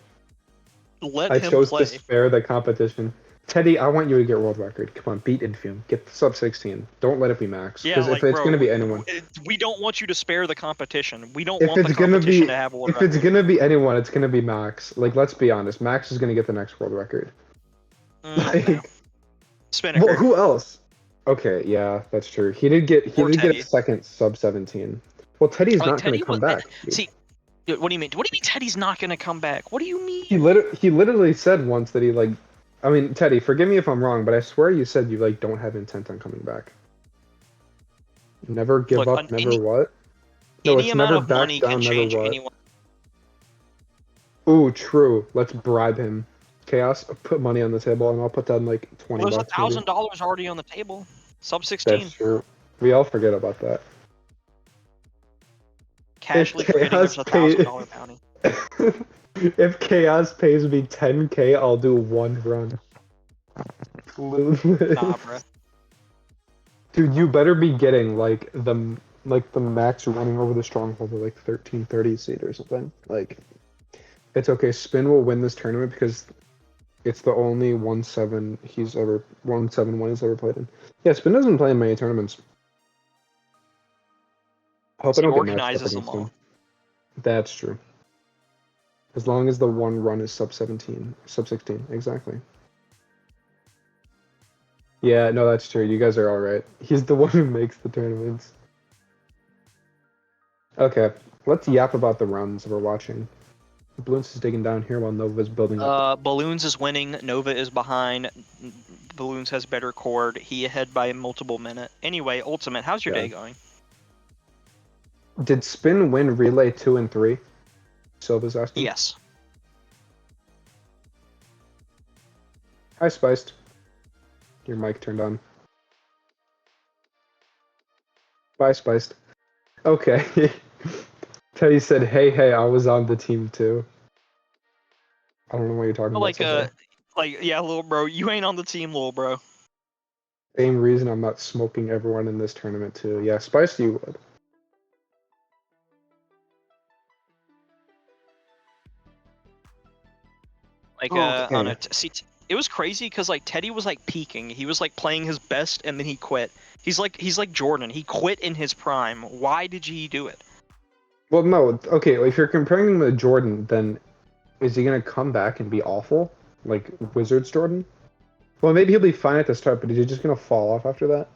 I chose to spare the competition. Teddy, I want you to get world record. Come on, beat INFUME. Get the sub 16. Don't let it be Max. Because if it's going to be anyone... We don't want you to spare the competition. We don't want the competition to have a world record. If it's going to be anyone, it's going to be Max. Like, let's be honest. Max is going to get the next world record. Spinnaker. Well, who else? Okay, yeah, that's true. He did get Or a Teddy. second sub 17. Well, Teddy's Like not going Teddy to come was. back. Dude. See, what do you mean? What do you mean Teddy's not gonna come back? What do you He mean? literally said once that he like. I mean, Teddy, forgive me if I'm wrong, but I swear you said you like don't have intent on coming back. Never give Look, up, never any what? No, it's amount never of back money can down, never change what. anyone. Ooh, true. Let's bribe him. Chaos, put money on the table, and I'll put down like 20 Well, there's bucks maybe. $1,000 already on the table. Sub That's 16. true. We all forget about that. Casually forgetting there's a $1,000 bounty. If Chaos pays me 10K, I'll do one run. Nah, bruh. Dude, you better be getting like the max running over the stronghold of like 1330 seed or something. Like, it's okay. Spin will win this tournament because it's the only 1-7 he's ever 1-7-1 he's ever played in. Yeah, Spin doesn't play in many tournaments. Hope I He don't get matched up organizes them against all. him. That's true. As long as the one run is sub 17, sub 16, exactly. Yeah, no, that's true. You guys are all right. He's the one who makes the tournaments. Okay, let's yap about the runs we're watching. Bloons is digging down here while Nova's building up. Balloons is winning. Nova is behind. Balloons has better cord. He ahead by a multiple minute. Anyway, Ultimate, how's your Yeah. day going? Did Spin win Relay 2 and 3? Silva's asking. Yes. Hi, Spiced. Your mic turned on. Bye, Spiced. Okay. Teddy said, hey, I was on the team too. I don't know what you're talking about. Yeah, little bro, you ain't on the team, little bro. Same reason I'm not smoking everyone in this tournament too. Yeah, Spiced you would. Okay. See, it was crazy because like Teddy was like peaking. He was like playing his best, and then he quit. He's like Jordan. He quit in his prime. Why did he do it? Well, no. Okay, if you're comparing him with Jordan, then is he gonna come back and be awful, like Wizards Jordan? Well, maybe he'll be fine at the start, but is he just gonna fall off after that?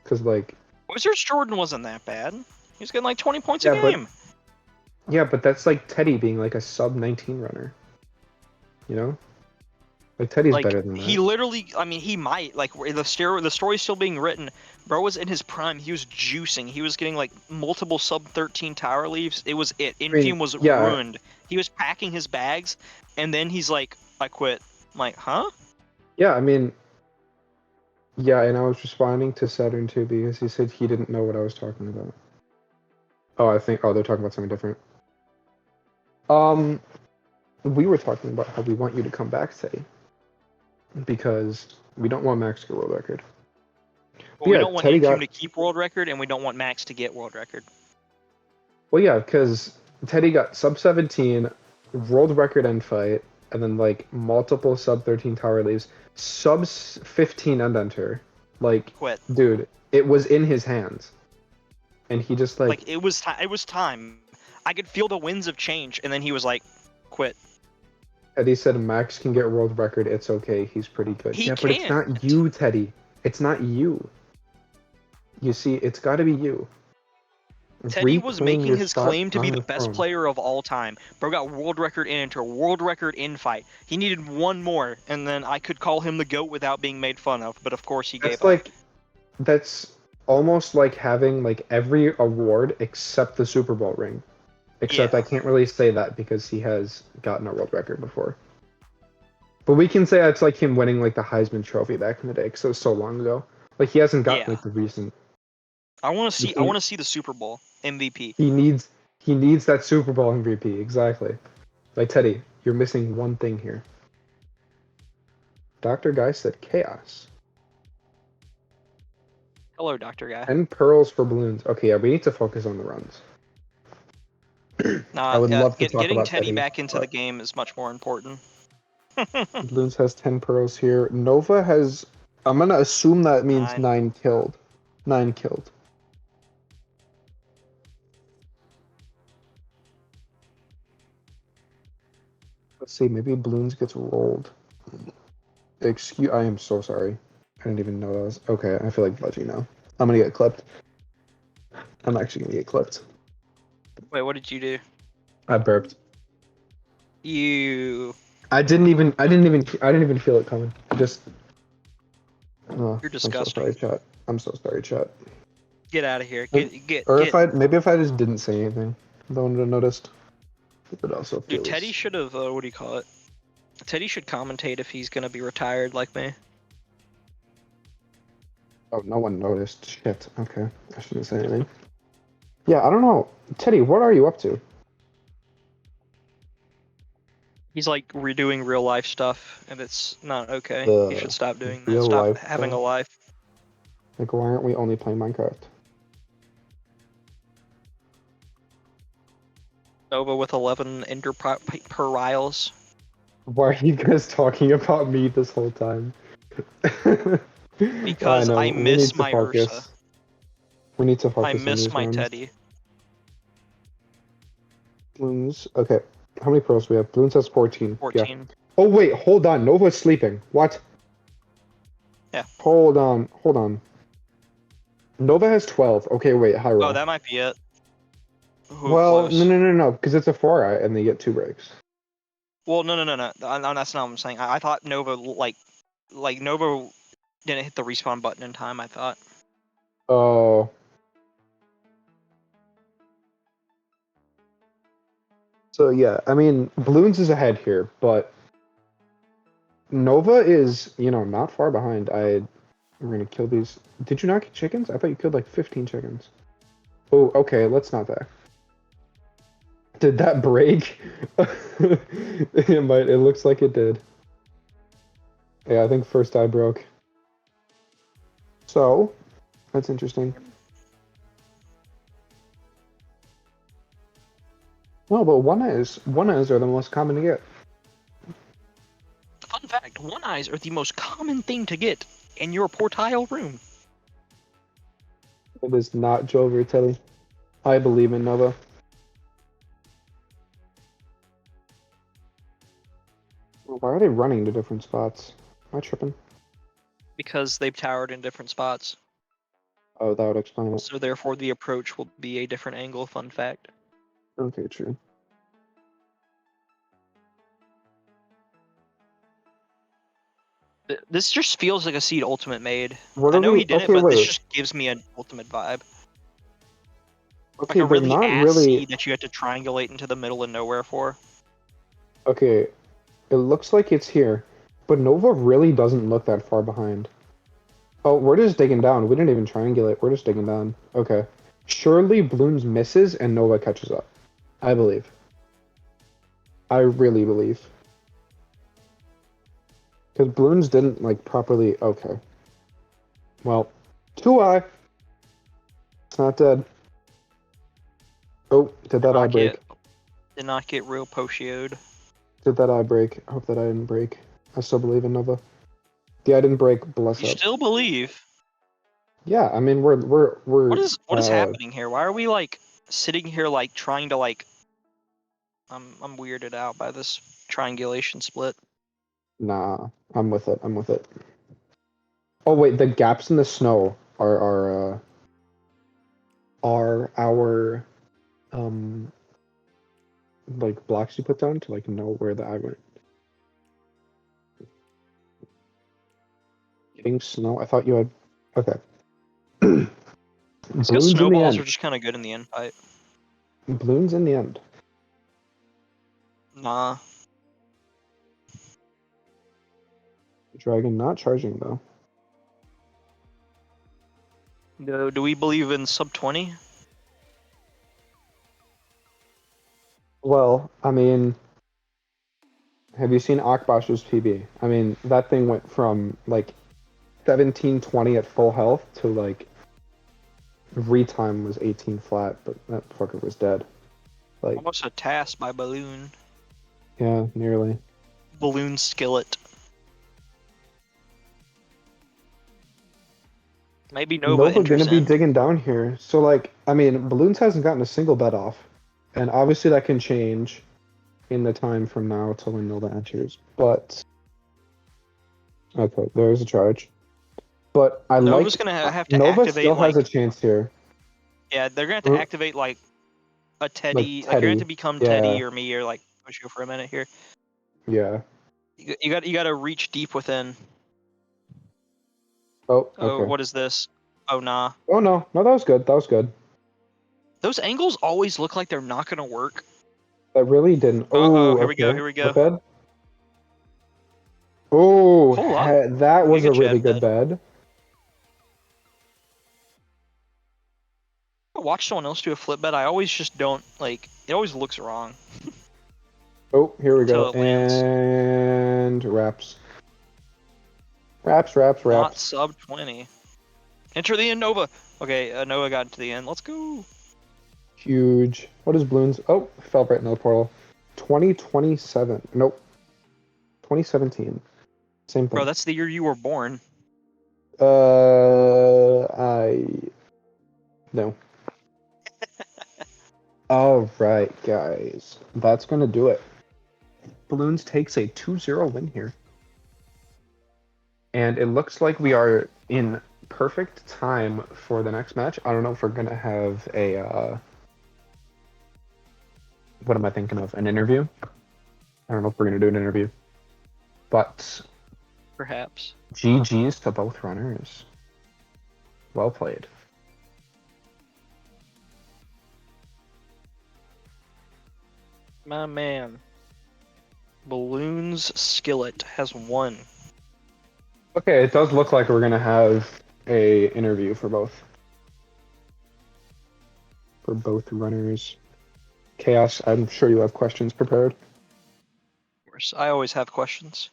Because like, Wizards Jordan wasn't that bad. He was getting like 20 points yeah, a game. but that's like Teddy being like a sub 19 runner. You know, like Teddy's Like better than that. he literally, I mean, he might like the story's still being written. Bro was in his prime. He was juicing. He was getting like multiple sub 13 tower leaves. It was it. Infume was ruined. He was packing his bags, and then he's like, I quit. I'm like, huh? Yeah, I mean, yeah, and I was responding to Saturn too because he said he didn't know what I was talking about. Oh, they're talking about something different. We were talking about how we want you to come back, Teddy, because we don't want Max to get world record. Well, we Yeah, don't want Teddy Infume to keep world record, and we don't want Max to get world record. Well, yeah, because Teddy got sub 17, world record end fight, and then like multiple sub 13 tower leaves, sub 15 end enter. Like, Quit. dude, it was in his hands, and he just like it was time. I could feel the winds of change, and then he was like, quit. Teddy said Max can get world record. It's okay. He's pretty good. He Yeah, but it's can't. not you, Teddy. It's not you. You see, it's got to be you. Teddy was Reclaim making your his spot claim to be on the best throne. player of all time. Bro got world record in enter, world record in fight. He needed one more, and then I could call him the GOAT without being made fun of, but of course he gave up. That's almost like having like every award except the Super Bowl ring. Except Yeah. I can't really say that because he has gotten a world record before. But we can say it's like him winning like the Heisman Trophy back in the day because it was so long ago. Like he hasn't gotten like the recent. I want to see the Super Bowl MVP. He needs that Super Bowl MVP exactly. Like Teddy, you're missing one thing here. Dr. Guy said chaos. Hello, Dr. Guy. 10 pearls for balloons. Okay, yeah, we need to focus on the runs. I would love to talk getting about Teddy back into the game is much more important. Balloons has 10 pearls here. Nova has. I'm gonna assume that means 9 killed. 9 killed. Let's see. Maybe Balloons gets rolled. I am so sorry. I didn't even know that was... Okay, I feel like budging now. I'm gonna get clipped. I'm actually gonna get clipped. Wait, what did you do? I burped. You. I didn't even feel it coming. Just... Oh, You're I'm so disgusting. sorry, chat. I'm so sorry, chat. Get out of here. Or if I just didn't say anything, no one would have noticed. But also feels... Dude, Teddy should have, what do you call it? Teddy should commentate if he's gonna be retired like me. Oh, no one noticed. Shit. Okay. I shouldn't say anything. Yeah, I don't know. Teddy, what are you up to? He's like redoing real life stuff, and it's not okay. He should stop doing that. Real Stop life having stuff? a life. Like, why aren't we only playing Minecraft? Nova with 11 ender pearls. Why are you guys talking about me this whole time? Because know. I We miss need to my focus. Ursa. We need to focus I on miss these my rounds. Teddy. Bloons. Okay. How many pearls do we have? Bloons has 14. 14. Yeah. Oh, wait. Hold on. Nova's sleeping. What? Yeah. Hold on. Nova has 12. Okay, wait. High roll. Oh, that might be it. Well, Close. no. Because it's a 4-eye and they get 2 breaks. Well, no. That's not what I'm saying. I thought Nova, like Nova didn't hit the respawn button in time, I thought. Oh. So, yeah. I mean, Bloons is ahead here, but Nova is, not far behind. We're gonna kill these. Did you not get chickens? I thought you killed like 15 chickens. Oh, okay, let's not there. Did that break? It looks like it did. Yeah, I think first eye broke. So, that's interesting. No, but one-eyes are the most common to get. Fun fact, one-eyes are the most common thing to get in your portile room. It is not Joe Vertelli. I believe in Nova. Why are they running to different spots? Am I tripping? Because they've towered in different spots. Oh, that would explain it. So therefore the approach will be a different angle, fun fact. Okay, true. This just feels like a Seed Ultimate made. What I are know we... he didn't, Okay, but wait. this just gives me an Ultimate vibe. Okay, Like a but really not ass really... seed that you have to triangulate into the middle of nowhere for. Okay, it looks like it's here, but Nova really doesn't look that far behind. Oh, we're just digging down. We didn't even triangulate. We're just digging down. Okay. Surely Bloons misses and Nova catches up. I believe. I really believe. Because Bloons didn't, properly... Okay. Well, 2-eye. It's not dead. Oh, did that eye break? Did not get real pochioed. Did that eye break? I hope that eye didn't break. I still believe in Nova. The eye didn't break. Bless You up. still believe? Yeah, I mean we're. What is happening here? Why are we sitting here trying to I'm weirded out by this triangulation split. Nah, I'm with it. Oh wait, the gaps in the snow are our blocks you put down to know where the eye went. Getting snow. I thought you had. Okay. Because Bloons in the snowballs end. are just kind of good in the end fight. Bloons in the end. Nah. Dragon not charging though. Do we believe in sub 20? Well, I mean, have you seen Akbash's PB? I mean, that thing went from 1720 at full health to retime was 18 flat, but that fucker was dead. Almost a task by Balloon. Yeah, nearly. Balloon skillet. Maybe Nova enters gonna be in. digging down here. So I mean, Balloons hasn't gotten a single bet off. And obviously that can change in the time from now till when Nova enters. But okay, there's a charge. But I Nova's like gonna have to Nova activate still like has a chance here. yeah, they're gonna have to activate like a Teddy. Like you're gonna have to become Teddy Yeah, or me or like push you for a minute here. yeah. You got to reach deep within. Oh, Oh, okay. what is this? Oh nah. Oh no, no, that was good. That was good. Those angles always look like they're not gonna work. That really didn't. Uh-oh, Oh, here we go, okay. here we go. Not bad. Oh, Pull up. that We was a get you really out good bed. bed. Watch someone else do a flip bed. I always just don't like. It always looks wrong Oh, here we go. until it lands. And wraps. Wraps, wraps, Not wraps. sub 20. Enter the end, Nova. Okay, Nova got to the end. Let's go. Huge. What is balloons? Oh, fell right in the portal. 2027. Nope. 2017. Same Bro, thing. that's the year you were born. I no. All right, guys. That's gonna do it. Balloons takes a 2-0 win here. And it looks like we are in perfect time for the next match. I don't know if we're gonna have a what am I thinking of? An interview? I don't know if we're gonna do an interview. But Perhaps. GG's to both runners. Well played. My man. Balloons Skillet has won. Okay, it does look like we're gonna have a interview for both. For both runners. Chaos, I'm sure you have questions prepared. Of course, I always have questions.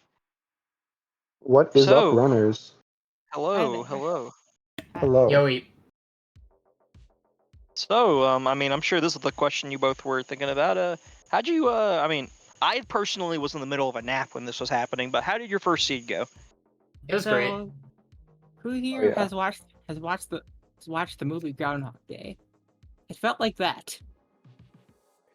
What is up, So- runners? Hello, Hi there. hello. Hello. Yo, eat. So, I mean, I'm sure this is the question you both were thinking about. How'd you, I mean, I personally was in the middle of a nap when this was happening, but how did your first seed go? It was great. Who here yeah. has watched the movie Groundhog Day? It felt like that.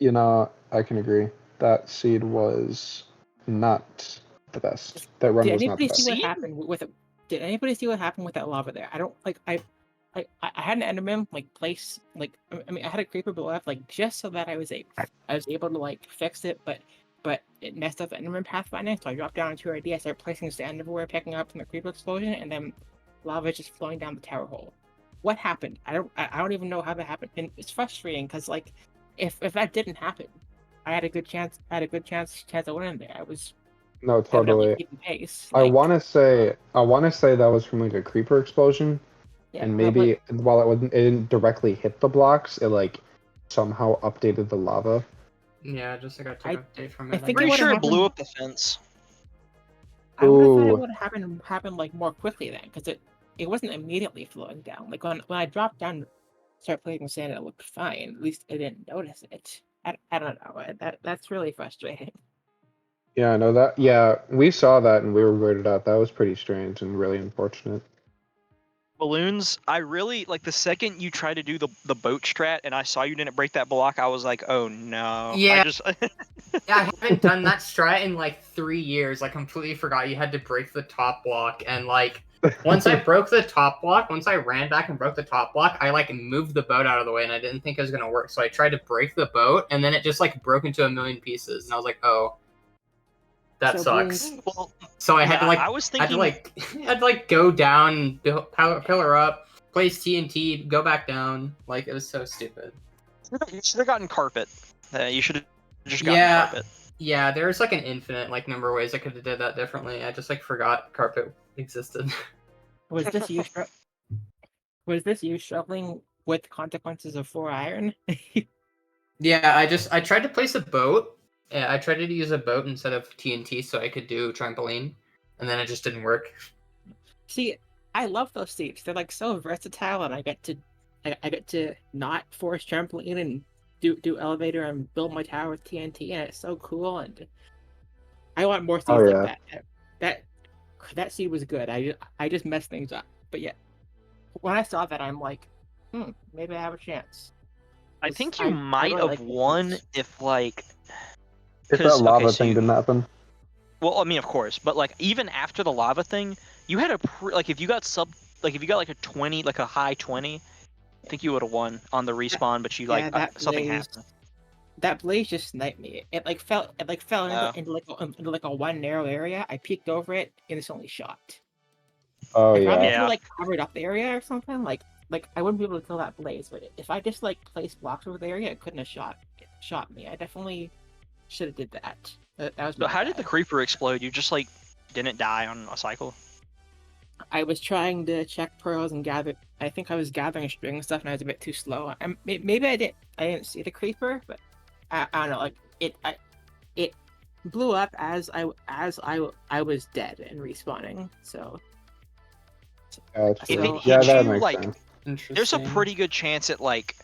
You know, I can agree. That seed was not the best. That run Did was not anybody the see best. what Seed? happened with it? Did anybody see what happened with that lava there? I don't like. I had an Enderman like place like I mean I had a creeper below like just so that I was able to like fix it, but it messed up the Enderman pathfinding, so I dropped down into ID. I started placing sand everywhere, picking up from the creeper explosion, and then lava just flowing down the tower hole. What happened? I don't even know how that happened, and it's frustrating because like if that didn't happen, I had a good chance. Chance of winning there. I was No, evidently totally. keeping pace. I Like, wanna say that was from like a creeper explosion. yeah, And no, but- maybe while it didn't directly hit the blocks, it like somehow updated the lava. Yeah, just like I took I- an update from I it. think Pretty it sure would've it blew happened- up the fence. I would have thought Ooh. it would have happened like more quickly then, because it wasn't immediately flowing down. Like when I dropped down, started playing sand, it looked fine. At least I didn't notice it. I don't know. That's really frustrating. Yeah, no, that yeah, we saw that and we were weirded out. That was pretty strange and really unfortunate. Balloons, I really like the second you try to do the boat strat and I saw you didn't break that block, I was like, oh no. Yeah. I just Yeah, I haven't done that strat in like 3 years. I completely forgot you had to break the top block, and like once I broke the top block, once I ran back and broke the top block, I like moved the boat out of the way, and I didn't think it was gonna work. So I tried to break the boat, and then it just like broke into a million pieces, and I was like, oh, that So sucks. well, So I had to yeah, like I was had thinking to like had to like go down, pillar up, place TNT, go back down. Like it was so stupid. you should have gotten carpet. You should have just gotten Yeah. carpet. Yeah, there's like an infinite like number of ways I could have did that differently. I just like forgot carpet existed. Was this you? Was this you struggling with consequences of 4 iron? Yeah, I tried to place a boat. Yeah, I tried to use a boat instead of TNT so I could do trampoline, and then it just didn't work. See, I love those seats. They're like so versatile, and I get to not force trampoline and do elevator and build my tower with TNT, and it's so cool. And I want more seats Oh, yeah. like that. That seat was good. I just messed things up. But yeah, when I saw that, I'm like, maybe I have a chance. I think you I might really have like the won seats. if like If that 'cause- lava okay, so thing you- didn't happen. well, I mean, of course, but like even after the lava thing, you had like if you got sub like if you got like a 20, like a high 20, I think you would have won on the respawn, but you Yeah, that something blaze. happened. That blaze just sniped me. It like fell Oh. into like a one narrow area. I peeked over it, instantly shot. Oh I probably yeah. could Yeah. have like covered up the area or something. Like I wouldn't be able to kill that blaze, but if I just like placed blocks over the area, it couldn't have shot me. I definitely should have did that. That was. So my how did the bad. creeper explode? You just like didn't die on a cycle? I was trying to check pearls and gather. I think I was gathering string and stuff, and I was a bit too slow. Maybe I didn't see the creeper, but I don't know. Like it blew up as I was dead and respawning. So Gotcha. If it So- Yeah, hit that you, makes like, sense. Interesting. there's a pretty good chance it like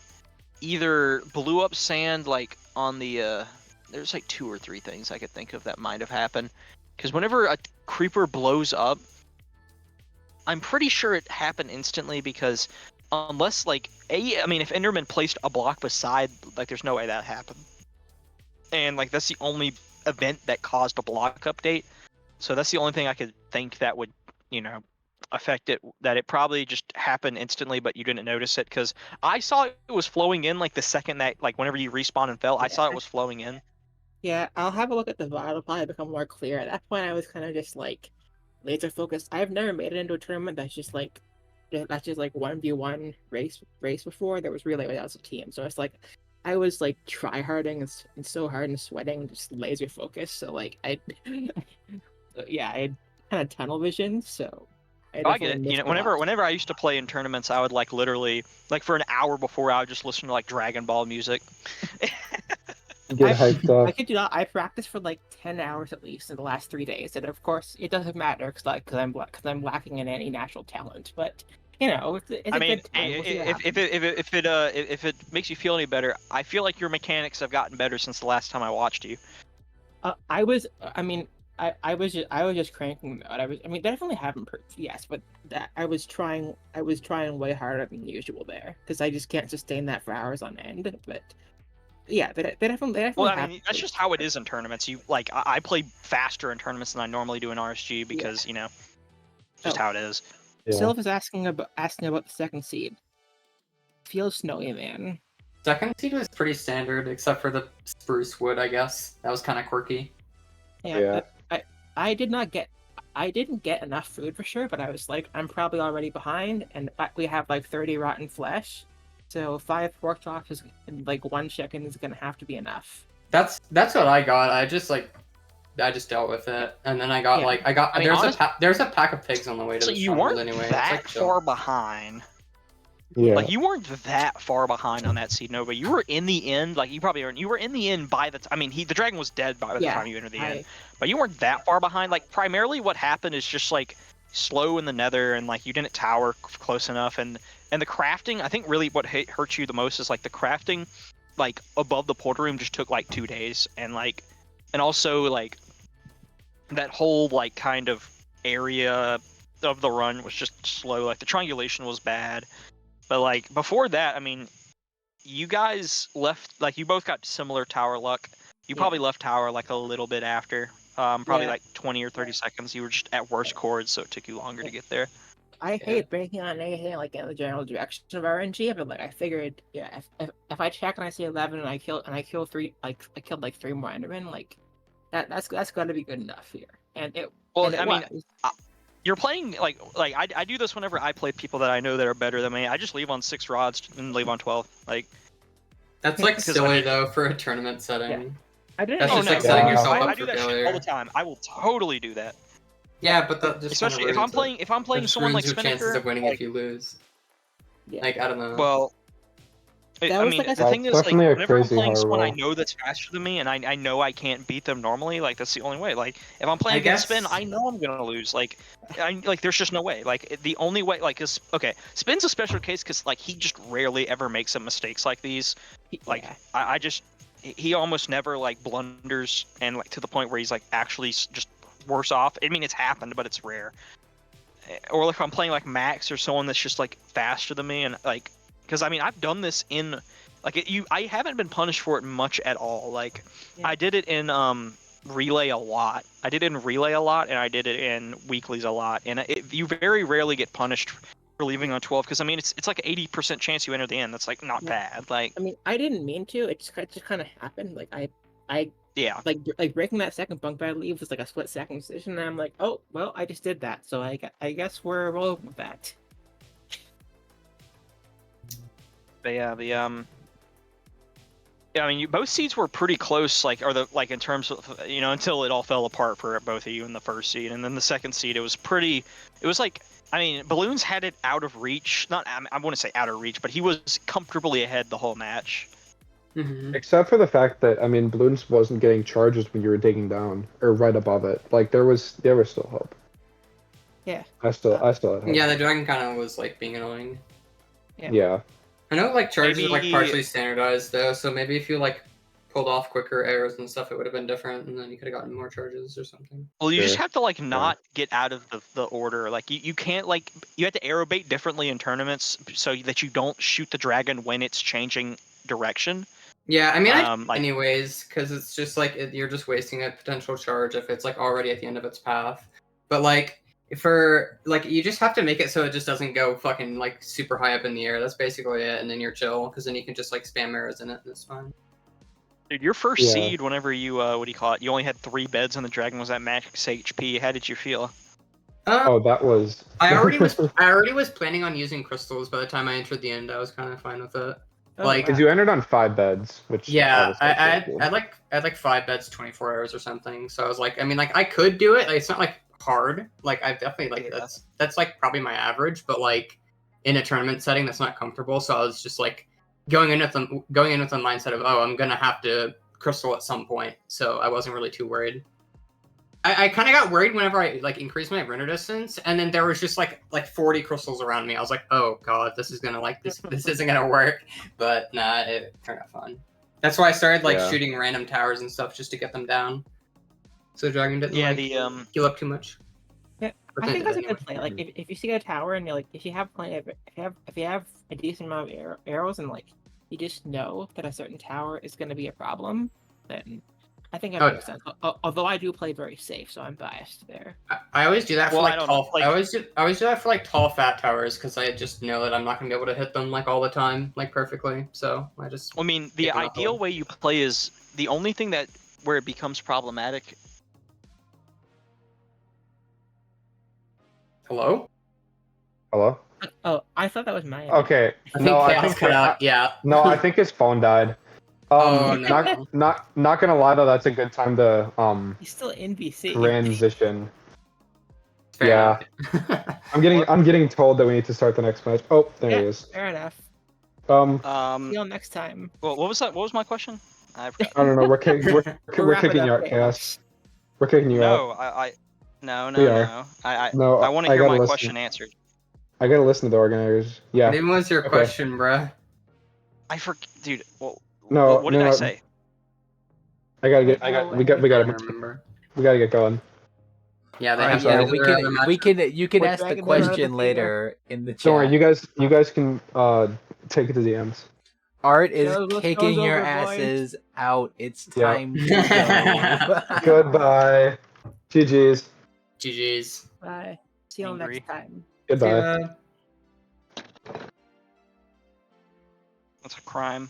either blew up sand like on the there's like 2 or 3 things I could think of that might have happened. Because whenever a creeper blows up, I'm pretty sure it happened instantly because unless like I mean if Enderman placed a block beside, like there's no way that happened. And like that's the only event that caused a block update. So that's the only thing I could think that would, affect it, that it probably just happened instantly but you didn't notice it, because I saw it was flowing in like the second that, like whenever you respawn and fell, I saw it was flowing in. yeah, I'll have a look at the VOD. It'll probably become more clear. At that point, I was kind of just like laser focused. I've never made it into a tournament that's just like 1v1 race before. There was relay without a team, so it's like I was like try harding and so hard and sweating, just laser focused. So like I had kind of tunnel vision. So I get definitely it. missed a Whenever lot. whenever I used to play in tournaments, I would like literally like for an hour before I would just listen to like Dragon Ball music. Get hyped I up. could do that. I practiced for like 10 hours at least in the last 3 days, and of course it doesn't matter because I'm lacking in any natural talent. But it's I a mean, good time. We'll see what if it makes you feel any better, I feel like your mechanics have gotten better since the last time I watched you. I was just cranking them out. I mean, definitely have improved, yes, but I was trying way harder than usual there because I just can't sustain that for hours on end. But yeah, they definitely Well, have I mean, that's just how it is in tournaments. You like, I play faster in tournaments than I normally do in RSG because just how it is. Yeah. Sylph is asking about the second seed. Feels snowy, man. Second seed was pretty standard, except for the spruce wood, I guess. That was kind of quirky. Yeah. I didn't get enough food for sure, but I was like, I'm probably already behind, and we have like 30 rotten flesh, so 5 pork chops and like 1 chicken is gonna have to be enough. That's what I got. I just dealt with it, and then I got I mean, there's a pack of pigs on the way to So the you farmers weren't anyway. It's, that like, chill. far behind. Yeah. Like you weren't that far behind on that seed Nova. You were in the end. Like you probably weren't. You were in the end by the. I mean, the dragon was dead by the time you entered the end. But you weren't that far behind. Like primarily, what happened is just like slow in the Nether, and like you didn't tower close enough, and the crafting. I think really what hurt you the most is like the crafting, like above the portal room just took like 2 days, and also like that whole like kind of area of the run was just slow. Like the triangulation was bad. But like before that, I mean, you guys left, like you both got similar tower luck. You probably left tower like a little bit after, probably like 20 or 30 seconds. You were just at worse chords, so it took you longer to get there. I hate breaking on anything like in the general direction of RNG, but like I figured, if I check and I see 11 and I kill 3, like I killed like 3 more Endermen, like that's got to be good enough here. And it. Well, and it I mean, was. You're playing like I do this whenever I play people that I know that are better than me. I just leave on 6 rods and leave on 12. Like That's like 'cause, silly I mean- though for a tournament setting. Yeah. I didn't. That's Oh just no, like setting Yeah. yourself I up do for that shit failure. all the time. I will totally do that. Yeah, but that just Especially kinda if I'm ruins playing it. Just someone like ruins your chances Spinnaker. of winning like, if you lose. Yeah. Like I don't know. Well, That I was mean, like a- the thing is, like, Definitely a whenever I'm crazy playing hard someone I roll. know that's faster than me, and I know I can't beat them normally, like, that's the only way. Like, if I'm playing I against guess- Spin, I know I'm gonna lose. Like, there's just no way. Like, the only way, like, is okay. Spin's a special case because, like, he just rarely ever makes some mistakes like these. Like, I just, he almost never like blunders, and like to the point where he's like actually just worse off. I mean, it's happened, but it's rare. Or like if I'm playing like Max or someone that's just like faster than me, and like, because I mean, I've done this in. Like I haven't been punished for it much at all. Like, I did it in relay a lot. I did it in relay a lot, and I did it in weeklies a lot. And you very rarely get punished leaving on 12 because I mean it's like an 80% chance you enter the end. That's like not bad. Like I mean, I didn't mean to. It just kind of happened. Like I yeah. like breaking that second bunk bed leave was like a split-second decision, and I'm like, oh well, I just did that. So I guess we're rolling with that. But yeah, yeah, I mean, both seeds were pretty close, like, in terms of, until it all fell apart for both of you in the first seed, and then the second seed, it was like, I mean, Balloons had it out of reach, I wouldn't say out of reach, but he was comfortably ahead the whole match. Mm-hmm. Except for the fact that, I mean, Balloons wasn't getting charges when you were digging down, or right above it. Like, there was still hope. Yeah. I still had hope. Yeah, the dragon kind of was like being annoying. Yeah. I know like charges are like Maybe- partially standardized though, so maybe if you like pulled off quicker arrows and stuff, it would have been different, and then you could have gotten more charges or something. Well, you just Sure. have to, like, not get out of the order. Like, you can't, like, you have to arrow bait differently in tournaments so that you don't shoot the dragon when it's changing direction. Yeah, I mean, Like- anyways, because it's just like you're just wasting a potential charge if it's like already at the end of its path. But like for like you just have to make it so it just doesn't go fucking like super high up in the air. That's basically it, and then you're chill because then you can just like spam arrows in it and it's fine. Dude, your first Yeah. seed, whenever you, what do you call it? You only had 3 beds and the dragon was at max HP. How did you feel? Oh, that was... I already was planning on using crystals by the time I entered the end. I was kind of fine with it. Oh, Like- Because you entered on 5 beds, which... Yeah, obviously I is cool. had like 5 beds, 24 hours or something. So I was like, I mean, like I could do it. Like, it's not like hard. Like I've definitely like Yeah. that's like probably my average. But like in a tournament setting, that's not comfortable. So I was just like going in with the mindset of, oh, I'm gonna have to crystal at some point. So I wasn't really too worried. I kind of got worried whenever I like increased my render distance, and then there was just like 40 crystals around me. I was like, oh god, this is gonna like this isn't gonna work. But nah, it turned out fun. That's why I started like Yeah. shooting random towers and stuff just to get them down. So the dragon didn't Yeah, like, the heal up too much. Yeah, But I then think it that's a did good play. Like if you see a tower and you're like, if you have plenty of if you have a decent amount of arrows and like you just know that a certain tower is going to be a problem, then I think it Oh, makes sense. Although I do play very safe, so I'm biased there. I always do that for Well, I like don't tall. know, like- I always do that for like tall fat towers because I just know that I'm not gonna be able to hit them like all the time, like perfectly. So I just I mean, the Pick 'em up ideal all. way you play is the only thing where it becomes problematic. hello. Hello? Oh, I thought that was my. Okay. I think No, chaos cut out. Yeah. No, I think his phone died. Oh, no. Not gonna lie though, that's a good time to He's still in BC. transition. Fair Yeah. enough. I'm getting told that we need to start the next match. Oh, there he Yeah. is. Fair enough. See you next time. Well, what was that? What was my question? I forgot. I don't know. We're kicking wrapping you up out, Chaos. We're kicking you out. No, We are. no. No, I want to I hear gotta my listen. question answered. I gotta listen to the organizers. Yeah. What even was your Okay. question, bruh? Dude. Well, No. what did I say? We gotta I don't remember. get going. Yeah, they Alright, have sorry. yeah, to we do their other can matches. you can What ask the dragon are the question feeder? later in the chat. Don't worry, you guys can take it to DMs. Art is Show's kicking your over, boys. asses out. It's Yeah. time to go. Goodbye. GG's. GG's. Bye. See you Angry. next time. Goodbye. Yeah. That's a crime.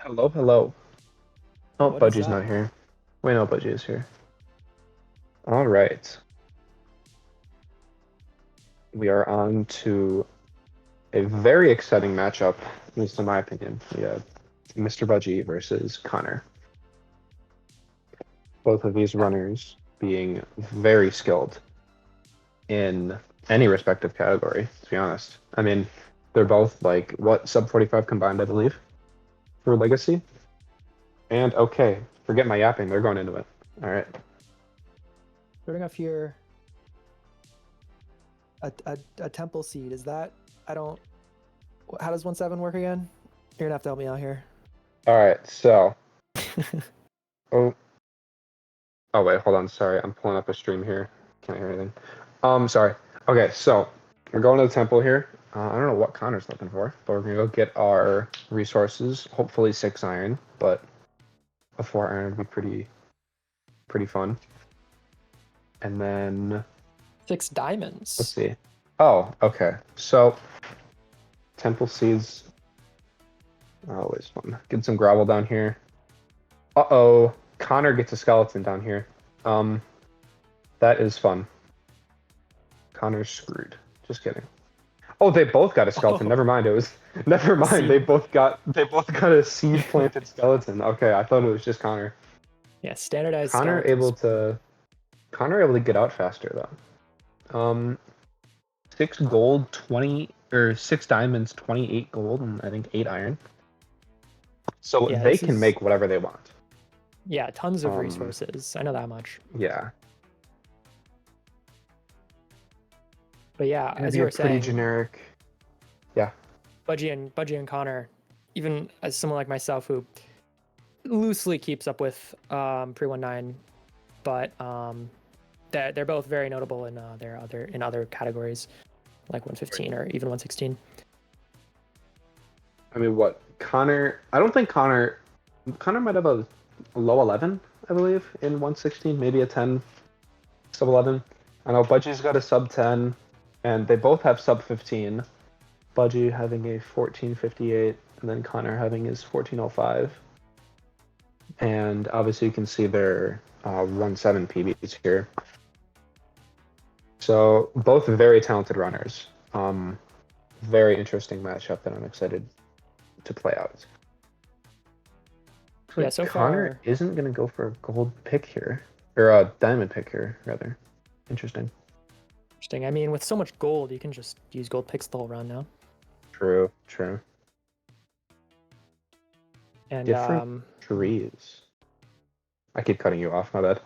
Hello, hello. Oh, What is Budgie's that? not here. Wait, no, Budgie is here. All right. We are on to a very exciting matchup, at least in my opinion. We have Mr. Budgie versus Connor. Both of these runners being very skilled in any respective category, to be honest. I mean, they're both like, what, sub 45 combined, I believe, for Legacy. And okay, forget my yapping, they're going into it. All right. Starting off here, a temple seed. Is that? I don't. How does 1/7 work again? You're gonna have to help me out here. All right, so. Oh. Oh wait, hold on. Sorry, I'm pulling up a stream here. Can't hear anything. Sorry. Okay, so we're going to the temple here. I don't know what Connor's looking for, but we're gonna go get our resources. Hopefully 6 iron, but a 4 iron would be pretty fun. And then 6 diamonds. let's see. Oh, okay. So temple seeds. Always fun. Get some gravel down here. Uh-oh. Connor gets a skeleton down here. That is fun. Connor's screwed. Just kidding. Oh, they both got a skeleton. Oh. Never mind. Never mind. Seed. They both got a seed planted skeleton. Okay, I thought it was just Connor. Yeah, standardized. Connor able to get out faster though. 6 gold, 20 or 6 diamonds, 28 gold, and I think 8 iron. So Yeah, they can make whatever they want. Yeah, tons of resources. I know that much. Yeah. But yeah, It'd as be you a were pretty saying, generic. Yeah. Budgie and Connor, even as someone like myself who loosely keeps up with pre-19, but they're both very notable in other categories, like 115 or even 116. I mean, what Connor? I don't think Connor might have a low 11, I believe, in 116, maybe a 10, sub 11. I know Budgie's got a sub 10, and they both have sub 15. Budgie having a 1458, and then Connor having his 1405. And obviously you can see their 1-7 PBs here. So both very talented runners. Very interesting matchup that I'm excited to play out. Yeah, so Connor far isn't going to go for a gold pick here, or a diamond pick here, rather. Interesting. interesting. I mean, with so much gold, you can just use gold picks the whole round now. True. And Different trees. I keep cutting you off, my bad.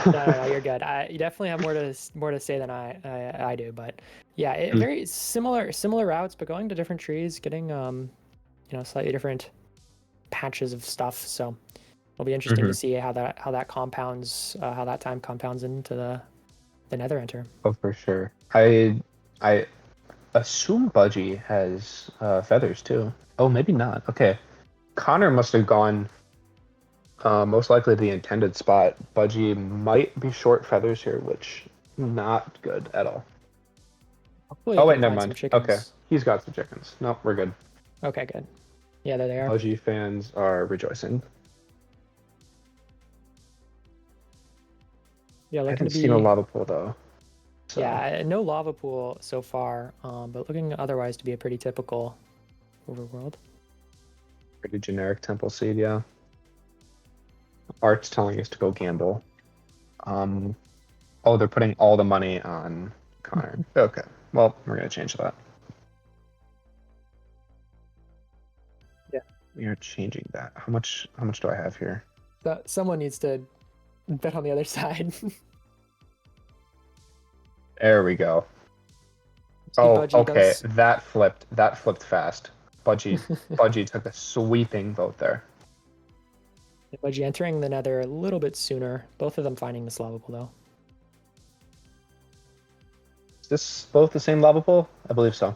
no, you're good. You definitely have more to say than I do, but yeah, very similar routes, but going to different trees, getting slightly different patches of stuff. So it'll be interesting to see how that compounds, how that time compounds into the Nether Enter. Oh, for sure. I assume Budgie has feathers too. Oh, maybe not. Okay, Connor must have gone. Most likely the intended spot. Budgie might be short feathers here, which not good at all. Hopefully Oh you wait, can never find some mind. chickens. Okay, he's got some chickens. Nope, we're good. Okay, good. Yeah, there they are. Budgie fans are rejoicing. Yeah, I looking haven't to be. seen a lava pool though. So. Yeah, no lava pool so far, but looking otherwise to be a pretty typical overworld. Pretty generic temple seed, yeah. Art's telling us to go gamble. Oh, they're putting all the money on Connor. Okay, well, we're gonna change that. Yeah, we are changing that. How much do I have here? Someone needs to bet on the other side. There we go. Oh, Budgie okay. does... That flipped fast. Budgie took a sweeping vote there. Budgie entering the Nether a little bit sooner. Both of them finding this lava pool though. Is this both the same lava pool? I believe so.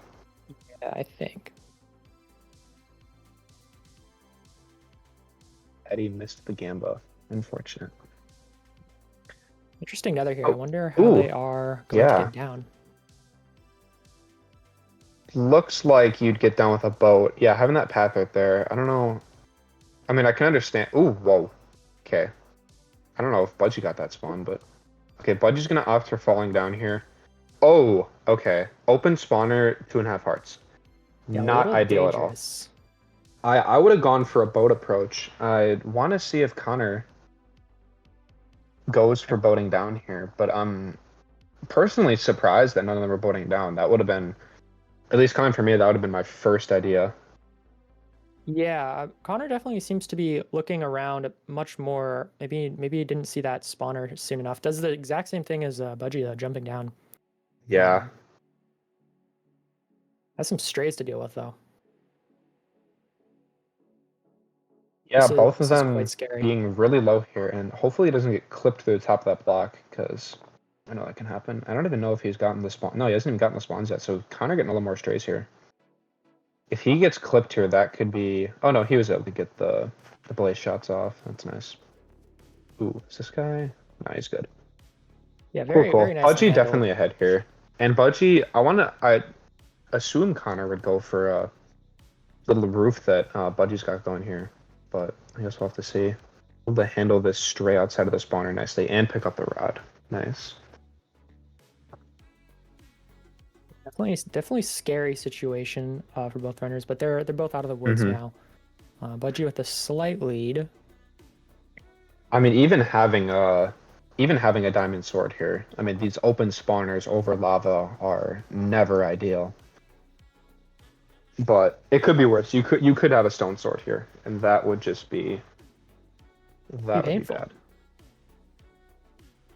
Yeah, I think. Eddie missed the gamba. Unfortunate. Interesting Nether here. I wonder how they are going to get down. Looks like you'd get down with a boat. Yeah, having that path right there. I don't know. I mean, I can understand. Ooh, whoa. Okay. I don't know if Budgie got that spawn, but okay, Budgie's gonna opt for falling down here. Oh, okay. Open spawner, 2.5 hearts. Yeah, a Not little ideal at all. dangerous. I would have gone for a boat approach. I want to see if Connor goes for boating down here, but I'm personally surprised that none of them are boating down. That would have been, at least coming from me, that would have been my first idea. Yeah, Connor definitely seems to be looking around much more. Maybe he didn't see that spawner soon enough. Does the exact same thing as Budgie, though, jumping down. Yeah. Has some strays to deal with, though. Yeah, This both of is them quite scary. being really low here, and hopefully it doesn't get clipped through the top of that block, because I know that can happen. I don't even know if he's gotten the spawn. No, he hasn't even gotten the spawns yet, so Connor getting a little more strays here. If he gets clipped here, that could be... Oh no, he was able to get the blaze shots off. That's nice. Ooh, is this guy? Nah, he's good. Yeah, very Cool. nice. Budgie definitely ahead here. And Budgie, I assume Connor would go for a little roof that Budgie's got going here. But I guess we'll have to see. Able to handle this stray outside of the spawner nicely and pick up the rod. Nice. Definitely scary situation for both runners, but they're both out of the woods now. Budgie with a slight lead. I mean, even having a diamond sword here. I mean, these open spawners over lava are never ideal. But it could be worse. You could have a stone sword here, and that would just be Painful. bad.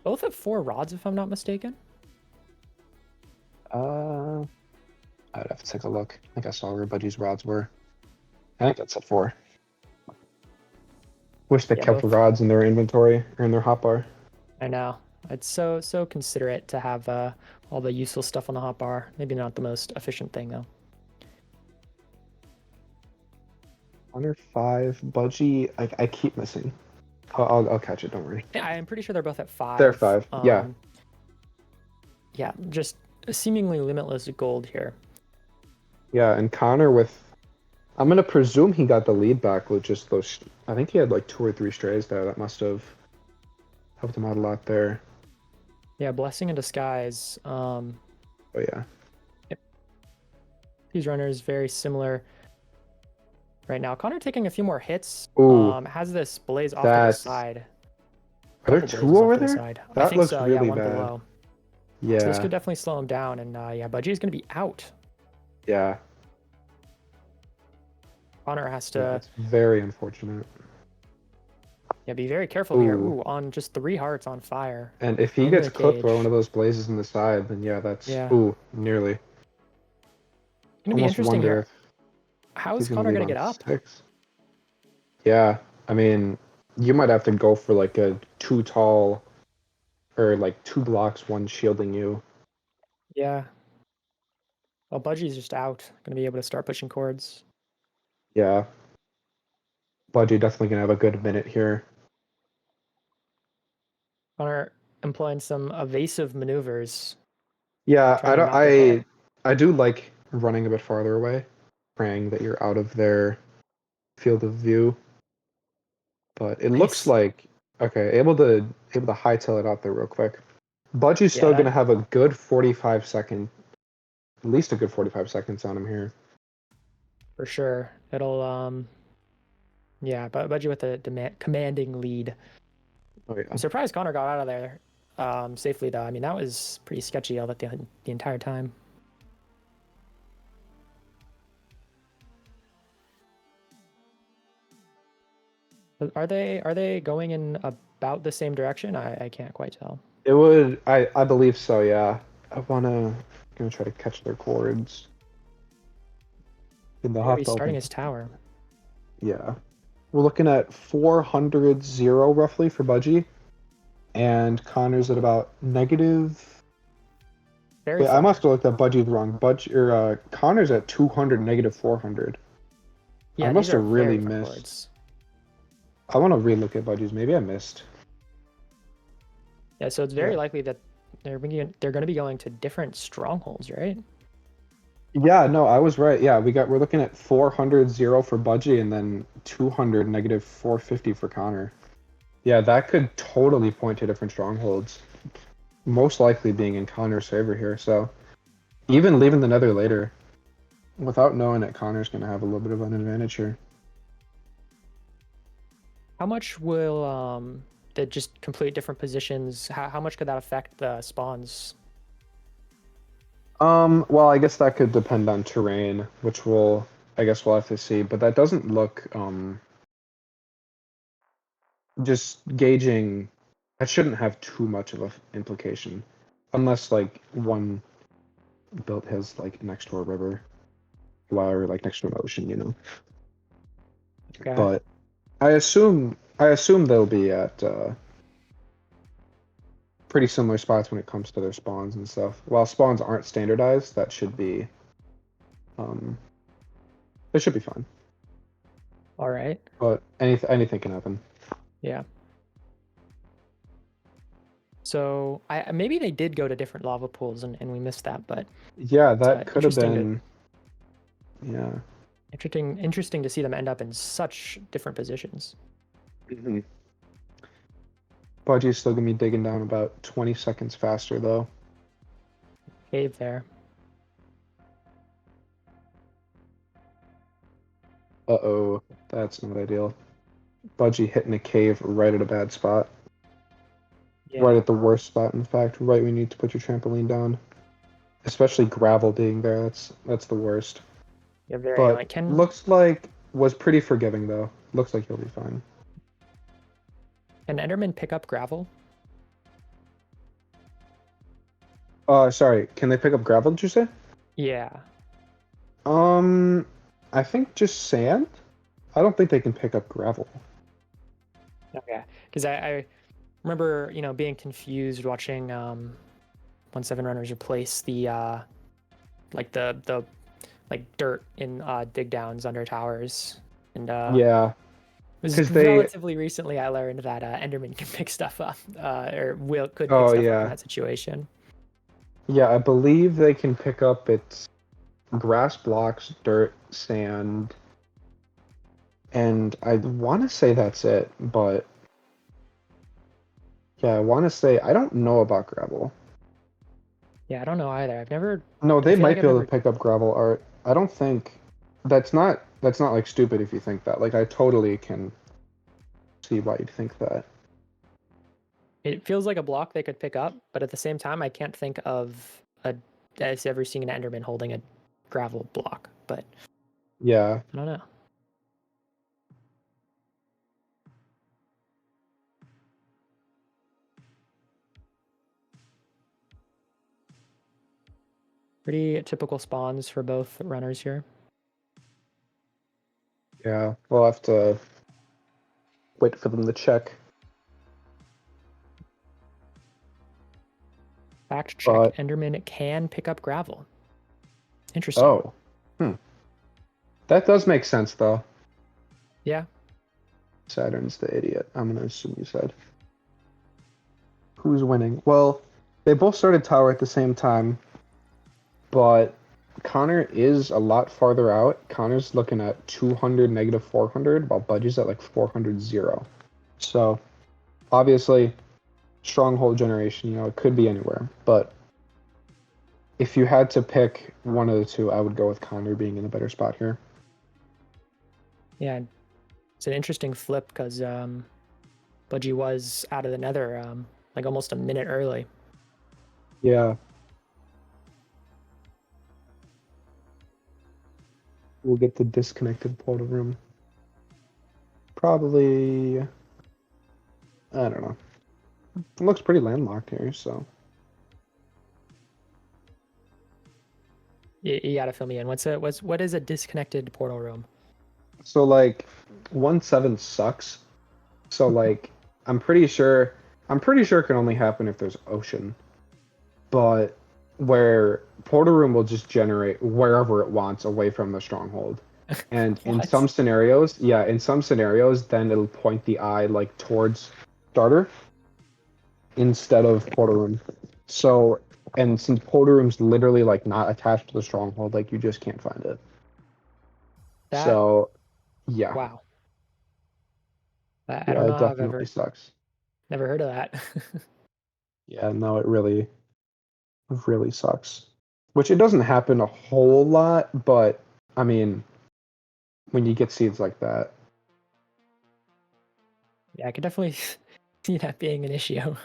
Both have 4 rods, if I'm not mistaken. I would have to take a look. I think I saw where Budgie's rods were. I think that's at 4. Wish they kept rods in their inventory or in their hotbar. I know. It's so considerate to have all the useful stuff on the hotbar. Maybe not the most efficient thing, though. Under 5, Budgie. I keep missing. I'll catch it. Don't worry. Yeah, I'm pretty sure they're both at 5. They're 5. Yeah. Yeah, just seemingly limitless gold here. Yeah, and Connor with... I'm going to presume he got the lead back with just those... I think he had like 2 or 3 strays there. That must have helped him out a lot there. Yeah, blessing in disguise. Oh, yeah. Yep. These runners very similar right now. Connor taking a few more hits. Ooh, has this blaze off to the side. Are there 2 over there? That looks really one bad. Below. Yeah. So this could definitely slow him down, and yeah, Budgie's going to be out. Yeah. Connor has to... That's very unfortunate. Yeah, be very careful here. Ooh, on just 3 hearts on fire. And if he gets clipped by one of those blazes in the side, then yeah, that's... Yeah. Ooh, nearly. It's going to be interesting here. How is Connor going to get up? 6. Yeah, I mean, you might have to go for like a 2 tall... Or like 2 blocks, 1 shielding you. Yeah. Well, Budgie's just out. Going to be able to start pushing cords. Yeah. Budgie definitely going to have a good minute here. Connor employing some evasive maneuvers. Yeah, I do like running a bit farther away, praying that you're out of their field of view. But it looks like okay, able to hightail it out there real quick. Budgie's still gonna have a good 45 second, at least a good 45 seconds on him here. For sure, it'll yeah, but Budgie with a commanding lead. Oh yeah. I'm surprised Connor got out of there safely though. I mean, that was pretty sketchy all the entire time. Are they going in about the same direction? I can't quite tell. It would I believe so, yeah. Gonna try to catch their cords. He's starting his tower. Yeah. We're looking at 400-0 roughly for Budgie. And Connor's at about negative... Wait, I must have looked at Budgie's wrong. Connor's at 200, negative 400. Yeah, I must have really missed. Cords. I want to relook at Budgie's. Maybe I missed. Yeah, so it's very likely that they're going to be going to different strongholds, right? Yeah, no, I was right. Yeah, we're looking at 400 0 for Budgie and then 200 negative 450 for Connor. Yeah, that could totally point to different strongholds. Most likely being in Connor's favor here. So even leaving the Nether later, without knowing that Connor's going to have a little bit of an advantage here. How much will the just complete different positions? How much could that affect the spawns? Well, I guess that could depend on terrain, which I guess we'll have to see. But that doesn't look just gauging. That shouldn't have too much of an implication, unless like one built has like next to a river, or like next to an ocean, you know. Okay. But I assume they'll be at pretty similar spots when it comes to their spawns and stuff. While spawns aren't standardized, that should be it should be fine. All right. But anything can happen. Yeah. So maybe they did go to different lava pools and we missed that, but Yeah, that could have interesting been. Yeah. Interesting to see them end up in such different positions. Mm-hmm. Budgie's still gonna be digging down about 20 seconds faster though. Cave there. Uh-oh, that's not ideal. Budgie hitting a cave right at a bad spot. Yeah. Right at the worst spot, in fact, right when you need to put your trampoline down. Especially gravel being there, that's the worst. Yeah, very But like looks like was pretty forgiving though. Looks like he'll be fine. Can Enderman pick up gravel? Sorry, can they pick up gravel, did you say? Yeah. I think just sand? I don't think they can pick up gravel. Okay. Because I remember, being confused watching 1-7 runners replace the dirt in dig downs under towers. And Yeah. it was 'Cause relatively recently I learned that Enderman can pick stuff up, could pick stuff up in that situation. Yeah, I believe they can pick up its grass blocks, dirt, sand, and I want to say that's it, but yeah, I want to say I don't know about gravel. Yeah, I don't know either. I've never. No, they feel might like be I've able never- to pick up gravel art. I don't think that's not like stupid if you think that. Like I totally can see why you'd think that. It feels like a block they could pick up, but at the same time, I can't think of as ever seeing an Enderman holding a gravel block. But Yeah. I don't know. Pretty typical spawns for both runners here. Yeah, we'll have to wait for them to check. Fact check: But- Enderman can pick up gravel. Interesting. Oh. That does make sense though. Yeah. Saturn's the idiot. I'm gonna assume you said. Who's winning? Well, they both started tower at the same time, but Connor is a lot farther out. Connor's looking at 200 negative 400, while Budgie's at like 400 0. So, obviously, stronghold generation, it could be anywhere. But if you had to pick one of the two, I would go with Connor being in a better spot here. Yeah. It's an interesting flip because Budgie was out of the Nether like almost a minute early. Yeah. We'll get the disconnected portal room. Probably, I don't know. It looks pretty landlocked here, so. You gotta fill me in. What is a disconnected portal room? So like 1-7 sucks. So like I'm pretty sure it can only happen if there's ocean. But where portal room will just generate wherever it wants away from the stronghold. And in What? some scenarios, then it'll point the eye like towards starter instead of portal room. So And since Polder Room's literally like not attached to the stronghold, like you just can't find it. That So, yeah. wow. I Yeah, don't it know how I've definitely sucks. never heard of that. Yeah, no, it really sucks. Which it doesn't happen a whole lot, but I mean, when you get seeds like that. Yeah, I could definitely see that being an issue.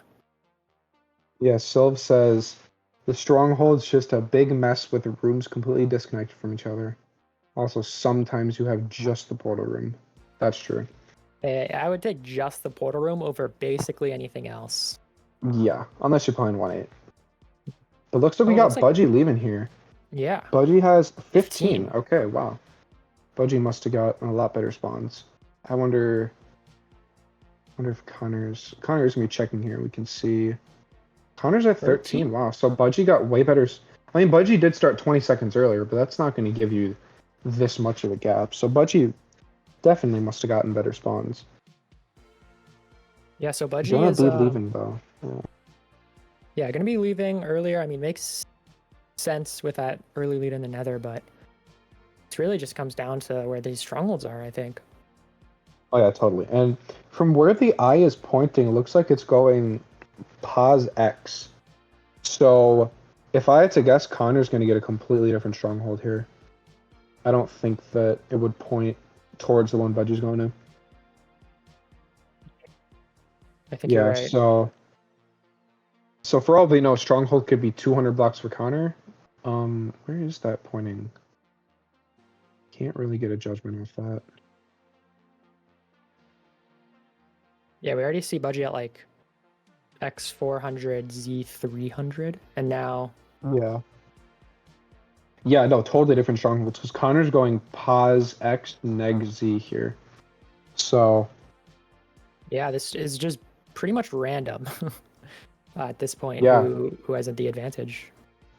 Yeah, Sylv says the stronghold's just a big mess with the rooms completely disconnected from each other. Also, sometimes you have just the portal room. That's true. I would take just the portal room over basically anything else. Yeah, unless you're playing 1-8. But looks like we Oh, got looks like- Budgie leaving here. Yeah. Budgie has 15. 15. Okay, wow. Budgie must have got a lot better spawns. I wonder if Connor's gonna be checking here. We can see Connor's at 13. Wow, so Budgie got way better. I mean, Budgie did start 20 seconds earlier, but that's not going to give you this much of a gap. So Budgie definitely must have gotten better spawns. Yeah, so Budgie Gonna is be leaving though. Yeah, gonna be leaving earlier. I mean, makes sense with that early lead in the Nether, but it really just comes down to where these strongholds are, I think. Oh yeah, totally. And from where the eye is pointing, it looks like it's going pause X. So if I had to guess, Connor's going to get a completely different stronghold here. I don't think that it would point towards the one Budgie's going to. I think you're right. So for all we know, stronghold could be 200 blocks for Connor. Where is that pointing? Can't really get a judgment off that. Yeah, we already see Budgie at like X400, Z300, and now... Yeah. Yeah, no, totally different strongholds, because Connor's going pause X, neg Z here. So... Yeah, this is just pretty much random at this point. Yeah. Who has the advantage?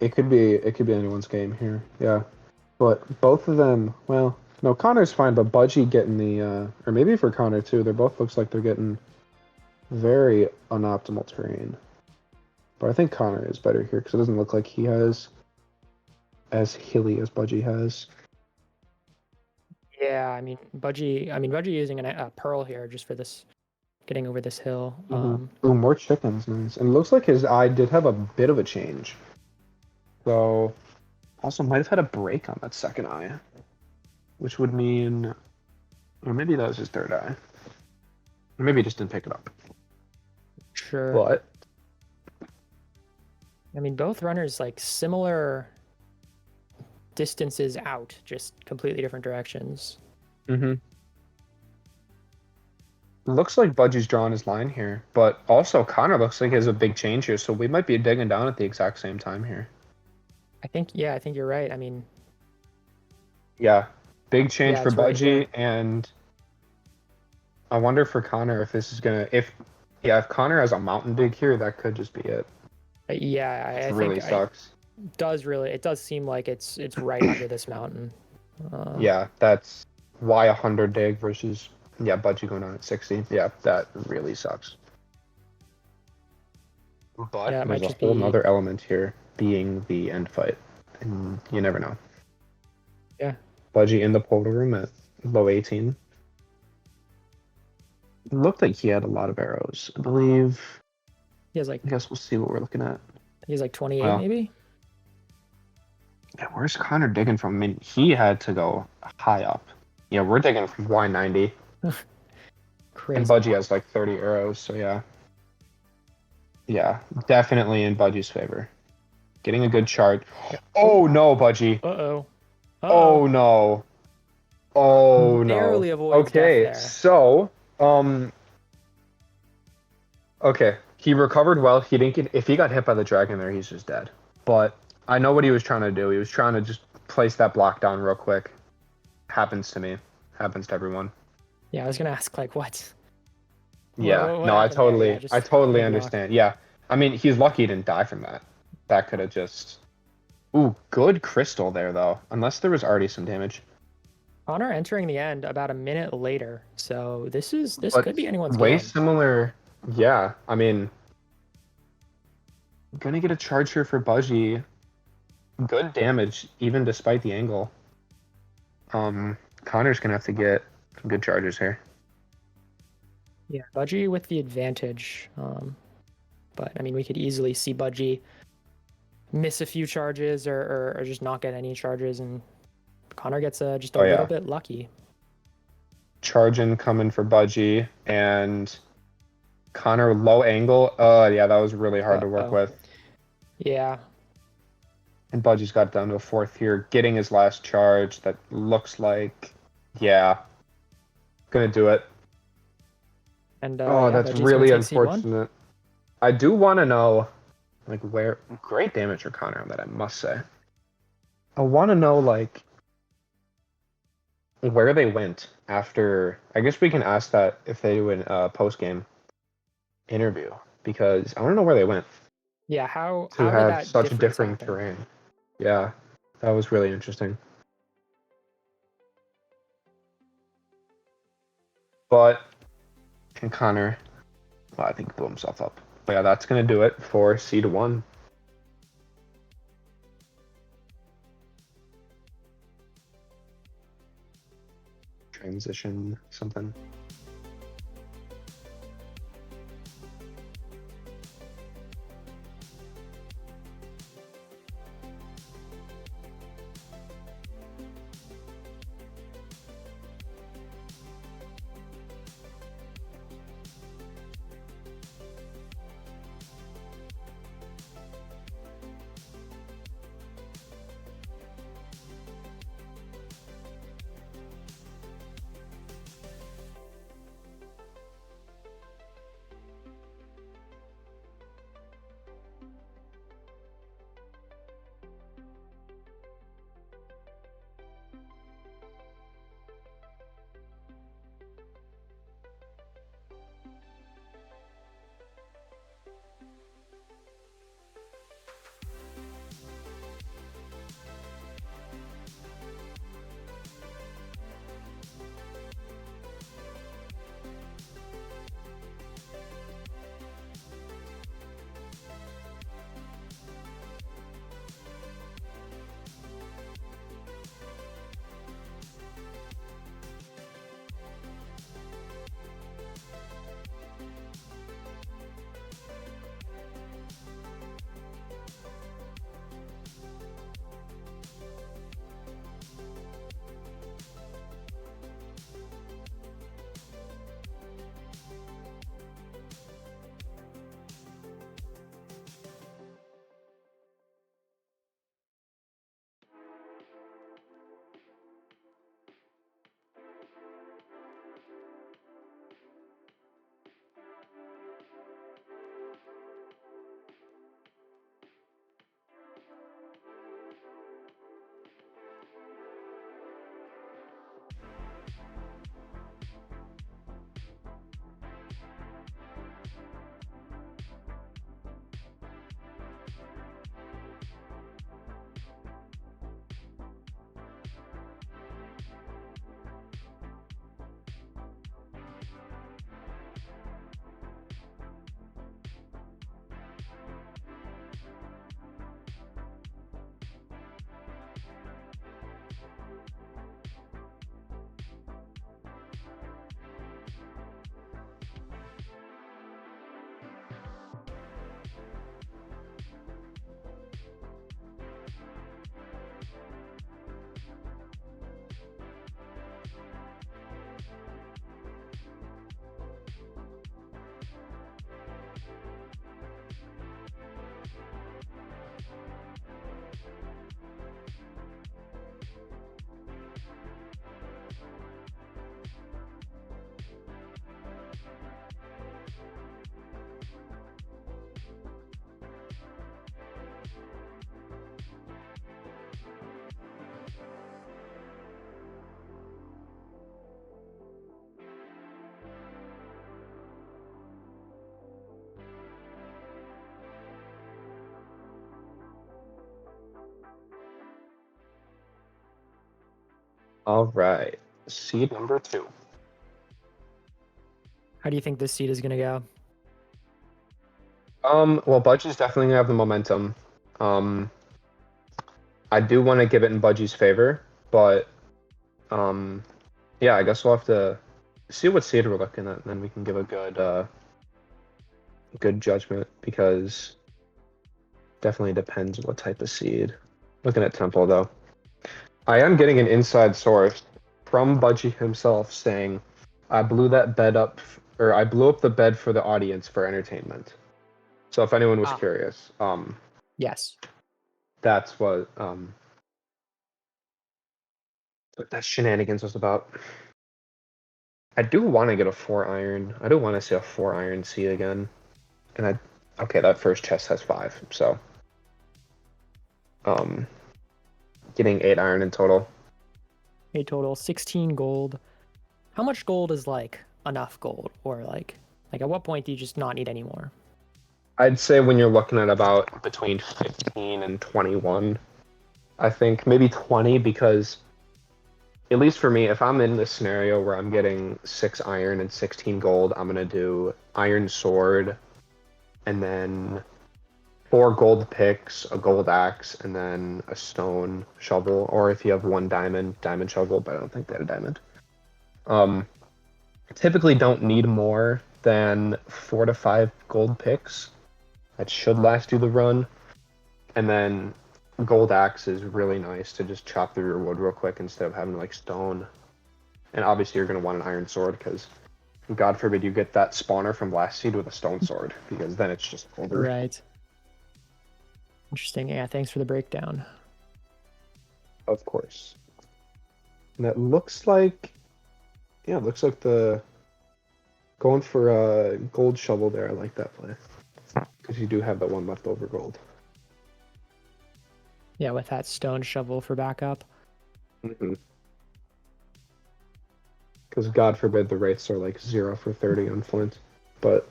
It could be anyone's game here. Yeah. But both of them, well, no, Connor's fine, but Budgie getting the or maybe for Connor too, they're both looks like they're getting very unoptimal terrain. But I think Connor is better here because it doesn't look like he has as hilly as Budgie has. Yeah, I mean Budgie using a pearl here just for this, getting over this hill. Ooh, more chickens, nice. And it looks like his eye did have a bit of a change. So also might have had a break on that second eye. Which would mean, or maybe that was his third eye. Or maybe he just didn't pick it up. Sure. But I mean, both runners like similar distances out, just completely different directions. Looks like Budgie's drawing his line here, but also Connor looks like he has a big change here, so we might be digging down at the exact same time here. I think you're right. I mean, yeah, big change Yeah, for it's right Budgie, here. and I wonder for Connor if this is gonna if Connor has a mountain dig here, that could just be it. yeah, I It really think sucks. it does seem like it's right under this mountain. Yeah, that's why 100 dig versus Budgie going on at 60. Yeah, that really sucks. But Yeah, it might there's a just whole be- nother element here being the end fight, and you never know. Yeah. Budgie in the portal room at low 18. It looked like he had a lot of arrows. I believe. He has like I guess we'll see what we're looking at. he's like 28 Wow. maybe. Yeah, where's Connor digging from? I mean, he had to go high up. Yeah, we're digging from Y90. Crazy. And Budgie has like 30 arrows, so yeah. Yeah, definitely in Budgie's favor. Getting a good chart. Oh no, Budgie. Uh-oh. Oh no. Oh no. Barely avoids Okay, death there. so okay, he recovered well. He didn't get, if he got hit by the dragon there, he's just dead. But I know what he was trying to do. He was trying to just place that block down real quick. Happens to me. Happens to everyone. Yeah, I was gonna ask like what? Yeah, what no, I happened there? Yeah, just totally big block. understand. Yeah, I mean, he's lucky he didn't die from that. That could have just. Ooh, good crystal there though. Unless there was already some damage. Connor entering the end about a minute later, so this But could be anyone's way game. similar. Yeah, I mean, Gonna get a charge here for Budgie. Good damage, even despite the angle. Connor's gonna have to get some good charges here. Yeah, Budgie with the advantage. But I mean, we could easily see Budgie miss a few charges or just not get any charges, and Connor gets just a little bit lucky. Charging coming for Budgie, and Connor low angle. Yeah, that was really hard to work with. Yeah. And Budgie's got it down to a fourth here, getting his last charge. That looks like, yeah, gonna do it. And that's Budgie's really gonna take unfortunate. I do want to know, like, where great damage for Connor on that, I must say. I want to know, like, where they went after. I guess we can ask that if they do a post game interview, because I want to know where they went. Yeah, how to did have that such difference differing happen? terrain. Yeah, that was really interesting. But, and Connor, well, I think he blew himself up. But yeah, that's going to do it for seed 1. Transition something. All right, seed number 2. How do you think this seed is gonna go? Well, Budgie's definitely gonna have the momentum. Um, I do want to give it in Budgie's favor, but yeah, I guess we'll have to see what seed we're looking at, and then we can give a good judgment because definitely depends what type of seed. Looking at Temple though, I am getting an inside source from Budgie himself saying, "I blew that bed up, or I blew up the bed for the audience for entertainment." So if anyone was curious, Yes. that's what that shenanigans was about. I do want to get a 4-iron. I do want to see a 4-iron seed again. And okay, that first chest has 5, so getting 8-iron in total. 8 total, 16 gold. How much gold is like enough gold, or like at what point do you just not need any more? I'd say when you're looking at about between 15 and 21, I think maybe 20, because at least for me, if I'm in this scenario where I'm getting 6 iron and 16 gold, I'm gonna do iron sword, and then 4 gold picks, a gold axe, and then a stone shovel. Or if you have 1 diamond shovel, but I don't think they had a diamond. Typically don't need more than 4 to 5 gold picks. That should last you the run. And then gold axe is really nice to just chop through your wood real quick instead of having like stone. And obviously you're going to want an iron sword because God forbid you get that spawner from last seed with a stone sword, because then it's just over. Right. Interesting. Yeah, thanks for the breakdown. Of course. And it looks like, yeah, it looks like the going for a gold shovel there. I like that play because you do have that 1 leftover gold. Yeah, with that stone shovel for backup. Because God forbid the rates are like 0 for 30 on Flint, but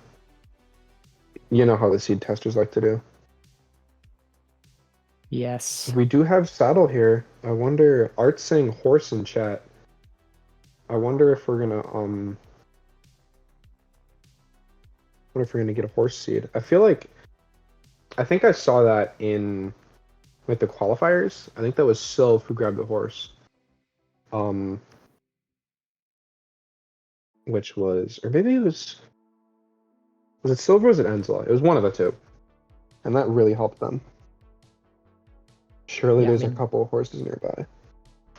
you know how the seed testers like to do. Yes. We do have saddle here. I wonder. Art's saying horse in chat. I wonder if we're gonna What if we're gonna get a horse seed? I think I saw that in like the qualifiers. I think that was Sylv who grabbed the horse. Which was, or maybe it was it Sylv or was it Enzla? It was one of the two, and that really helped them. Surely there's a couple of horses nearby. I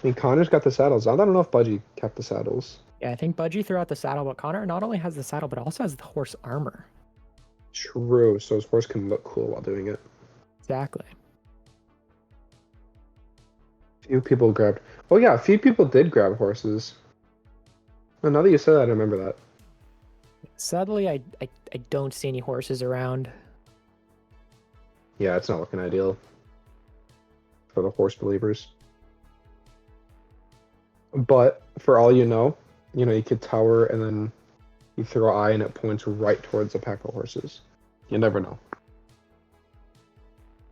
mean, Connor's got the saddles. I don't know if Budgie kept the saddles. Yeah, I think Budgie threw out the saddle, but Connor not only has the saddle, but also has the horse armor. True, so his horse can look cool while doing it. Exactly. Few people grabbed. Oh yeah, a few people did grab horses. Well, now that you said that, I remember that. Sadly, I don't see any horses around. Yeah, it's not looking ideal for the horse believers. But for all you know, you could tower and then you throw eye and it points right towards a pack of horses. You never know.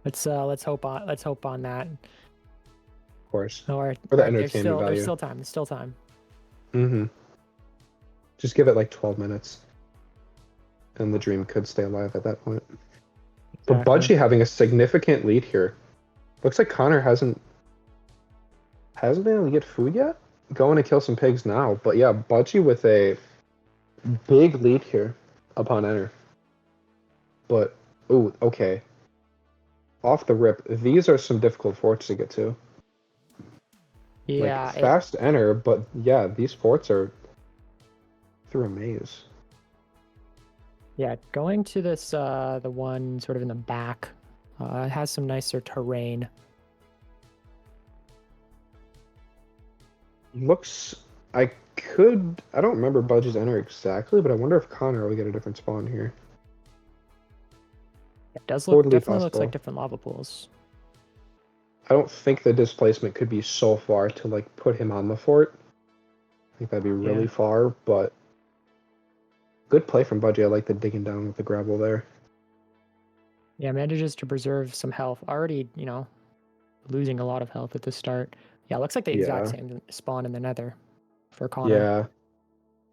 Let's hope on that. Of course. Or for the entertainment value. There's still time. There's still time. Mm-hmm. Just give it like 12 minutes. And the dream could stay alive at that point. But Budgie having a significant lead here. Looks like Connor hasn't been able to get food yet. Going to kill some pigs now. But yeah, Budgie with a big lead here upon enter. But, ooh, okay. Off the rip, these are some difficult forts to get to. Yeah. Like, fast enter, but yeah, these forts are through a maze. Yeah, going to this, the one sort of in the back, it has some nicer terrain. I don't remember Budgie's enter exactly, but I wonder if Connor will get a different spawn here. It does look, definitely looks like different lava pools. I don't think the displacement could be so far to like put him on the fort. I think that'd be really far, but good play from Budgie. I like the digging down with the gravel there. Yeah, manages to preserve some health. Already, losing a lot of health at the start. Yeah, looks like the exact same spawn in the nether for Connor.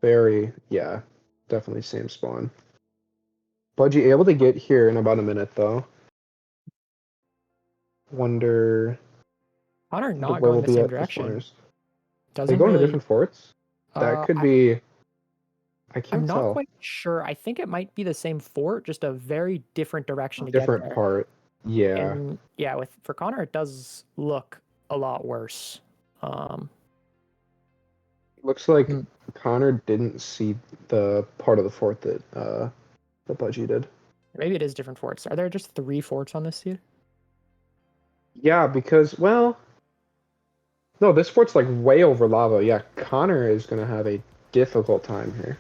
Yeah. Definitely same spawn. Budgie able to get here in about a minute though. Wonder Connor not where going we'll the be same at for direction. spawners. They Doesn't going to really. different forts? That could I, be. I can't I'm not tell. quite sure. I think it might be the same fort, just a very different direction to get Different there. part. Yeah. And yeah, for Connor, it does look a lot worse. Looks like Hmm. Connor didn't see the part of the fort that Budgie did. Maybe it is different forts. Are there just 3 forts on this seed? Yeah, because well, no, this fort's like way over lava. Yeah, Connor is gonna have a difficult time here.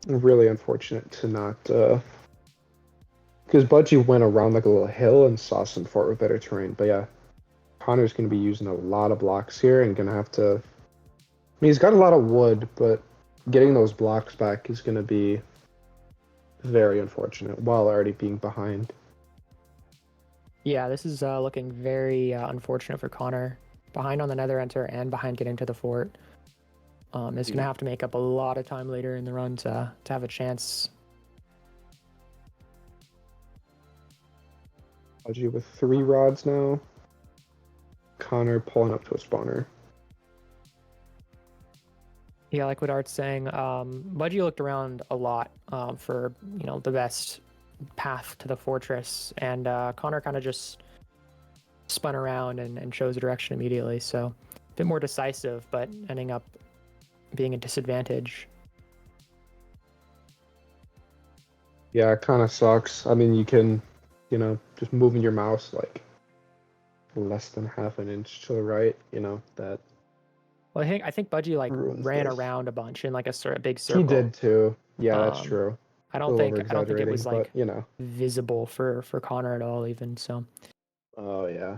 Really unfortunate to not because Budgie went around like a little hill and saw some fort with better terrain. But yeah, Connor's gonna be using a lot of blocks here and gonna have to. I mean, he's got a lot of wood, but getting those blocks back is gonna be very unfortunate while already being behind. Yeah, this is looking very unfortunate for Connor. Behind on the Nether Enter and behind getting to the fort. Is going to have to make up a lot of time later in the run to have a chance. Budgie with 3 rods now. Connor pulling up to a spawner. Yeah, like what Art's saying, Budgie looked around a lot for the best path to the fortress, and Connor kind of just spun around and chose a direction immediately. So a bit more decisive, but ending up being a disadvantage. Yeah, it kind of sucks. I mean, you can, just moving your mouse like less than half an inch to the right, that. Well, I think Budgie like ruins ran this. around a bunch in like a big circle. He did too. Yeah, that's Um, true. I A don't little think it was over-exaggerating, like but, visible for Connor at all even. So Oh, yeah.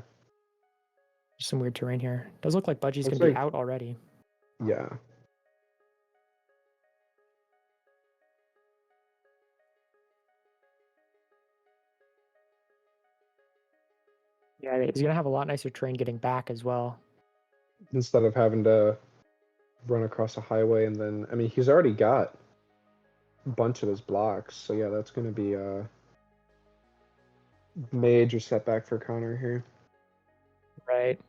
some weird terrain here. Does look like Budgie's Looks gonna be like- out already. Yeah. Yeah, he's gonna have a lot nicer terrain getting back as well. Instead of having to run across a highway and then, I mean, he's already got a bunch of his blocks, so yeah, that's going to be a major setback for Connor here. Right.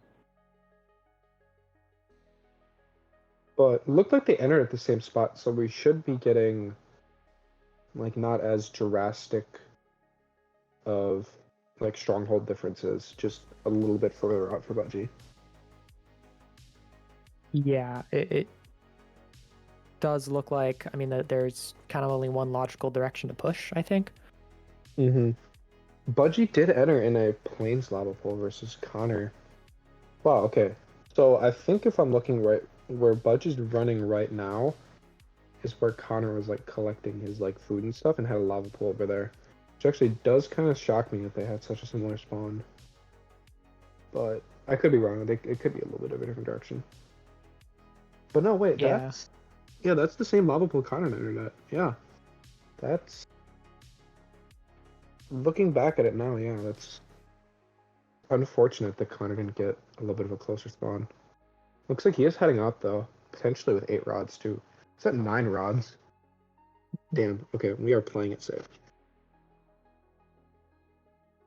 But it looked like they entered at the same spot, so we should be getting like not as drastic of like stronghold differences, just a little bit further out for Budgie. Yeah, it does look like, I mean, there's kind of only one logical direction to push, I think. Mm-hmm. Budgie did enter in a Plains lava pool versus Connor. Wow, okay. So I think if I'm looking right, where Budgie's running right now is where Connor was like collecting his like food and stuff and had a lava pool over there. Which actually does kind of shock me that they had such a similar spawn. But I could be wrong. It could be a little bit of a different direction. But no, wait, Yeah. that's the same lava pool Connor entered at. Yeah. That's looking back at it now, yeah, that's unfortunate that Connor didn't get a little bit of a closer spawn. Looks like he is heading out though, potentially with 8 rods too. Is that 9 rods? Damn, okay, we are playing it safe.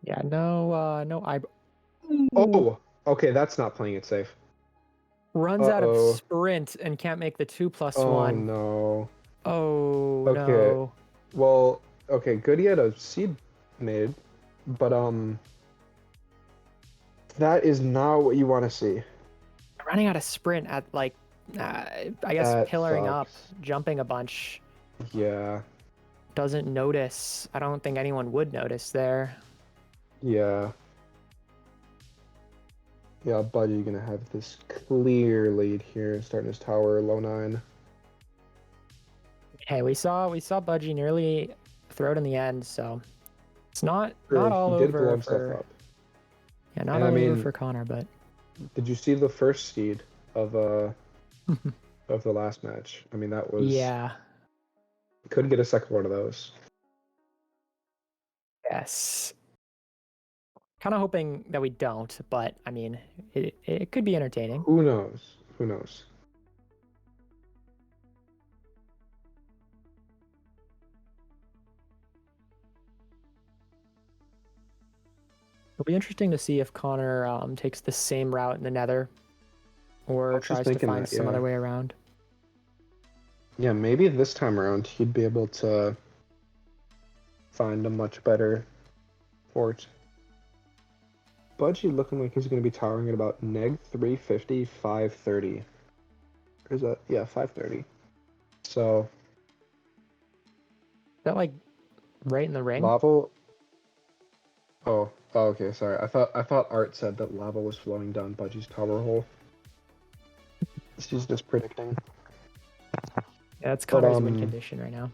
Yeah, no, I Oh, okay, that's not playing it safe. runs out of Uh-oh. sprint and can't make the 2+1. Oh no. Oh Okay. no. Well, okay, good he had a seed made, but that is not what you want to see. Running out of sprint at like, I guess That pillaring up, sucks. jumping a bunch, Yeah, doesn't notice. I don't think anyone would notice there. yeah. Yeah, Budgie gonna have this clear lead here, starting his tower, low 9. Hey, we saw Budgie nearly throw it in the end, so it's not Sure, all he did blow over himself for up. yeah, not And all I over mean- for Connor, but Did you see the first seed of the last match? I mean, that was yeah, could get a second one of those. yes. Kind of hoping that we don't, but I mean, it could be entertaining. Who knows? Who knows? It'll be interesting to see if Connor takes the same route in the Nether, or was just tries to thinking find that, some yeah. other way around. Yeah, maybe this time around he'd be able to find a much better fort. Budgie looking like he's going to be towering at about neg 350, 530. Or is that? Yeah, 530. So, Is that like right in the ring? lava. Oh, okay, sorry. I thought Art said that lava was flowing down Budgie's tower hole. She's just predicting. Yeah, it's But, Connor's win condition right now.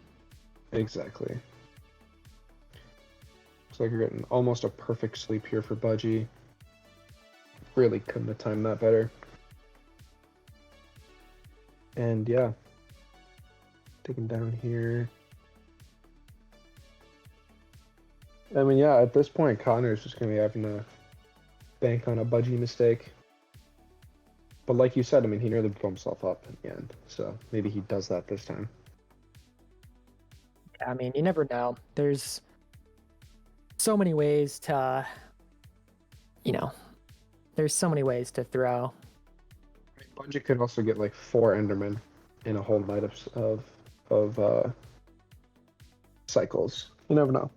Exactly. Looks like you're getting almost a perfect sleep here for Budgie. Really couldn't have timed that better. And yeah. Digging down here. I mean, yeah, at this point, Connor's just going to be having to bank on a Budgie mistake. But like you said, I mean, he nearly blew himself up in the end. So maybe he does that this time. I mean, you never know. There's so many ways to, there's so many ways to throw. I mean, Budgie could also get like 4 Endermen in a whole night of cycles. You never know.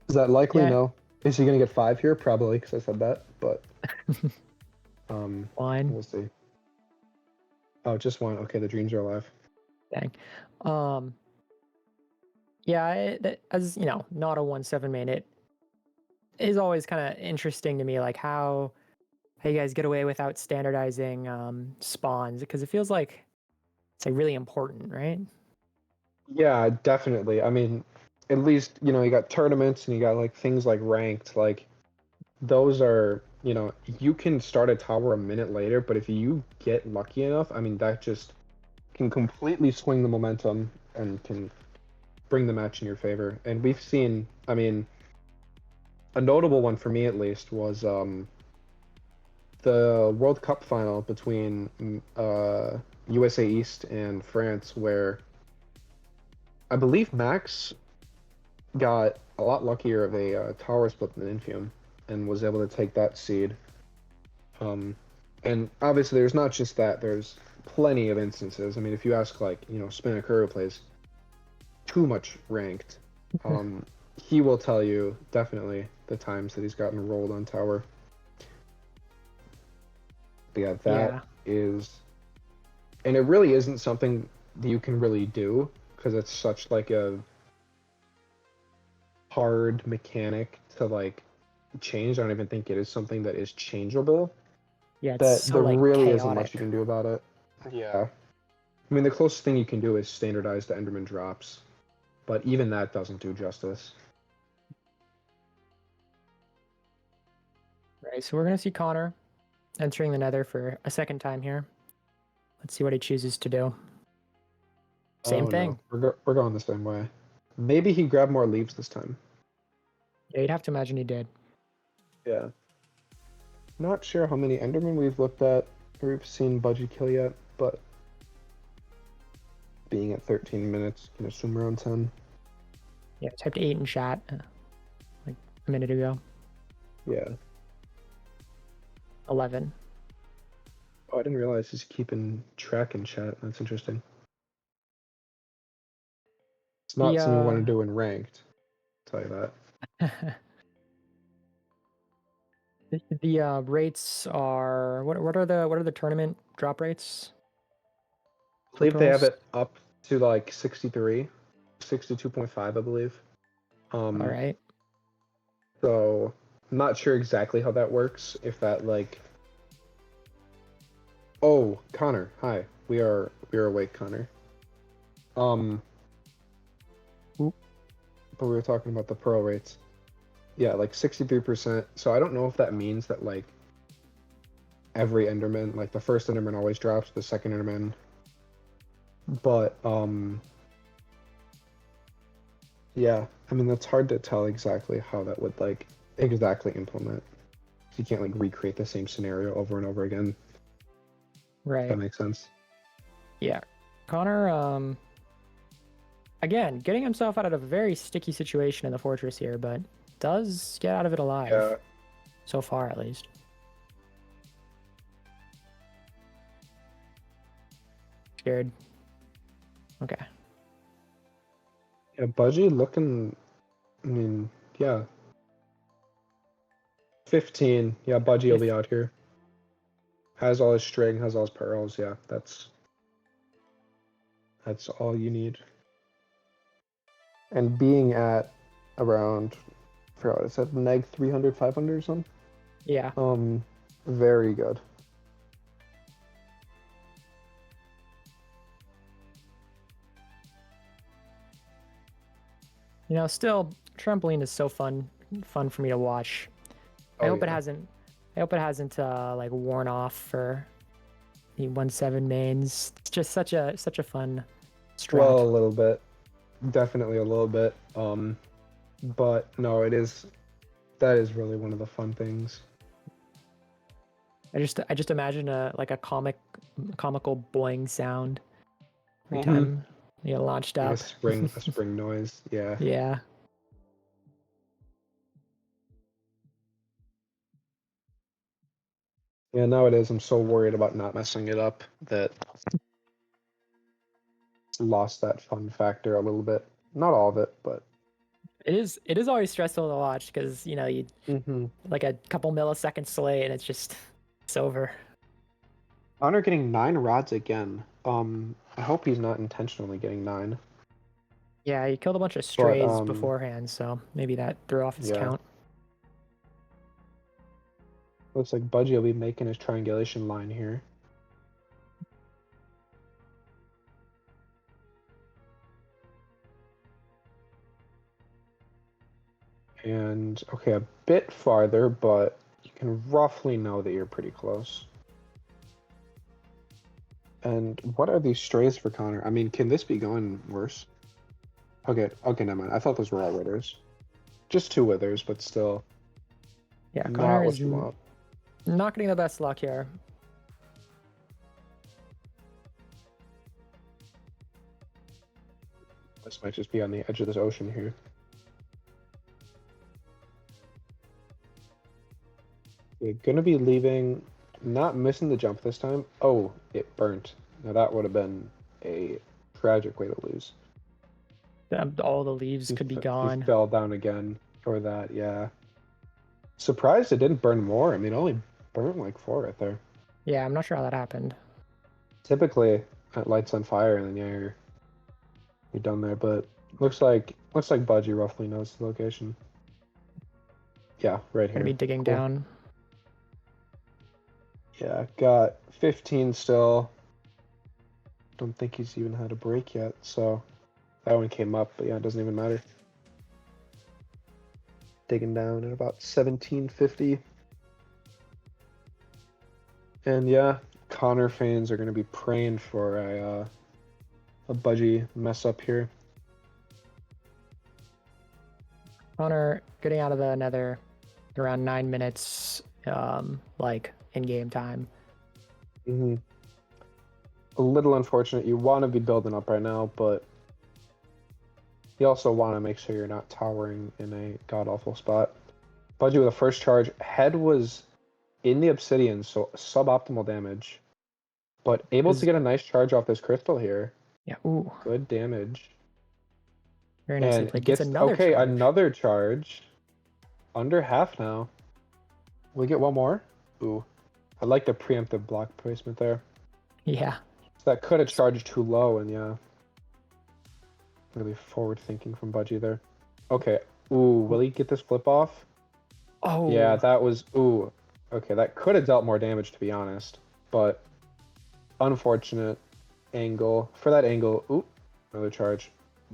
Is that likely? Yeah. No. Is he going to get 5 here? Probably, because I said that. But One. we'll see. Oh, just 1. Okay, the dreams are alive. Dang. Yeah, as you know, not a 1-7 main, it is always kind of interesting to me, like how you guys get away without standardizing spawns, because it feels like it's like really important, right? Yeah, definitely. I mean, at least, you got tournaments and you got like things like ranked, like those are, you can start a tower a minute later, but if you get lucky enough, I mean, that just can completely swing the momentum and can bring the match in your favor. And we've seen, I mean, a notable one for me at least was the World Cup final between USA East and France, where I believe Max got a lot luckier of a tower split than INFUME and was able to take that seed. And obviously there's not just that, there's plenty of instances. I mean, if you ask like, Spinnaker, who plays too much ranked, he will tell you definitely the times that he's gotten rolled on tower. But yeah, that is, and it really isn't something that you can really do because it's such like a hard mechanic to like change. I don't even think it is something that is changeable. Yeah, it's That so there like really chaotic. isn't much you can do about it. Yeah. I mean, the closest thing you can do is standardize the Enderman drops, but even that doesn't do justice. Right, so we're gonna see Connor entering the Nether for a second time here. Let's see what he chooses to do. Same thing. No. We're going the same way. Maybe he grabbed more leaves this time. Yeah, you'd have to imagine he did. Yeah. Not sure how many Endermen we've looked at or we've seen Budgie kill yet, but being at 13 minutes, you can assume around 10. Yeah, I typed 8 in chat like a minute ago. Yeah. 11. Oh, I didn't realize he's keeping track in chat. That's interesting. It's not something you want to do in ranked. I'll tell you that. The rates are what are the tournament drop rates? I believe they have it up to like 63, 62.5, I believe. All right. So I'm not sure exactly how that works. If that like, oh, Connor, hi. We are awake, Connor. But we were talking about the pro rates. Yeah, like 63%. So I don't know if that means that like every Enderman, like the first Enderman always drops, the second Enderman. But yeah, I mean that's hard to tell exactly how that would like exactly implement. You can't like recreate the same scenario over and over again. Right. If that makes sense. Yeah. Connor, again, getting himself out of a very sticky situation in the fortress here, but does get out of it alive. Yeah. so far at least. Scared. Okay. Yeah, Budgie looking. I mean, yeah. 15. Yeah, Budgie will be out here. Has all his string, has all his pearls. Yeah, that's all you need. And being at around, I forgot what it said, neg 300, 500 or something. Yeah. Very good. You know, still trampoline is so fun for me to watch. I hope it hasn't like worn off for the 1-7 mains. It's just such a fun strat. Well, a little bit. Definitely a little bit. But no, that is really one of the fun things. I just imagine a comical boing sound every Mhm. time you get launched Like up. a spring noise. Yeah. Yeah. Yeah, nowadays I'm so worried about not messing it up that it's lost that fun factor a little bit. Not all of it, but It is always stressful to watch because you know you like a couple milliseconds delay and it's over. Honor getting 9 rods again. I hope he's not intentionally getting 9. Yeah, you killed a bunch of strays beforehand, so maybe that threw off his count. Looks like Budgie will be making his triangulation line here. And, okay, a bit farther, but you can roughly know that you're pretty close. And what are these strays for Connor? I mean, can this be going worse? Okay, never mind. I thought those were all withers. Just 2 withers, but still. Yeah, not Connor what is you want. not getting the best luck here. This might just be on the edge of this ocean here. You're gonna be leaving, not missing the jump this time. Oh, it burnt. Now that would have been a tragic way to lose. All the leaves could be gone. He fell down again for that, yeah. Surprised it didn't burn more. I mean, it only burnt like 4 right there. Yeah, I'm not sure how that happened. Typically, it lights on fire and then you're done there. But looks like Budgie roughly knows the location. Yeah, right here. Gonna be digging Cool. down. Yeah, got 15 still. Don't think he's even had a break yet, so that one came up, but yeah, it doesn't even matter. Digging down at about 1750. And yeah, Connor fans are going to be praying for a Budgie mess up here. Connor getting out of the nether around 9 minutes, like in-game time. Mm-hmm. A little unfortunate. You want to be building up right now, but you also want to make sure you're not towering in a god-awful spot. Budgie with a first charge. Head was in the obsidian, so suboptimal damage. But able to get a nice charge off this crystal here. Yeah, ooh. Good damage. Very nicely And played. gets another okay, charge. another charge. Under half now. We get one more? Ooh. I like the preemptive block placement there. Yeah. That could have charged too low, and yeah. Really forward thinking from Budgie there. Okay. Ooh, will he get this flip off? Oh. Yeah, that was... Ooh. Okay, that could have dealt more damage, to be honest. But unfortunate angle. For that angle... Ooh, another charge.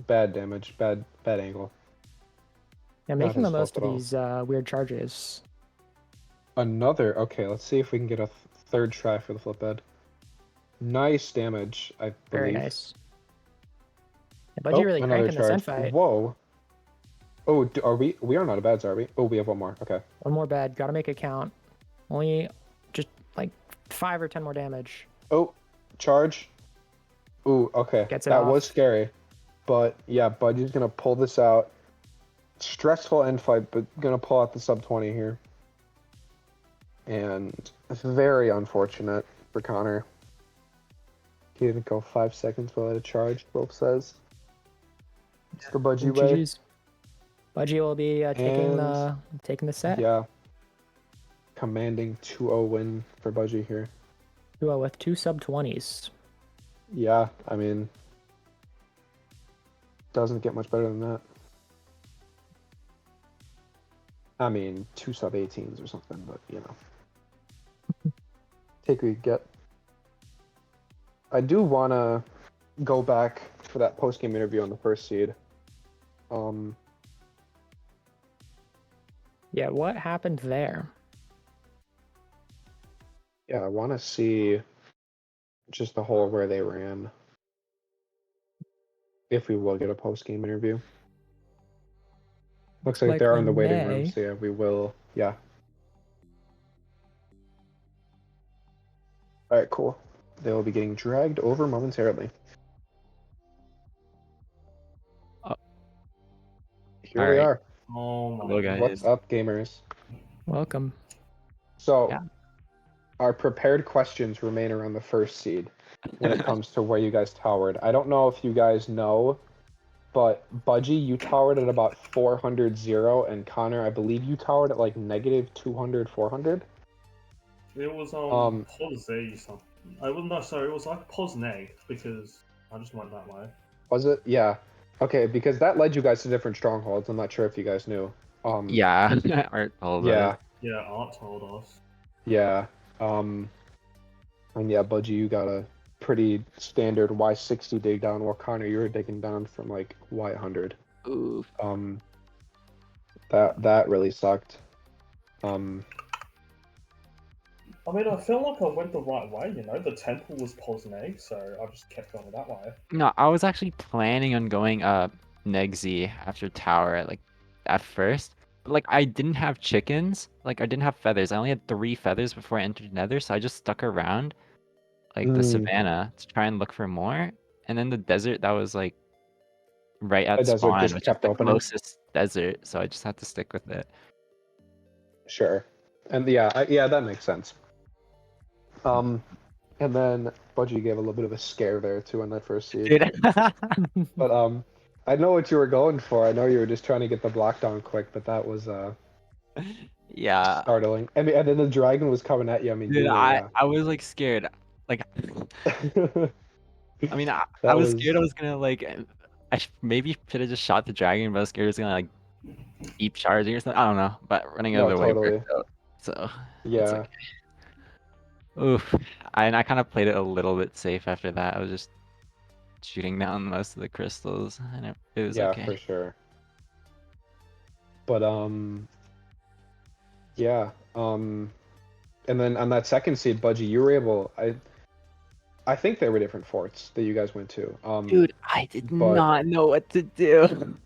Bad damage. Bad angle. Yeah, Not making the his fault most at of all. these weird charges. Another... Okay, let's see if we can get a third try for the flip bed. Nice damage, I believe. Very nice. Yeah, Budgie really another cranking the sun charge. fight. Whoa. Oh, are we? We are not a bad, are we? Oh, we have one more. Okay. One more bad. Gotta make it count. Only just like 5 or 10 more damage. Oh, charge. Ooh, okay. Gets it that off. was scary. But yeah, Budgie's gonna pull this out. Stressful end fight, but gonna pull out the sub 20 here. and very unfortunate for Connor. He didn't go 5 seconds without a charge, Wolf says. It's the Budgie way. GG's. Budgie will be taking the set. Yeah. Commanding 2-0 win for Budgie here. With 2 sub-20s. Yeah, I mean, doesn't get much better than that. I mean, 2 sub-18s or something, but you know. Take what you get. I do want to go back for that post-game interview on the first seed. Yeah, what happened there? Yeah, I want to see just the whole where they ran. If we will get a post-game interview. Looks like they're in the waiting room, so yeah, we will. Yeah. Alright, cool. They will be getting dragged over momentarily. Here we are. Oh my Hello, guys. What's up, gamers? Welcome. So, Yeah. our prepared questions remain around the first seed when it comes to where you guys towered. I don't know if you guys know, but Budgie, you towered at about 400-0, and Connor, I believe you towered at like negative 200, 400. It was pos A something. I wouldn't know. Sorry, it was like pos neg because I just went that way. Was it? Yeah. Okay, because that led you guys to different strongholds. I'm not sure if you guys knew. Yeah, Art told Yeah. us. Yeah, Art told us. Yeah. And yeah, Budgie, you got a pretty standard Y60 dig down, while Connor, you were digging down from like Y100. Oof. That really sucked. I mean, I felt like I went the right way, you know? The temple was pos neg, so I just kept going that way. No, I was actually planning on going Negzi after tower at first. But like I didn't have chickens, like I didn't have feathers. I only had 3 feathers before I entered Nether, so I just stuck around like the savannah to try and look for more. And then the desert that was like right at The desert spawn, just which is kept the opening. closest desert, so I just had to stick with it. Sure. And yeah, yeah, that makes sense. And then Budgie gave a little bit of a scare there too on that first seed. Dude. But I know what you were going for. I know you were just trying to get the block down quick, but that was Yeah. startling. I mean, and then the dragon was coming at you. I mean, Dude, you were, I was like scared. Like I mean, I That was was- scared I was gonna like maybe should have just shot the dragon, but I was scared it was gonna like keep charging or something. I don't know, but running out No, of the way totally. worked out. So Yeah. it's okay. Oof. I kind of played it a little bit safe after that. I was just shooting down most of the crystals, and it was Yeah, okay. for sure. But yeah, and then on that second seed, Budgie, you were able. I think there were different forts that you guys went to. Dude, I did but- not know what to do.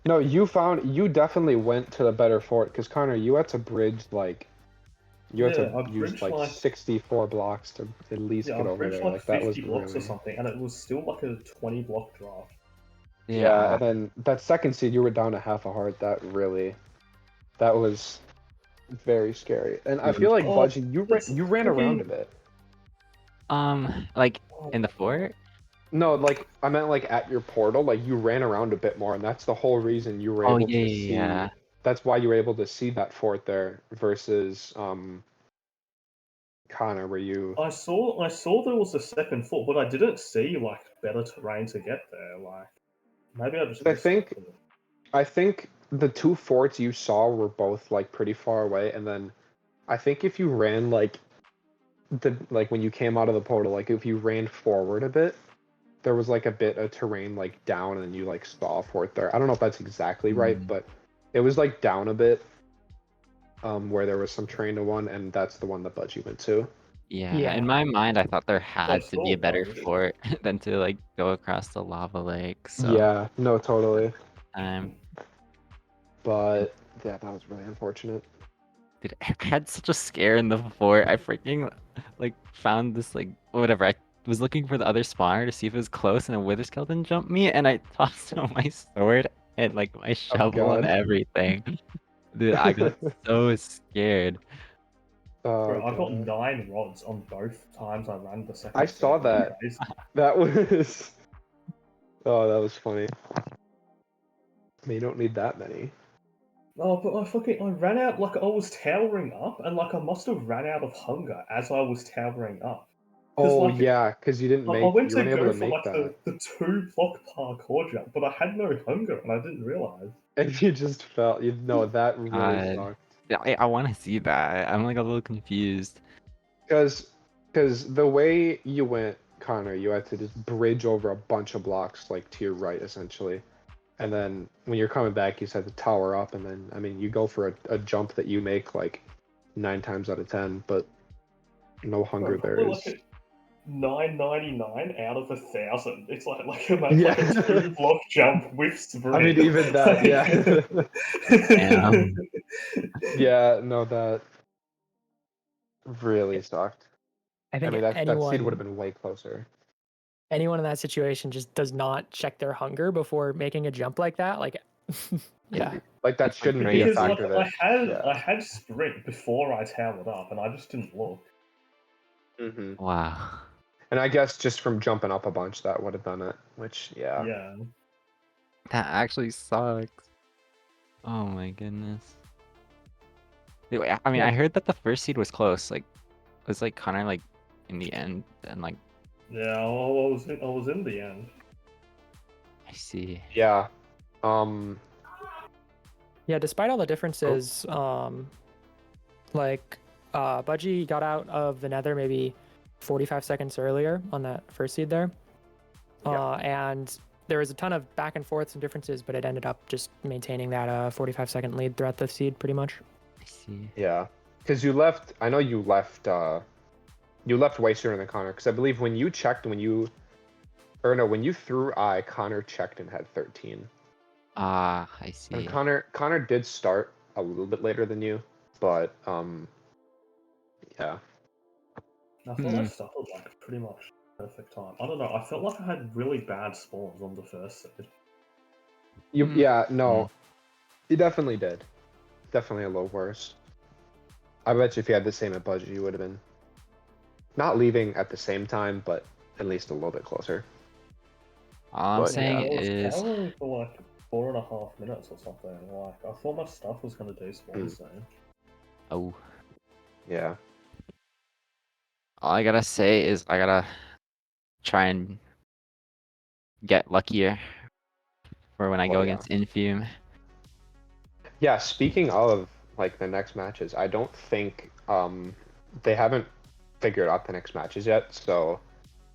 No, you definitely went to the better fort because Connor, you had to bridge like. You had Yeah, to I use bridged, like like- 64 blocks to at least Yeah, get I over bridged there. like Like that 50 was blocks or really. something, and it was still like a 20 block draft. Yeah, and then that second seed, you were down to half a heart. That was very scary. And I feel like Oh, Budgie, you ran around a freaking- bit. Like in the fort. No, like I meant like at your portal, like you ran around a bit more, and that's the whole reason you were Oh, able yeah, to see. yeah. That's why you were able to see that fort there versus Connor, where you. I saw there was a second fort, but I didn't see like better terrain to get there. Like maybe I just. I think the 2 forts you saw were both like pretty far away, and then I think if you ran like when you came out of the portal, like if you ran forward a bit, there was like a bit of terrain like down, and you like saw a fort there. I don't know if that's exactly right, but it was like down a bit, where there was some terrain to one, and that's the one that Budgie went to. Yeah. Yeah. In my mind, I thought there had to be a saw better those. fort than to like go across the lava lake. So Yeah, no, totally. But yeah, that was really unfortunate. Dude, I had such a scare in the fort. I freaking like found this like whatever. I was looking for the other spawner to see if it was close, and a wither skeleton jumped me, and I tossed out my sword and like my shovel and God. everything. Dude, I got so scared. Bro, I got God. 9 rods on both times I ran the second. I saw seed. that. That was. Oh, that was funny. I mean, you don't need that many. Oh, but I ran out like I was towering up, and like I must have ran out of hunger as I was towering up. Oh like, yeah, because you didn't I make. went You to weren't able go to for make like that, the 2 block parkour jump, but I had no hunger and I didn't realize. and you just felt. You know that really God. sucked. Yeah, I want to see that. I'm like a little confused. Because the way you went, Connor, you had to just bridge over a bunch of blocks like to your right, essentially. And then when you're coming back, you just had to tower up, and then I mean, you go for a jump that you make like 9 times out of 10, but no hunger Bro, there like is. 999 out of 1,000. It's like a Yeah. 2 block jump with sprint. I mean, even that, yeah. Damn. Yeah, no, that really sucked. I I think mean, that seed would have anyone been way closer. in that situation just does not check their hunger before making a jump like that. Like, yeah, Like that shouldn't be a Because like, factor I that. had sprint before I towered up, and I just didn't look. Hmm. Wow. And I guess just from jumping up a bunch, that would have done it. Which, yeah. Yeah. That actually sucks. Oh my goodness. Wait, I mean, I heard that the first seed was close. Like, it was like kind of like in the end, and like Yeah, I was in the end. I see. Yeah. yeah. Despite all the differences, like, Budgie got out of the Nether maybe 45 seconds earlier on that first seed there, and there was a ton of back and forths and differences, but it ended up just maintaining that 45-second lead throughout the seed pretty much. I see. Yeah. Because you left. I know you left. You left way sooner than Connor. Because I believe when you checked, when you threw I, Connor checked and had 13. Ah, I see. And Connor did start a little bit later than you, but yeah. I thought I started like pretty much perfect time. I don't know. I felt like I had really bad spawns on the first seed. Yeah, no, you definitely did. Definitely a little worse. I bet you if you had the same at Budget, you would have been not leaving at the same time, but at least a little bit closer. All I'm But, saying I was is, towering for like 4.5 minutes or something. Like I thought my stuff was gonna despawn soon. oh, Yeah. all I gotta say is I gotta try and get luckier for when I go against INFUME. Yeah, speaking of like the next matches, I don't think they haven't figured out the next matches yet. So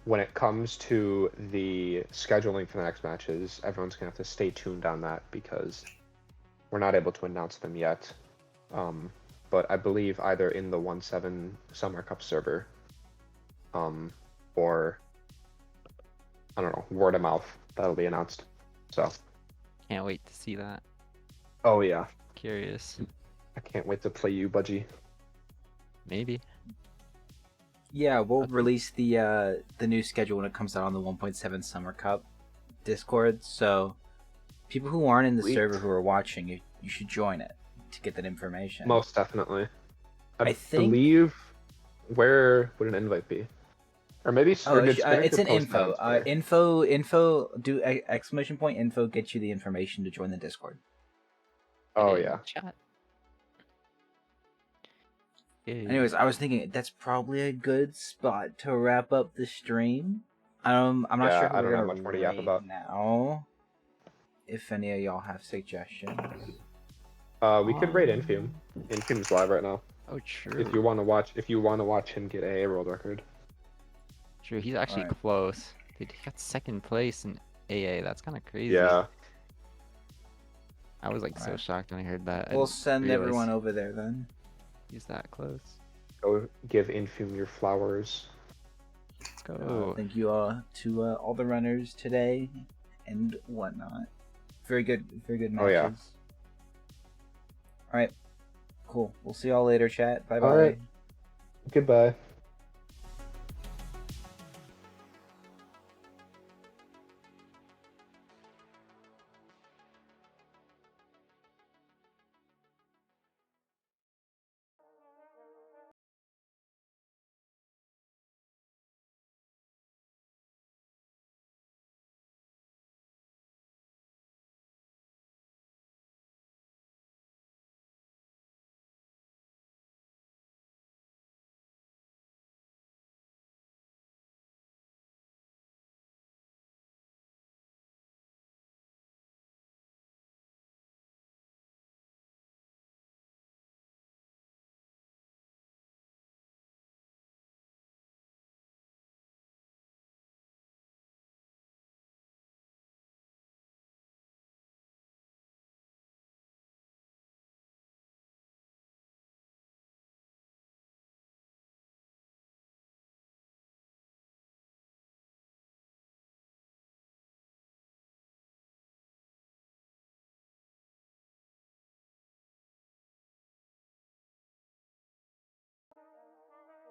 when it comes to the scheduling for the next matches, everyone's gonna have to stay tuned on that because we're not able to announce them yet. But I believe either in the 1-7 Summer Cup server, or I don't know, word of mouth, that'll be announced. So Can't wait to see that. oh yeah, Curious. I can't wait to play you, Budgie. Maybe. Yeah, we'll release the new schedule when it comes out on the 1.7 Summer Cup Discord. So people who aren't in the server who are watching, you should join it to get that information. Most definitely. I think believe where would an invite be? Or maybe it's it's an info. Info. Do exclamation point info get you the information to join the Discord. Oh yeah. Chat. Anyways, I was thinking that's probably a good spot to wrap up the stream. I'm not sure if I we're don't have gonna much more to yap about now. If any of y'all have suggestions, we could rate INFUME. INFUME's live right now. Oh, true. If you want to watch him get a world record. True, he's actually Alright. close. Dude, he got second place in AA. That's kind of crazy. Yeah. I was like so shocked when I heard that. we'll I send realized everyone over there then. He's that close. Go give INFUME your flowers. Let's go. Thank you all to all the runners today and whatnot. Very good matches. Oh, yeah. All right, cool. We'll see y'all later, chat. Bye bye. All right. Goodbye.